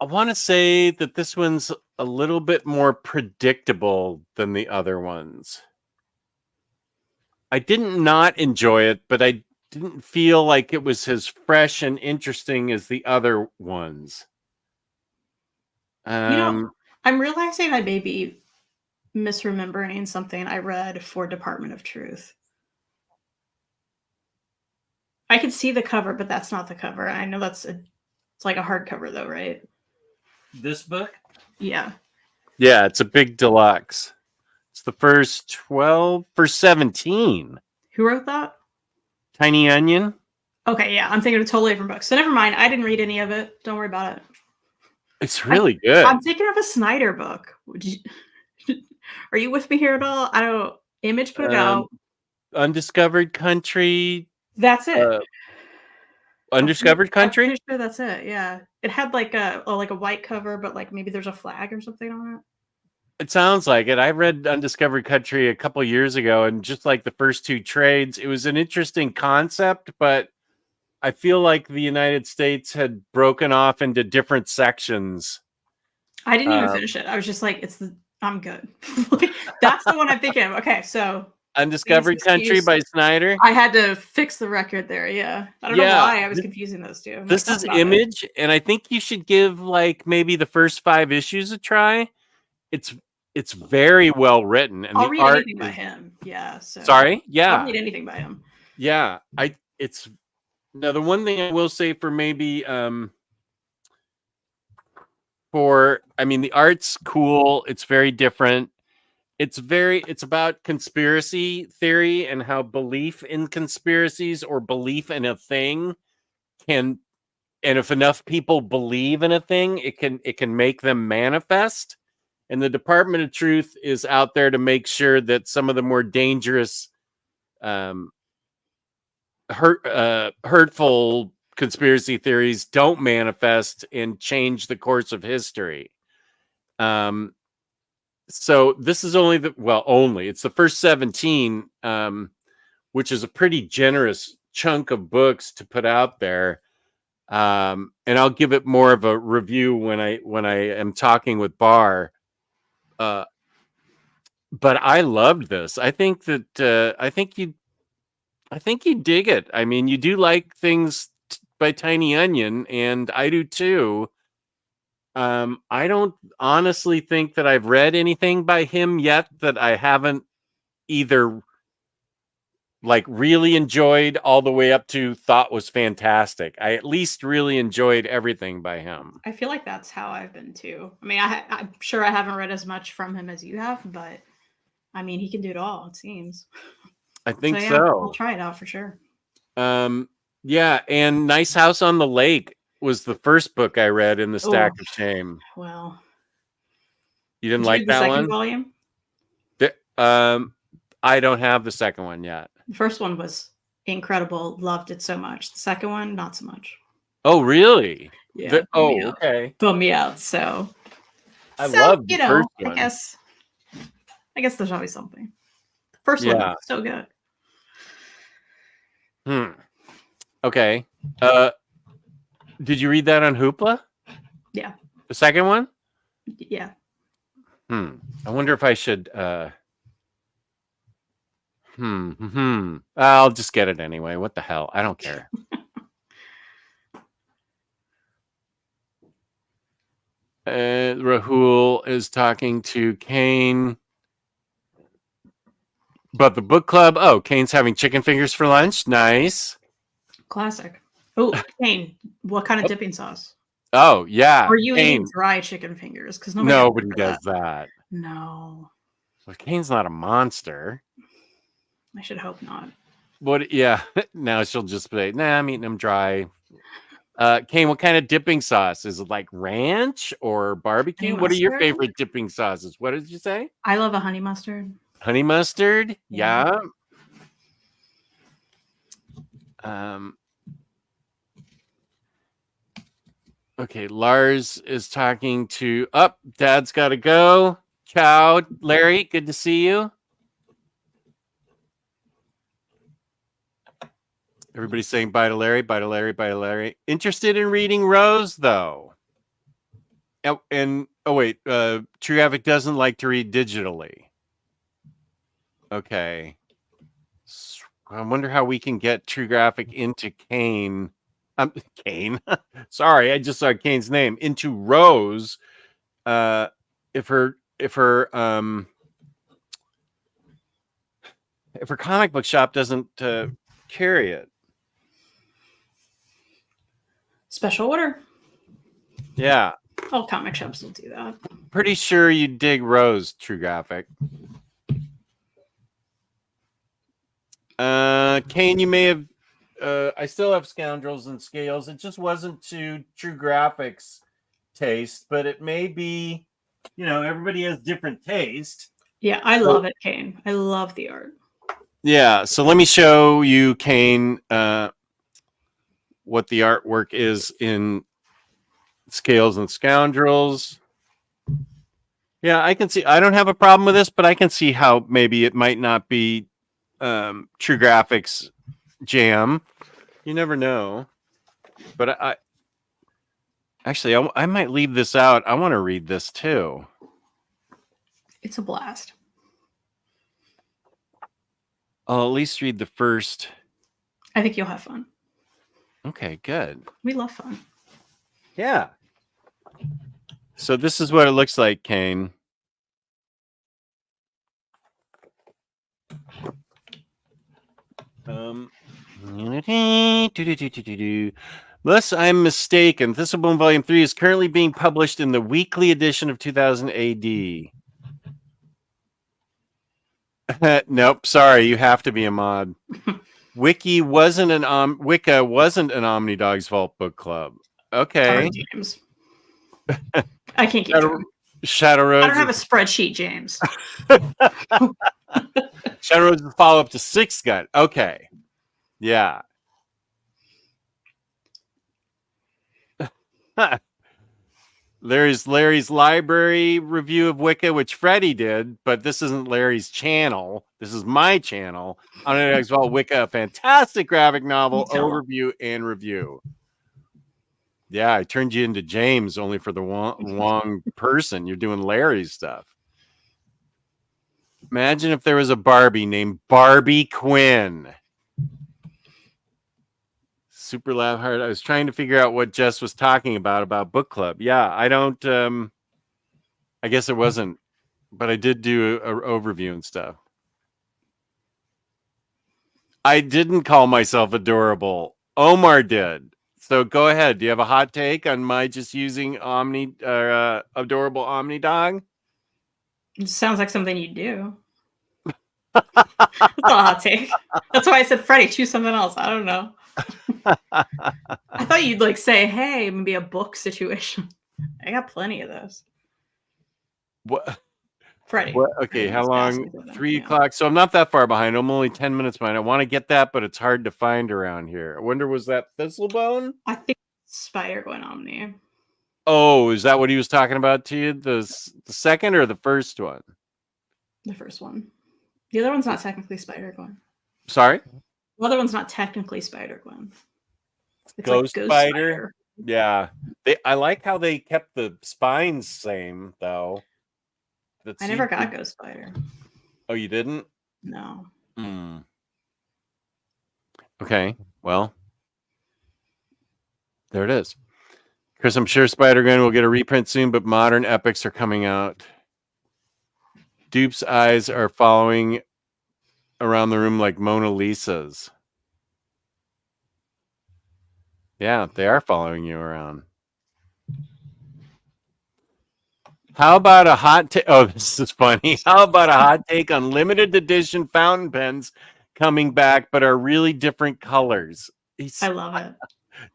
I want to say that this one's a little bit more predictable than the other ones. I didn't not enjoy it, but I didn't feel like it was as fresh and interesting as the other ones. I'm realizing I may be misremembering something I read for Department of Truth. I could see the cover, but that's not the cover. I know it's like a hardcover though, right? This book? Yeah. Yeah, it's a big deluxe. It's the first 17. Who wrote that? Tiny Onion. Okay, yeah, I'm thinking of a totally different book. So never mind. I didn't read any of it. Don't worry about it. It's really good. I'm thinking of a Snyder book. Are you with me here at all? I don't. Image put it out. Undiscovered Country. That's it. Undiscovered Country. I'm pretty sure that's it. Yeah, it had like a white cover, but like maybe there's a flag or something on it. It sounds like it. I read Undiscovered Country a couple years ago, and just like the first two trades, it was an interesting concept, but I feel like the United States had broken off into different sections. I didn't even finish it. I was just like, I'm good. That's the one I'm thinking of. Okay, so Undiscovered Country by Snyder. I had to fix the record there. Yeah, I don't know why I was confusing those two. This is Image, and I think you should give like maybe the first 5 issues a try. It's very well written, and I'll the read art anything by him. Yeah. So sorry. Yeah. I'll read anything by him. Yeah. Now the one thing I will say for maybe the art's cool. It's very different. It's about conspiracy theory and how belief in conspiracies or belief in a thing and if enough people believe in a thing, it can make them manifest. And the Department of Truth is out there to make sure that some of the more dangerous, hurtful conspiracy theories don't manifest and change the course of history. So this is only it's the first 17, which is a pretty generous chunk of books to put out there. And I'll give it more of a review when I am talking with Barr. But I loved this. I think that I think you dig it. I mean, you do like things by Tiny Onion, and I do too. I don't honestly think that I've read anything by him yet that I haven't either like really enjoyed all the way up to thought was fantastic. I at least really enjoyed everything by him. I feel like that's how I've been too. I mean, I'm sure I haven't read as much from him as you have, but I mean, he can do it all, it seems. I think yeah, so. I'll try it out for sure. Yeah, and Nice House on the Lake was the first book I read in the Stack of Shame. Well, you didn't like that one? Volume? I don't have the second one yet. The first one was incredible. Loved it so much. The second one, not so much. Oh, really? Yeah. Okay. Bummed me out. So I love the first one. I guess there's always something. First one was so good. Okay. Did you read that on Hoopla? Yeah. The second one? Yeah. I wonder if I should I'll just get it anyway. What the hell? I don't care. Rahul is talking to Kane about the book club. Oh, Kane's having chicken fingers for lunch. Nice. Classic. Oh, Kane, what kind of dipping sauce? Oh, yeah. Or you eating dry chicken fingers? Because nobody does that. No. Well, Kane's not a monster. I should hope not. What? Yeah. Now she'll just say, "Nah, I'm eating them dry." Kane, what kind of dipping sauce is it? Like ranch or barbecue? Honey What are your mustard? favorite dipping sauces? What did you say? I love a honey mustard. Honey mustard? Yeah. Um. Okay, Lars is talking to. Up, Dad's got to go. Ciao, Larry. Good to see you. Everybody's saying bye to Larry, bye to Larry, bye to Larry. Interested in reading Rose, though. And oh wait, True Graphic doesn't like to read digitally. Okay. I wonder how we can get True Graphic into Kane. Kane. Sorry, I just saw Kane's name. Into Rose. If her comic book shop doesn't carry it. Special order. Yeah. All comic shops will do that. Pretty sure you dig Rose, True Graphic. Kane, you may have. I still have Scoundrels and Scales. It just wasn't to True Graphics taste, but it may be. You know, everybody has different taste. Yeah, I love it, Kane. I love the art. Yeah, so let me show you, Kane, what the artwork is in Scales and Scoundrels. Yeah, I can see. I don't have a problem with this, but I can see how maybe it might not be True Graphics jam. You never know. But I might leave this out. I want to read this too. It's a blast. I'll at least read the first. I think you'll have fun. Okay, good. We love fun. Yeah. So this is what it looks like, Kane. Unless I'm mistaken, Thistlebone Volume 3 is currently being published in the weekly edition of 2000 AD. Nope, sorry, you have to be a mod. Wicca wasn't an OmniDog's Vault Book Club. Okay. Sorry, James. I can't keep track. Shadow Roads. I don't have a spreadsheet, James. Shadow Roads is the follow-up to Six Gun. Okay. Yeah. There's Larry's library review of Wicca, which Freddie did, but this isn't Larry's channel. This is my channel. On it as well, Wicca, a fantastic graphic novel overview and review. Yeah, I turned you into James only for the wrong person. You're doing Larry's stuff. Imagine if there was a Barbie named Barbie Quinn. Super laugh hard. I was trying to figure out what Jess was talking about book club. Yeah, I don't. I guess it wasn't, but I did do an overview and stuff. I didn't call myself adorable. Omar did. So go ahead. Do you have a hot take on my just using adorable OmniDog? It sounds like something you do. That's a hot take. That's why I said, Freddie, choose something else. I don't know. I thought you'd like say, hey, maybe a book situation. I got plenty of those. What? Freddie. What? Okay, how long? 3 o'clock. So I'm not that far behind. I'm only 10 minutes behind. I want to get that, but it's hard to find around here. I wonder, was that Thistlebone? I think Spider-Gwen Omni. Oh, is that what he was talking about to you? The second or the first one? The first one. The other one's not technically Spider-Gwen. Sorry? The other one's not technically Spider-Gwen. It's Ghost like Spider. Yeah. I like how they kept the spines same, though. I never got Ghost Spider. Oh, you didn't? No. Okay. Well, there it is. Chris, I'm sure Spider-Gwen will get a reprint soon, but modern epics are coming out. Dupe's eyes are following around the room like Mona Lisa's. Yeah, they are following you around. How about a hot take? Oh, this is funny. How about a hot take on limited edition fountain pens coming back, but are really different colors? I love it.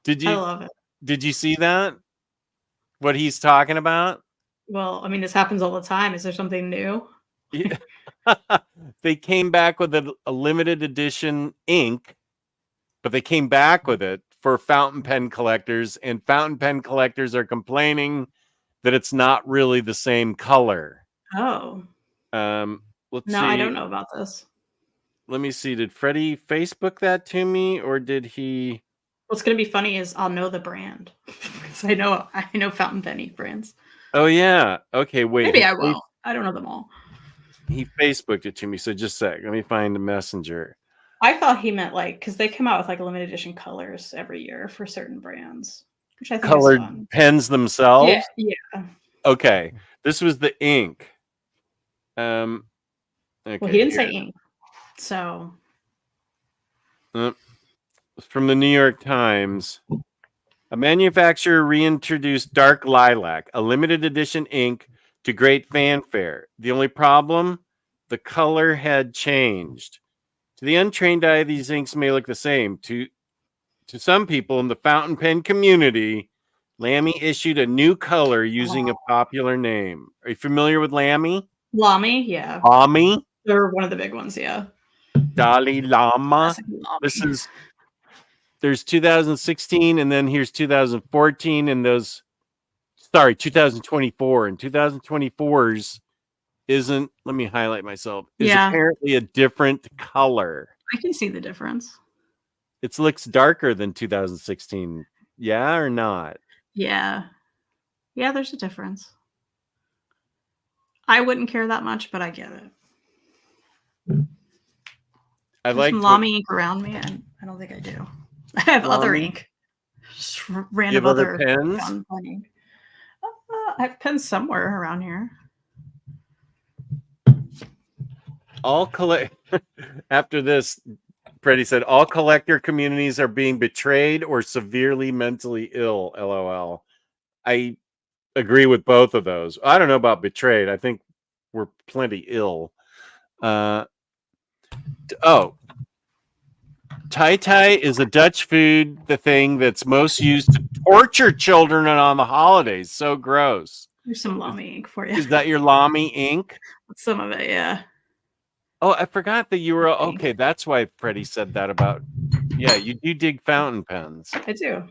Did I you love it. did you see that? What he's talking about? Well, I mean, this happens all the time. Is there something new? Yeah. They came back with a limited edition ink, but they came back with it for fountain pen collectors, and fountain pen collectors are complaining that it's not really the same color. Oh, Let's no, see. I don't know about this. Let me see. Did Freddie Facebook that to me, or did he? What's going to be funny is I'll know the brand because I know fountain pen ink brands. Oh yeah. Okay. Wait. Maybe I won't. I don't know them all. He Facebooked it to me. So just a sec. Let me find the messenger. I thought he meant like because they come out with like limited edition colors every year for certain brands, which I think Colored is fun. pens themselves. Yeah, yeah. Okay. This was the ink. Okay, Well, he didn't say ink, so from the New York Times. A manufacturer reintroduced Dark Lilac, a limited edition ink, to great fanfare. The only problem? The color had changed. To the untrained eye, these inks may look the same. To some people in the fountain pen community, Lamy issued a new color using a popular name. Are you familiar with Lamy? Lamy, yeah. Lamy? They're one of the big ones, yeah. Dalai Lama. Classic Lamy. This is there's 2016 and then here's 2014 and 2024 and 2024's isn't, let me highlight myself, is apparently a different color. I can see the difference. It looks darker than 2016. Yeah or not? Yeah. Yeah, there's a difference. I wouldn't care that much, but I get it. I like some Lamy ink around me, and I don't think I do. I have other ink. Just random other pens. Ink. I have pens somewhere around here. All collect after this, Freddie said all collector communities are being betrayed or severely mentally ill. LOL. I agree with both of those. I don't know about betrayed. I think we're plenty ill. Tai Tai is a Dutch food, the thing that's most used to torture children on the holidays. So gross. There's some Lamy ink for you. Is that your Lamy ink? Some of it, yeah. Oh, I forgot that you were okay. That's why Freddie said that about. Yeah, you do dig fountain pens. I do.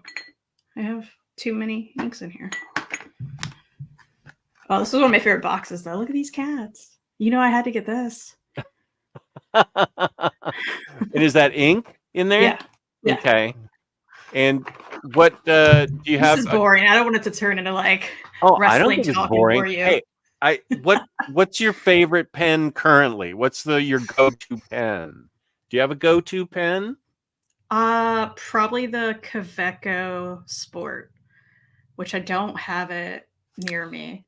I have too many inks in here. Oh, this is one of my favorite boxes, though. Look at these cats. You know, I had to get this. And is that ink in there? Yeah. Okay. And what do you have? This is boring. I don't want it to turn into like I wrestling don't think it's talking boring. for you. Hey, what's your favorite pen currently? What's your go-to pen? Do you have a go-to pen? Probably the Kaweco Sport, which I don't have it near me.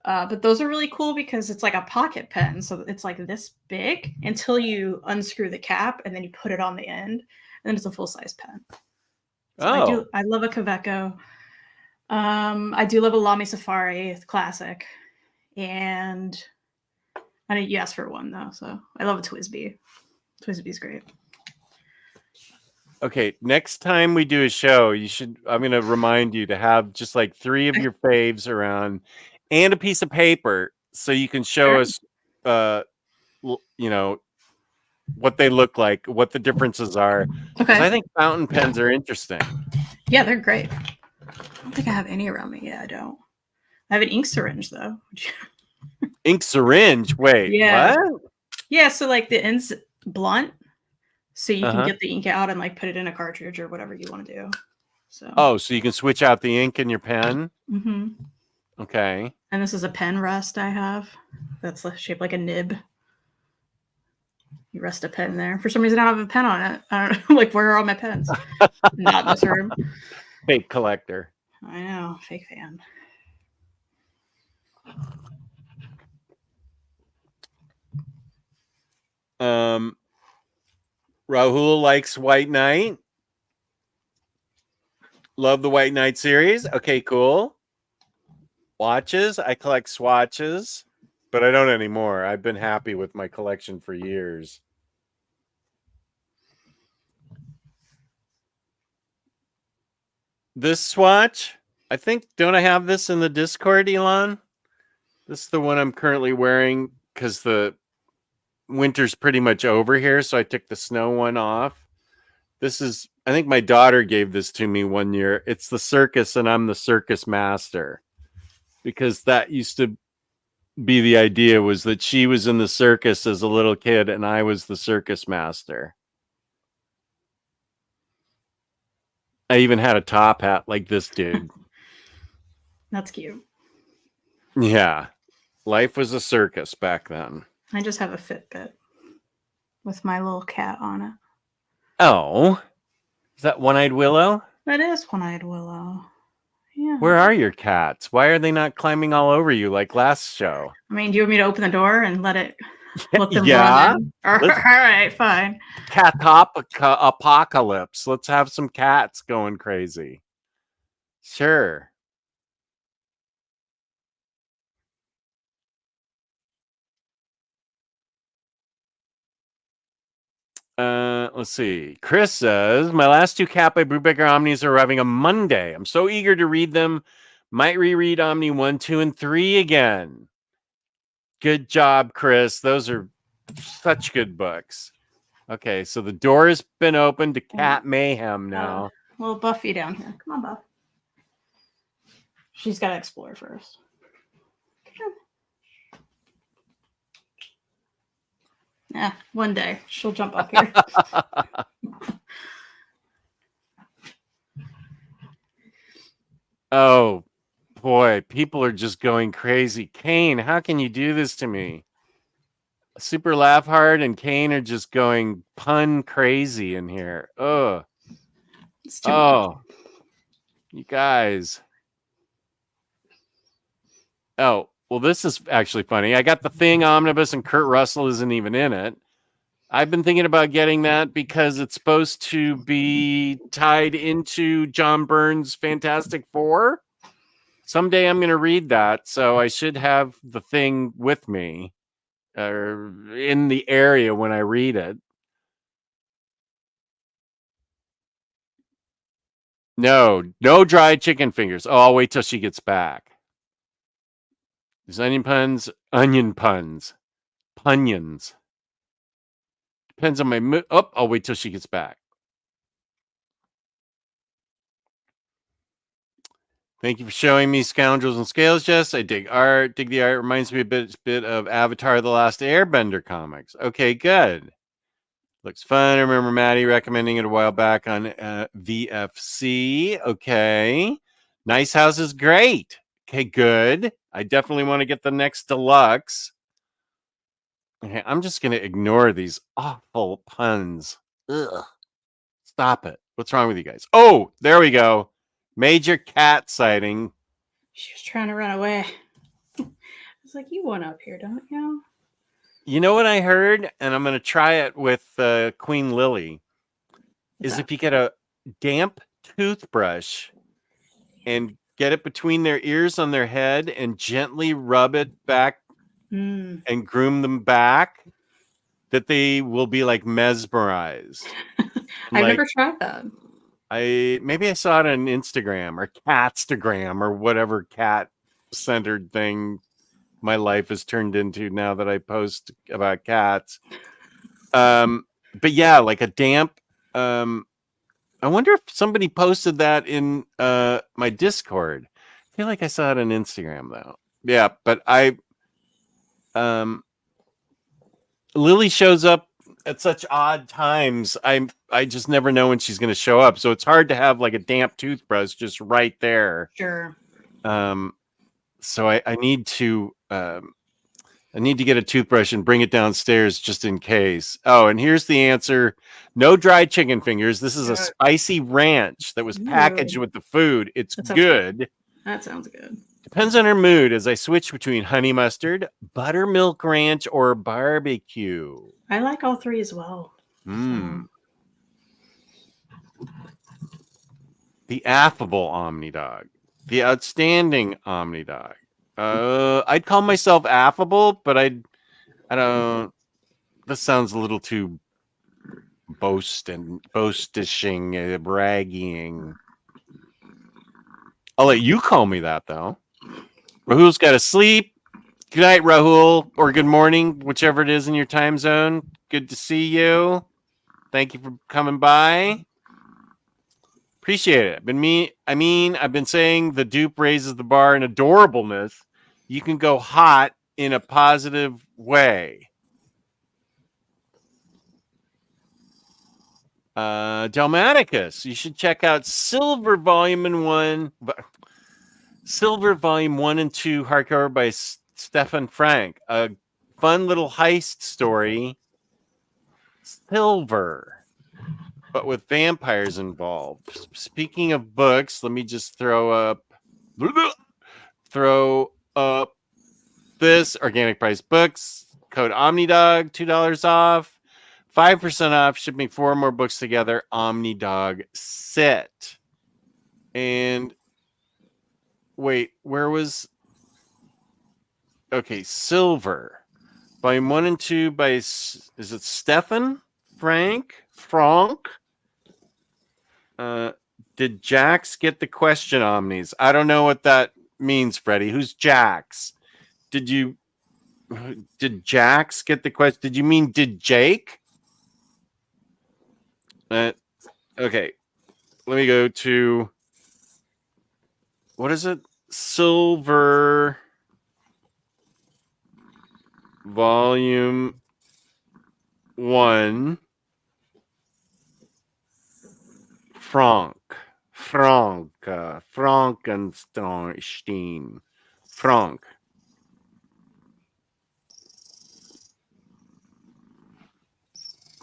But those are really cool because it's like a pocket pen. So it's like this big until you unscrew the cap and then you put it on the end. And then it's a full-size pen. So I love a Kaweco. I do love a Lamy Safari Classic. And I know you asked for one, though. So I love a Twisby. Twisby's great. Okay, next time we do a show, I'm going to remind you to have just like 3 of your faves around and a piece of paper so you can show us, what they look like, what the differences are. Okay. I think fountain pens are interesting. Yeah, they're great. I don't think I have any around me. Yeah, I don't. I have an ink syringe, though. Ink syringe? Wait, what? Yeah, so like the end's blunt. So you can get the ink out and like put it in a cartridge or whatever you want to do. So you can switch out the ink in your pen? Mm-hmm. Okay. And this is a pen rest I have. That's shaped like a nib. You rest a pen there. For some reason, I don't have a pen on it. I don't know. Like, where are all my pens? Not in this room. Fake collector. I know. Fake fan. Rahul likes White Knight. Love the White Knight series. Okay, cool. Watches. I collect swatches, but I don't anymore. I've been happy with my collection for years. This swatch, I think, don't I have this in the Discord, Elon? This is the one I'm currently wearing because the winter's pretty much over here, so I took the snow one off. This is, I think my daughter gave this to me one year. It's the circus, and I'm the circus master. Because that used to be the idea, was that she was in the circus as a little kid, and I was the circus master. I even had a top hat like this dude. That's cute. Yeah. Life was a circus back then. I just have a Fitbit with my little cat on it. Oh. Is that One-Eyed Willow? That is One-Eyed Willow. Yeah. Where are your cats? Why are they not climbing all over you like last show? I mean, do you want me to open the door and let them Yeah. run in? All right, fine. Apocalypse. Let's have some cats going crazy. Sure. Let's see. Chris says, my last 2 Cat by Brubaker Omnis are arriving on Monday. I'm so eager to read them. Might reread Omni 1, 2, and 3 again. Good job, Chris. Those are such good books. Okay, so the door has been opened to Cat Mayhem now. Little Buffy down here. Come on, Buff. She's got to explore first. Yeah, one day she'll jump up here. Oh, boy. People are just going crazy. Kane, how can you do this to me? Super Laugh Hard and Kane are just going pun crazy in here. Oh, you guys. Oh, well, this is actually funny. I got the Thing Omnibus and Kurt Russell isn't even in it. I've been thinking about getting that because it's supposed to be tied into John Byrne's Fantastic Four. Someday I'm going to read that, so I should have the Thing with me in the area when I read it. No dried chicken fingers. Oh, I'll wait till she gets back. There's onion puns. Punions. Depends on my mood. Oh, I'll wait till she gets back. Thank you for showing me Scoundrels and Scales, Jess. I dig art. Dig the art. Reminds me a bit of Avatar: The Last Airbender comics. Okay, good. Looks fun. I remember Maddie recommending it a while back on VFC. Okay. Nice House is great. Okay, good. I definitely want to get the next deluxe. Okay, I'm just going to ignore these awful puns. Ugh. Stop it. What's wrong with you guys? Oh, there we go. Major cat sighting. She was trying to run away. I was like, you want up here, don't you? You know what I heard? And I'm going to try it with Queen Lily. Is if you get a damp toothbrush and get it between their ears on their head and gently rub it back and groom them back, that they will be like mesmerized. I've never tried that. Maybe I saw it on Instagram or Catstagram or whatever cat-centered thing my life has turned into now that I post about cats. But yeah, like a damp. I wonder if somebody posted that in my Discord. I feel like I saw it on Instagram though. Yeah, but Lily shows up at such odd times. I just never know when she's going to show up. So it's hard to have like a damp toothbrush just right there. Sure. So I need to get a toothbrush and bring it downstairs just in case. Oh, and here's the answer. No dried chicken fingers. This is a spicy ranch that was packaged with the food. It's good. That sounds good. Depends on her mood as I switch between honey mustard, buttermilk ranch, or barbecue. I like all three as well. The affable OmniDog. The outstanding OmniDog. I'd call myself affable, but I don't. This sounds a little too boastishing, bragging. I'll let you call me that though. Rahul's got to sleep. Good night, Rahul, or good morning, whichever it is in your time zone. Good to see you. Thank you for coming by. Appreciate it. I've been saying the dupe raises the bar in adorableness. You can go hot in a positive way. Dalmaticus, you should check out Silver Volume 1 and 2 hardcover by Stefan Frank. A fun little heist story. Silver, but with vampires involved. Speaking of books, let me just throw up this organic price books. Code OmniDog, $2 off. 5% off shipping 4 more books together. OmniDog Sit. And wait, where was... Okay, Silver. Volume 1 and 2 by... Is it Stefan? Frank? Did Jax get the question, Omnis? I don't know what that means, Freddie. Who's Jax? Did Jax get the question? Did you mean did Jake? Okay. Let me go to... What is it? Silver Volume 1. Frankenstein. Frank.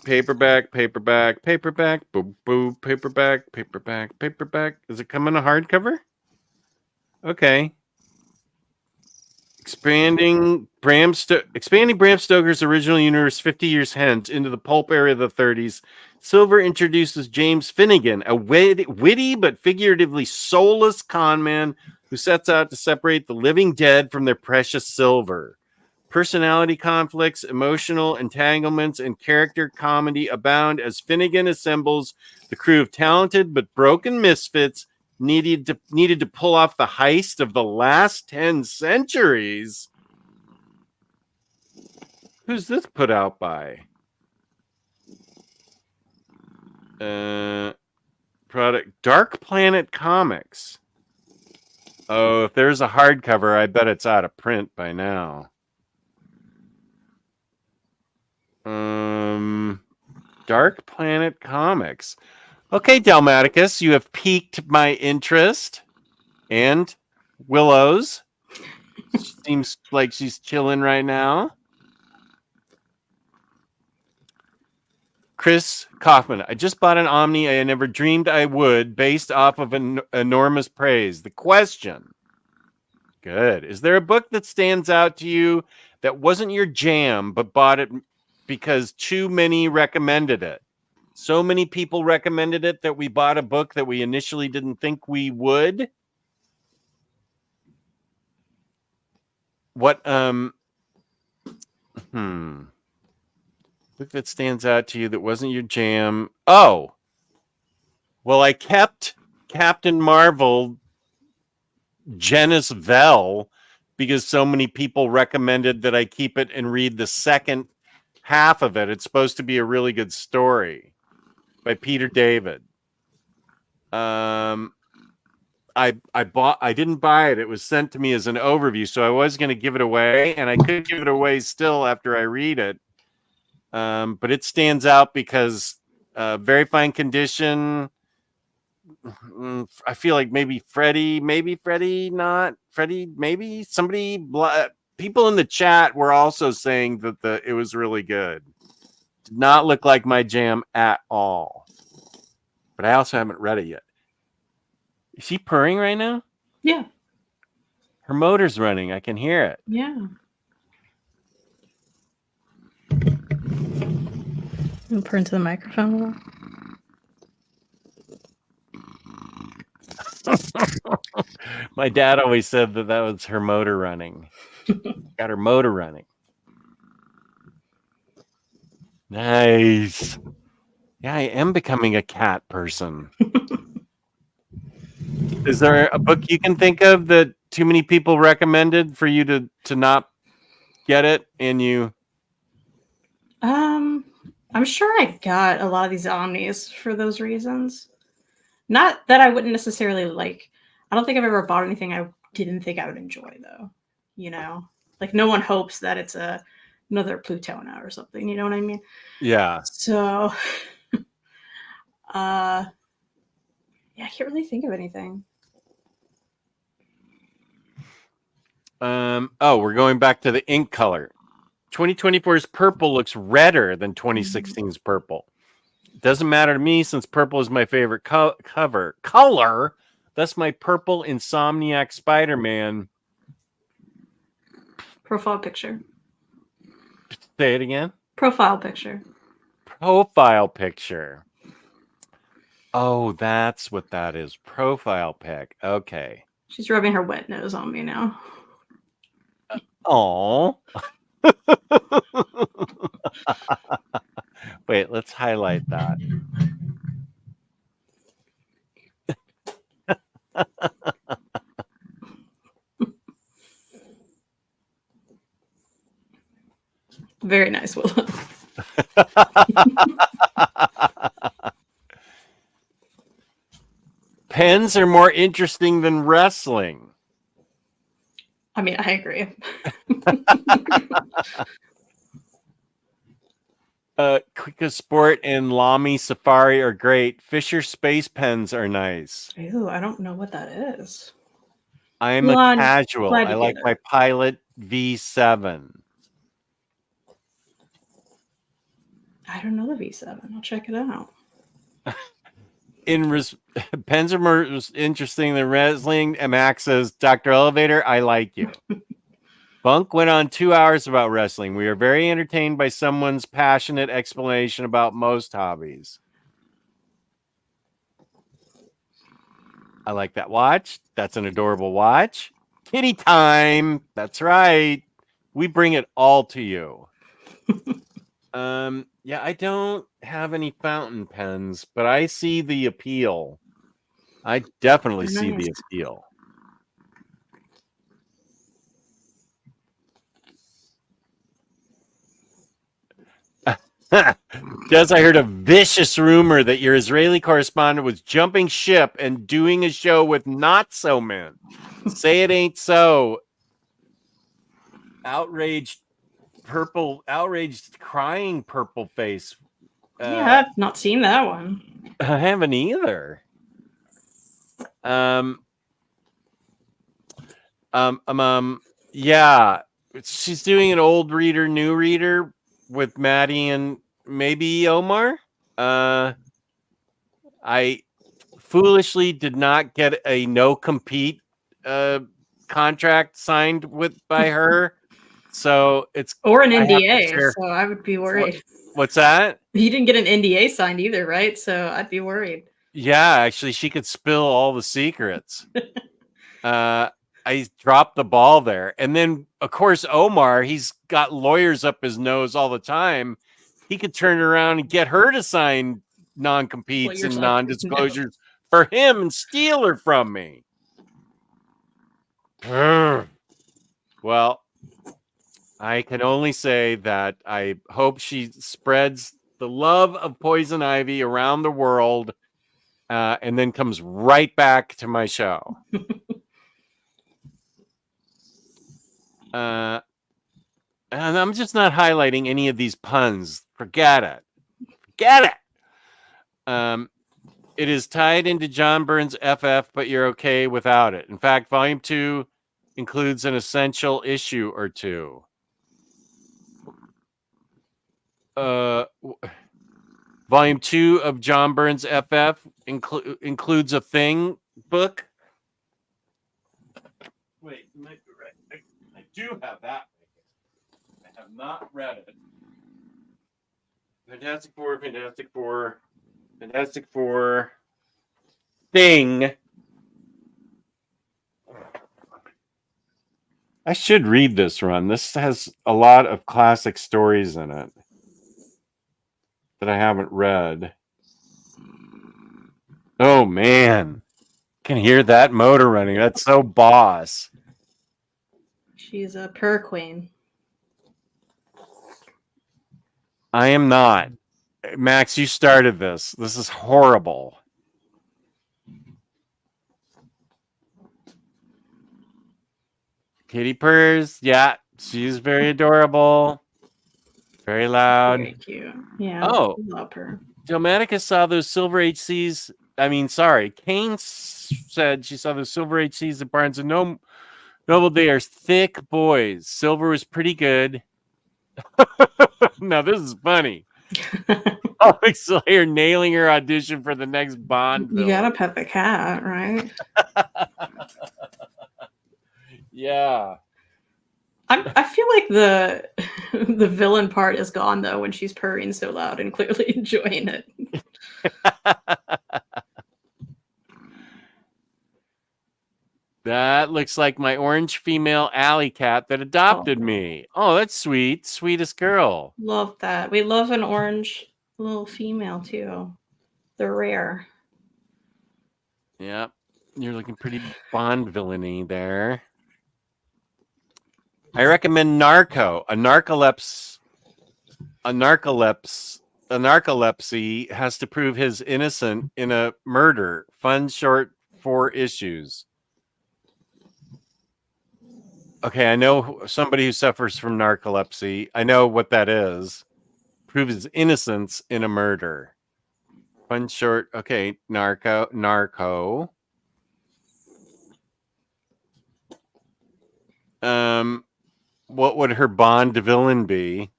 Paperback, boo, boo, paperback. Is it coming a hardcover? Okay. Expanding Bram Stoker's original universe 50 years hence into the pulp era of the 30s, Silver introduces James Finnegan, a witty but figuratively soulless conman who sets out to separate the living dead from their precious silver. Personality conflicts, emotional entanglements, and character comedy abound as Finnegan assembles the crew of talented but broken misfits needed to pull off the heist of the last 10 centuries. Who's this put out by? Product Dark Planet Comics. Oh, if there's a hardcover, I bet it's out of print by now. Dark Planet Comics. Okay, Dalmaticus, you have piqued my interest. And Willow's. Seems like she's chilling right now. Chris Kaufman. I just bought an Omni I never dreamed I would, based off of an enormous praise. The question. Good. Is there a book that stands out to you that wasn't your jam, but bought it because too many recommended it? So many people recommended it that we bought a book that we initially didn't think we would. What book that stands out to you that wasn't your jam? Oh, well, I kept Captain Marvel Genis Vell because so many people recommended that I keep it and read the second half of it. It's supposed to be a really good story by Peter David. I didn't buy it. It was sent to me as an overview, so I was going to give it away, and I could give it away still after I read it. But it stands out because very fine condition. I feel like maybe Freddie, not Freddie, maybe somebody. People in the chat were also saying that it was really good. Did not look like my jam at all. But I also haven't read it yet. Is she purring right now? Yeah. Her motor's running. I can hear it. Yeah. You purr into the microphone a little. My dad always said that was her motor running. Got her motor running. Nice. Yeah, I am becoming a cat person. Is there a book you can think of that too many people recommended for you to not get it and you? I'm sure I got a lot of these Omnis for those reasons. Not that I wouldn't necessarily like. I don't think I've ever bought anything I didn't think I would enjoy, though. You know, like no one hopes that it's another Plutona or something. You know what I mean? Yeah. So, yeah, I can't really think of anything. Oh, we're going back to the ink color. 2024's purple looks redder than 2016's purple. It doesn't matter to me since purple is my favorite color. That's my purple Insomniac Spider-Man. Profile picture. Say it again. Profile picture. Profile picture. Oh, that's what that is. Profile pic. Okay. She's rubbing her wet nose on me now. Oh. Wait, let's highlight that. Very nice, Willow. Pens are more interesting than wrestling. I mean, I agree. Quick Sport and Lamy Safari are great. Fisher Space Pens are nice. Ew, I don't know what that is. I'm a casual. I like my Pilot V7. I don't know the V7. I'll check it out. Pens are more interesting than wrestling. And Max says, Dr. Elevator, I like you. Bunk went on 2 hours about wrestling. We are very entertained by someone's passionate explanation about most hobbies. I like that watch. That's an adorable watch. Kitty time. That's right. We bring it all to you. Yeah, I don't have any fountain pens, but I see the appeal. I definitely see the appeal. Jess, I heard a vicious rumor that your Israeli correspondent was jumping ship and doing a show with not so men. Say it ain't so. Outraged crying purple face. Yeah, I've not seen that one. I haven't either. Yeah, she's doing an old reader, new reader with Maddie and maybe Omar. I foolishly did not get a no compete contract signed by her. So it's or an NDA, so I would be worried. What's that? You didn't get an NDA signed either, right? So I'd be worried. Yeah, actually, she could spill all the secrets. I dropped the ball there. And then, of course, Omar, he's got lawyers up his nose all the time. He could turn around and get her to sign non-competes and non-disclosures for him and steal her from me. Well, I can only say that I hope she spreads the love of Poison Ivy around the world and then comes right back to my show. And I'm just not highlighting any of these puns. Forget it. It is tied into John Byrne's FF, but you're okay without it. In fact, Volume 2 includes an essential issue or two. Volume 2 of John Byrne's FF includes a thing book. Wait, you might be right. I do have that. I have not read it. Fantastic Four, Thing. I should read this run. This has a lot of classic stories in it that I haven't read. Oh man, can hear that motor running. That's so boss. She's a purr queen. I am not. Max, you started this. This is horrible. Kitty purrs. Yeah, she's very adorable. Very loud. Very cute. Yeah. Oh. I love her. Delmatica saw those silver HCs. I mean, sorry. Kane said she saw those silver HCs at Barnes and Noble. They are thick boys. Silver was pretty good. Now, this is funny. Comic Slayer nailing her audition for the next Bond You film. gotta pet the cat, right? Yeah. I feel like the villain part is gone though when she's purring so loud and clearly enjoying it. That looks like my orange female alley cat that adopted me. Oh, that's sweet. Sweetest girl. Love that. We love an orange little female too. They're rare. Yep. You're looking pretty Bond villainy there. I recommend Narco. A narcolepsy has to prove his innocent in a murder. Fun short 4 issues. Okay, I know somebody who suffers from narcolepsy. I know what that is. Prove his innocence in a murder. Fun short. Okay, Narco. What would her Bond villain be?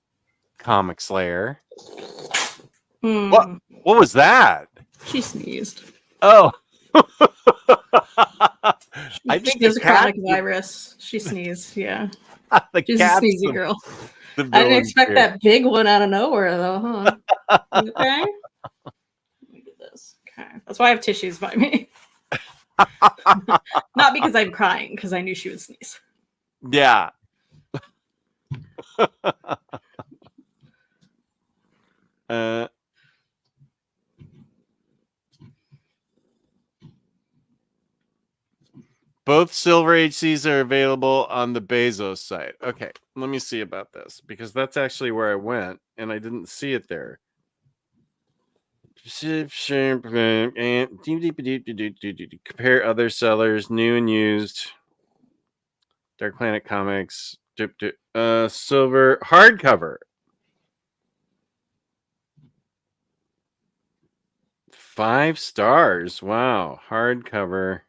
Comic Slayer. What was that? She sneezed. Oh. I think it was a chronic virus. She sneezed, yeah. She's a sneezy girl. I didn't expect that big one out of nowhere, though, huh? Okay. Let me do this. Okay. That's why I have tissues by me. Not because I'm crying, because I knew she would sneeze. Yeah. Both silver HCs are available on the Bezos site. Okay, let me see about this because that's actually where I went and I didn't see it there. Compare other sellers, new and used. Dark Planet Comics, silver hardcover. 5 stars. Wow, hardcover.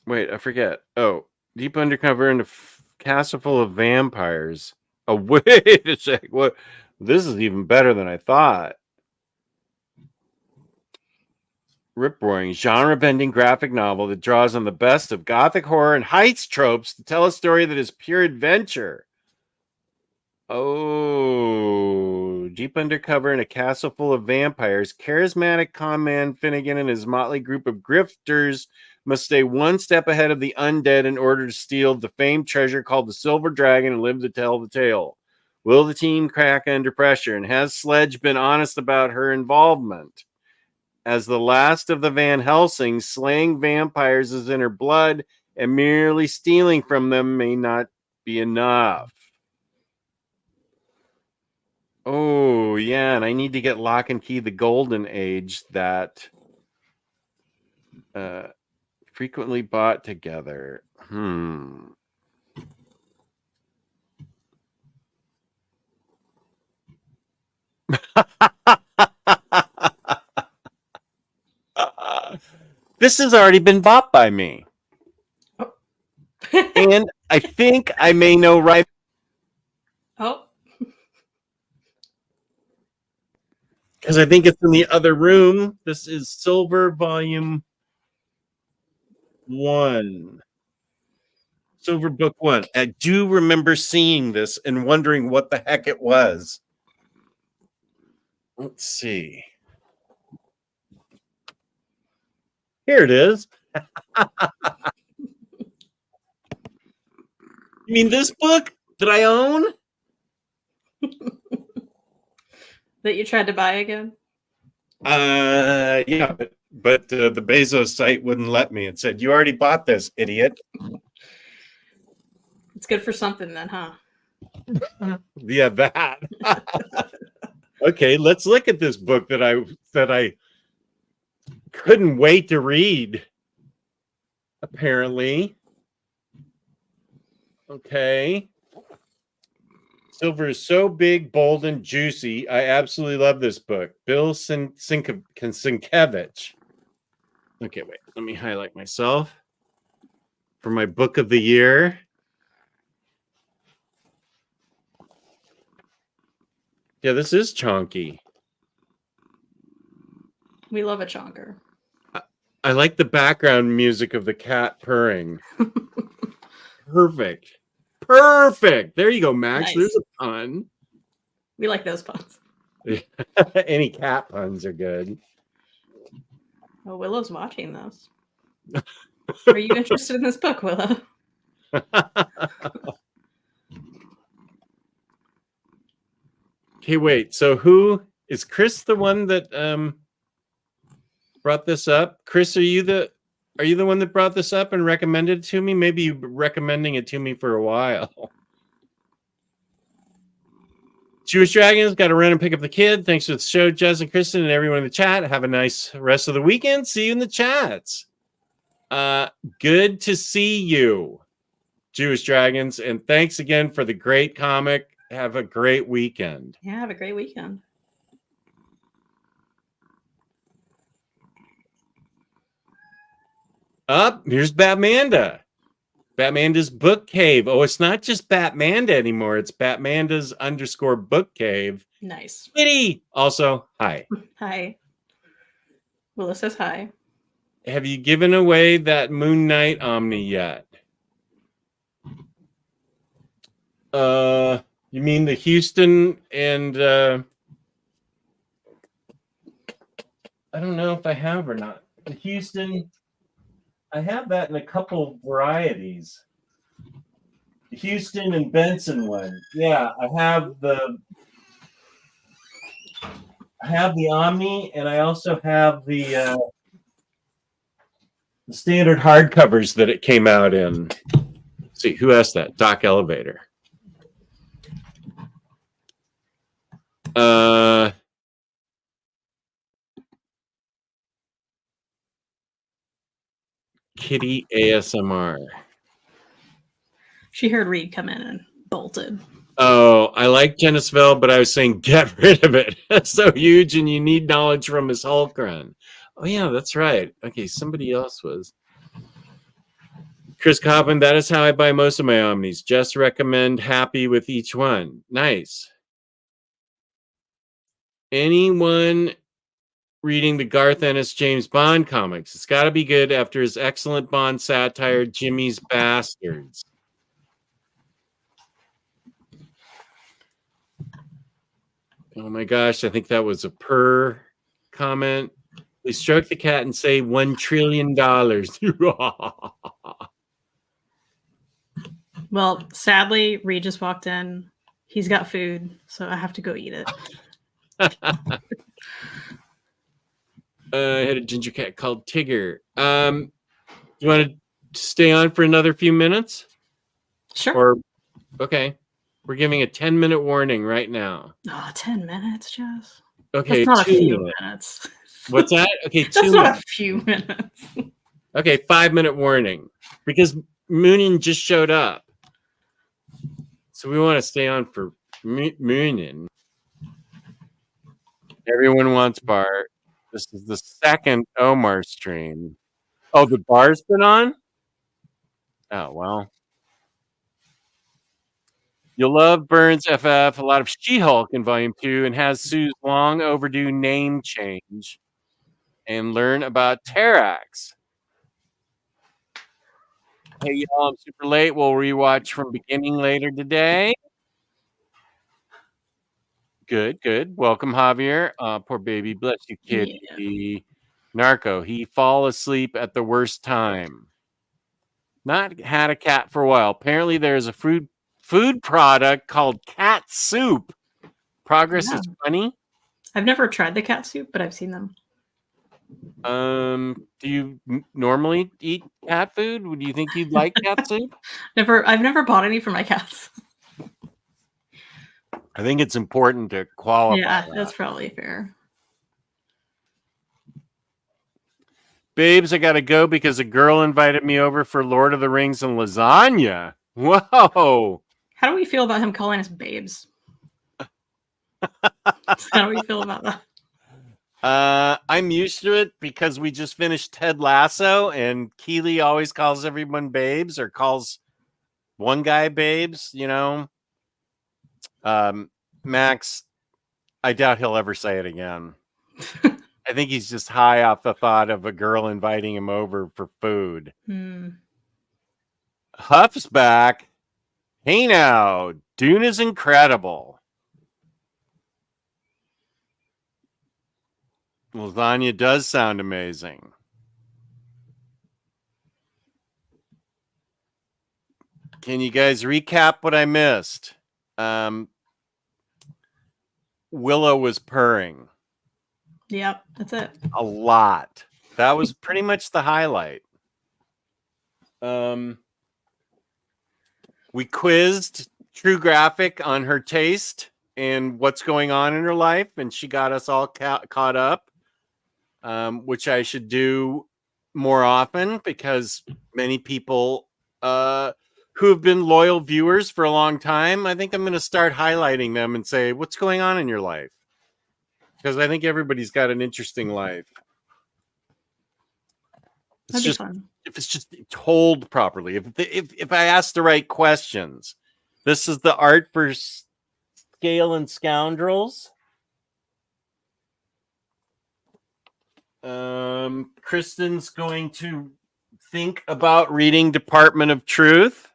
Wait, I forget. Oh, deep undercover in a castle full of vampires. Oh, wait a sec. What? This is even better than I thought. Rip-roaring, genre-bending graphic novel that draws on the best of gothic horror and heist tropes to tell a story that is pure adventure. Oh, deep undercover in a castle full of vampires, charismatic con man Finnegan and his motley group of grifters must stay one step ahead of the undead in order to steal the famed treasure called the Silver Dragon and live to tell the tale. Will the team crack under pressure? And has Sledge been honest about her involvement? As the last of the Van Helsings, slaying vampires is in her blood, and merely stealing from them may not be enough. Oh, yeah, and I need to get Lock and Key the Golden Age that frequently bought together. This has already been bought by me. Oh. And I think I may know right. Oh. Because I think it's in the other room. This is Silver Volume 1. Silver Book 1. I do remember seeing this and wondering what the heck it was. Let's see. Here it is. You mean this book that I own? That you tried to buy again? Yeah, but the Bezos site wouldn't let me. It said, "You already bought this, idiot." It's good for something then, huh? Yeah, that. Okay, let's look at this book that I couldn't wait to read. Apparently. Okay. Silver is so big, bold, and juicy. I absolutely love this book. Bill Sienkiewicz. Okay, wait. Let me highlight myself for my book of the year. Yeah, this is chonky. We love a chonker. I like the background music of the cat purring. Perfect. Perfect. There you go, Max. Nice. There's a pun. We like those puns. Any cat puns are good. Oh, Willow's watching this. Are you interested in this book, Willow? Okay, wait. So who is Chris the one that brought this up? Chris, are you the one that brought this up and recommended it to me? Maybe you've been recommending it to me for a while. Jewish Dragons, got to run and pick up the kid. Thanks for the show, Jez and Kristen and everyone in the chat. Have a nice rest of the weekend. See you in the chats. Good to see you, Jewish Dragons. And thanks again for the great comic. Have a great weekend. Yeah, have a great weekend. Up, here's Batmanda. Batmanda's Book Cave. Oh, it's not just Batmanda anymore. It's Batmanda's _ Book Cave. Nice. Kitty. Also, hi. Hi. Willow says hi. Have you given away that Moon Knight Omni yet? You mean the Houston and I don't know if I have or not. The Houston, I have that in a couple varieties. The Houston and Benson one. Yeah, I have the Omni, and I also have the standard hardcovers that it came out in. Let's see, who asked that? Doc Elevator. Kitty ASMR. She heard Reed come in and bolted. Oh, I like Genisville, but I was saying get rid of it. It's so huge and you need knowledge from his Hulk run. Oh, yeah, that's right. Okay, somebody else was. Chris Coppin, that is how I buy most of my Omnis. Just recommend happy with each one. Nice. Anyone reading the Garth Ennis James Bond comics? It's got to be good after his excellent Bond satire, Jimmy's Bastards. Oh my gosh, I think that was a purr comment. Please stroke the cat and say $1 trillion. Well, sadly, Reed just walked in. He's got food, so I have to go eat it. I had a ginger cat called Tigger. You want to stay on for another few minutes? Sure. Or okay. We're giving a 10-minute warning right now. Oh, 10 minutes, Jess. Okay, That's not a 2 few minutes. minutes. What's that? Okay, 2 That's minutes. not a few minutes. Okay, 5-minute warning. Because Moonin just showed up. So we want to stay on for Moonin. Everyone wants Bart. This is the second Omar stream. Oh, the bar's been on? Oh, well. You'll love Burns FF, a lot of She-Hulk in Volume 2, and has Sue's long overdue name change. And learn about Terax. Hey, y'all, I'm super late. We'll rewatch from beginning later today. Good, good. Welcome, Javier. Poor baby. Bless you, kid. Yeah. Narco, he fall asleep at the worst time. Not had a cat for a while. Apparently there's a food product called cat soup. Progress Yeah. is funny. I've never tried the cat soup, but I've seen them. Do you normally eat cat food? Would you think you'd like cat soup? I've never bought any for my cats. I think it's important to qualify. Yeah, that. that's probably fair. Babes, I gotta go because a girl invited me over for Lord of the Rings and lasagna. Whoa! How do we feel about him calling us babes? How do we feel about that? I'm used to it because we just finished Ted Lasso, and Keely always calls everyone babes or calls one guy babes. You know, Max, I doubt he'll ever say it again. I think he's just high off the thought of a girl inviting him over for food. Huff's back. Hey now, Dune is incredible. Lasagna does sound amazing. Can you guys recap what I missed? Willow was purring. Yep, that's it. A lot. That was pretty much the highlight. We quizzed True Graphic on her taste and what's going on in her life, and she got us all caught up, which I should do more often because many people who have been loyal viewers for a long time, I think I'm going to start highlighting them and say, what's going on in your life? Because I think everybody's got an interesting life. That'd be fun. If it's just told properly, if I ask the right questions. This is the art for Scale and Scoundrels. Kristen's going to think about reading Department of Truth.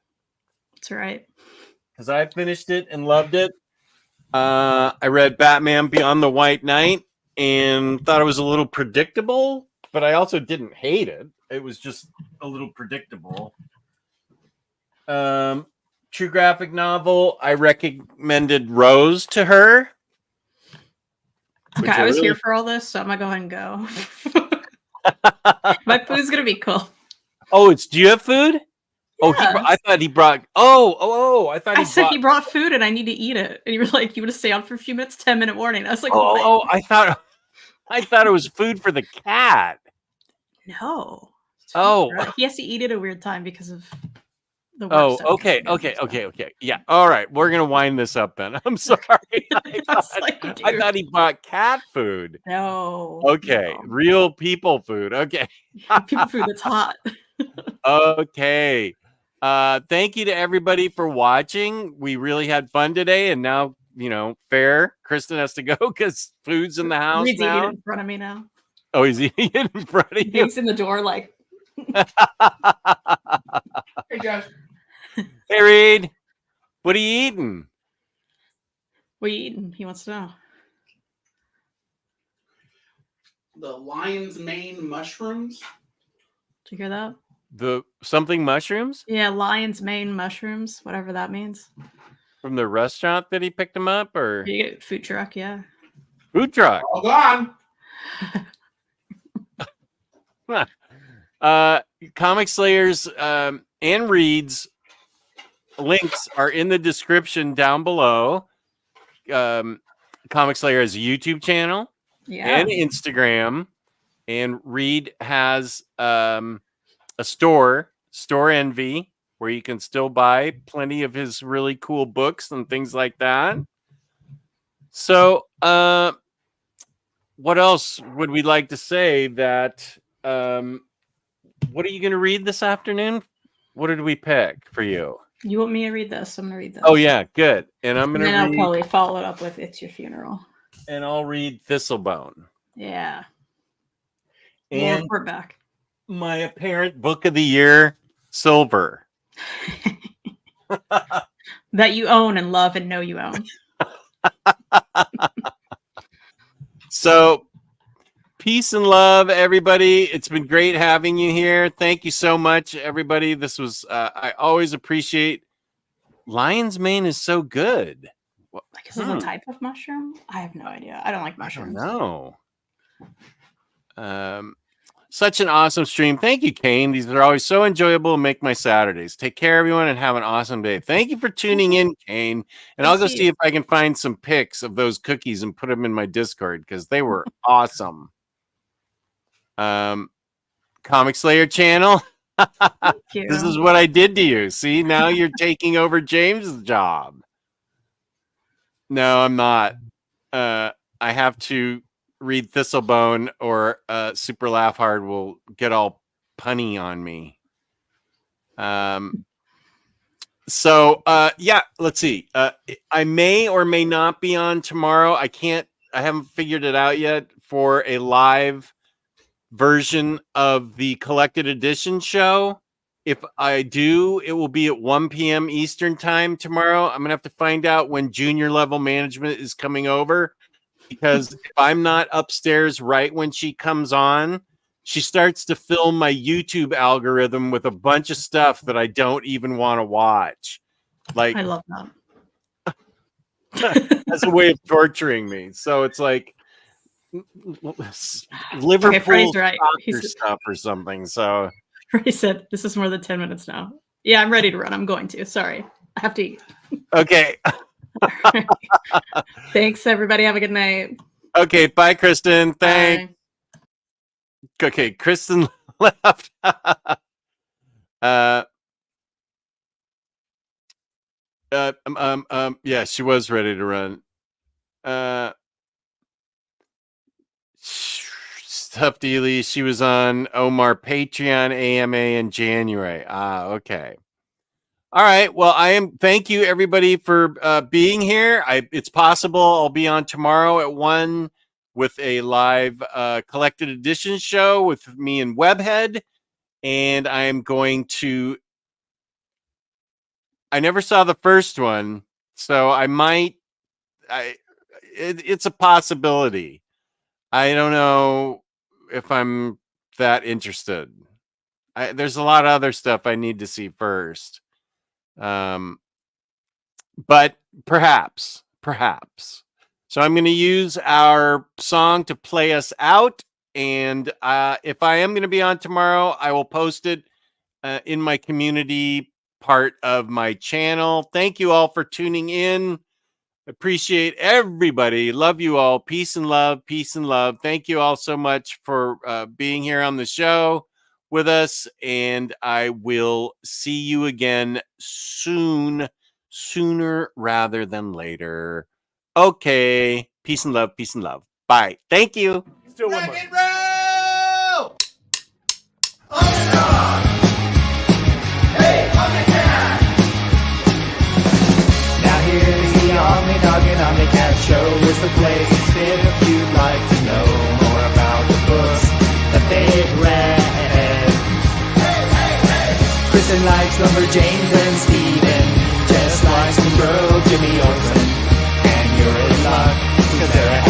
That's right. Because I finished it and loved it. I read Batman Beyond the White Knight and thought it was a little predictable, but I also didn't hate it. It was just a little predictable. True graphic novel, I recommended Rose to her. Okay, I was here for all this, so I'm gonna go ahead and go. My food's gonna be cool. Oh, do you have food? Yeah. Oh, I thought he brought. I thought I said he brought food and I need to eat it, and you were like, "You want to stay on for a few minutes? 10-minute warning." I was like, "What?" I thought it was food for the cat. No. Oh, he has to eat at a weird time because of the work. Oh, stuff. okay. Yeah. All right. We're going to wind this up then. I'm sorry. I thought he bought cat food. No. Okay. No. Real people food. Okay. People food that's hot. Okay. Thank you to everybody for watching. We really had fun today. And now, fair. Kristen has to go because food's in the house He's now. eating in front of me now. Oh, he's eating it in front of you? He's in the door like. Hey, Josh. Hey, Reed. What are you eating? What are you eating? He wants to know. The lion's mane mushrooms. Did you hear that? The something mushrooms? Yeah, lion's mane mushrooms, whatever that means. From the restaurant that he picked them up, or You get food truck, yeah. food truck? All gone. Comic Slayers and Reed's links are in the description down below. Comic Slayer has a YouTube channel and Instagram, and Reed has a store Envy, where you can still buy plenty of his really cool books and things like that. So what else would we like to say? That what are you going to read this afternoon? What did we pick for you? You want me to read this? I'm going to read this. Oh, yeah, good. And I'm going to read... I'll probably follow it up with It's Your Funeral. And I'll read Thistlebone. Yeah. And we're back. My apparent book of the year, Silver. That you own and love and know you own. So, Peace and love, everybody. It's been great having you here. Thank you so much, everybody. This was, I always appreciate. Lion's mane is so good. Like, is this a type of mushroom? I have no idea. I don't like mushrooms. No. Such an awesome stream. Thank you, Kane. These are always so enjoyable and make my Saturdays. Take care, everyone, and have an awesome day. Thank you for tuning in, Kane. And I'll go see if I can find some pics of those cookies and put them in my Discord because they were awesome. Comic Slayer channel. This is what I did to you. See, now you're taking over James's job. No, I'm not. I have to read Thistlebone or Super Laugh Hard will get all punny on me. So yeah, let's see. I may or may not be on tomorrow. I haven't figured it out yet for a live version of the collected edition show. If I do, it will be at 1 p.m. Eastern time tomorrow. I'm gonna have to find out when junior level management is coming over. Because if I'm not upstairs right when she comes on, she starts to film my YouTube algorithm with a bunch of stuff that I don't even want to watch. Like, I love that. As a way of torturing me. So it's like Liverpool right. stuff or something. So He said, this is more than 10 minutes now. Yeah, I'm ready to run. I'm going to. Sorry. I have to eat. Okay. Thanks, everybody. Have a good night. Okay, bye, Kristen. Thanks. Bye. Okay, Kristen left. Yeah, she was ready to run. Tough Dealy. She was on Omar Patreon AMA in January. Okay. All right. Well, thank you everybody for being here. It's possible I'll be on tomorrow at 1 with a live collected edition show with me and Webhead. And I'm going to, I never saw the first one, so it's a possibility. I don't know if I'm that interested. There's a lot of other stuff I need to see first. But perhaps. So I'm going to use our song to play us out. And if I am going to be on tomorrow, I will post it in my community part of my channel. Thank you all for tuning in. Appreciate everybody. Love you all. Peace and love. Peace and love. Thank you all so much for being here on the show with us, and I will see you again soon, sooner rather than later. Okay. Peace and love. Peace and love. Bye. Thank you. Still one more. Rock and roll! OmniDog! Hey, OmniCat! Now here's the OmniDog and OmniCat show. It's the place to sit if you'd like to know more about the books that they've read. Kristen likes Lumberjanes and Steven just likes some bro Jimmy Olsen. And you're in luck, cause they're a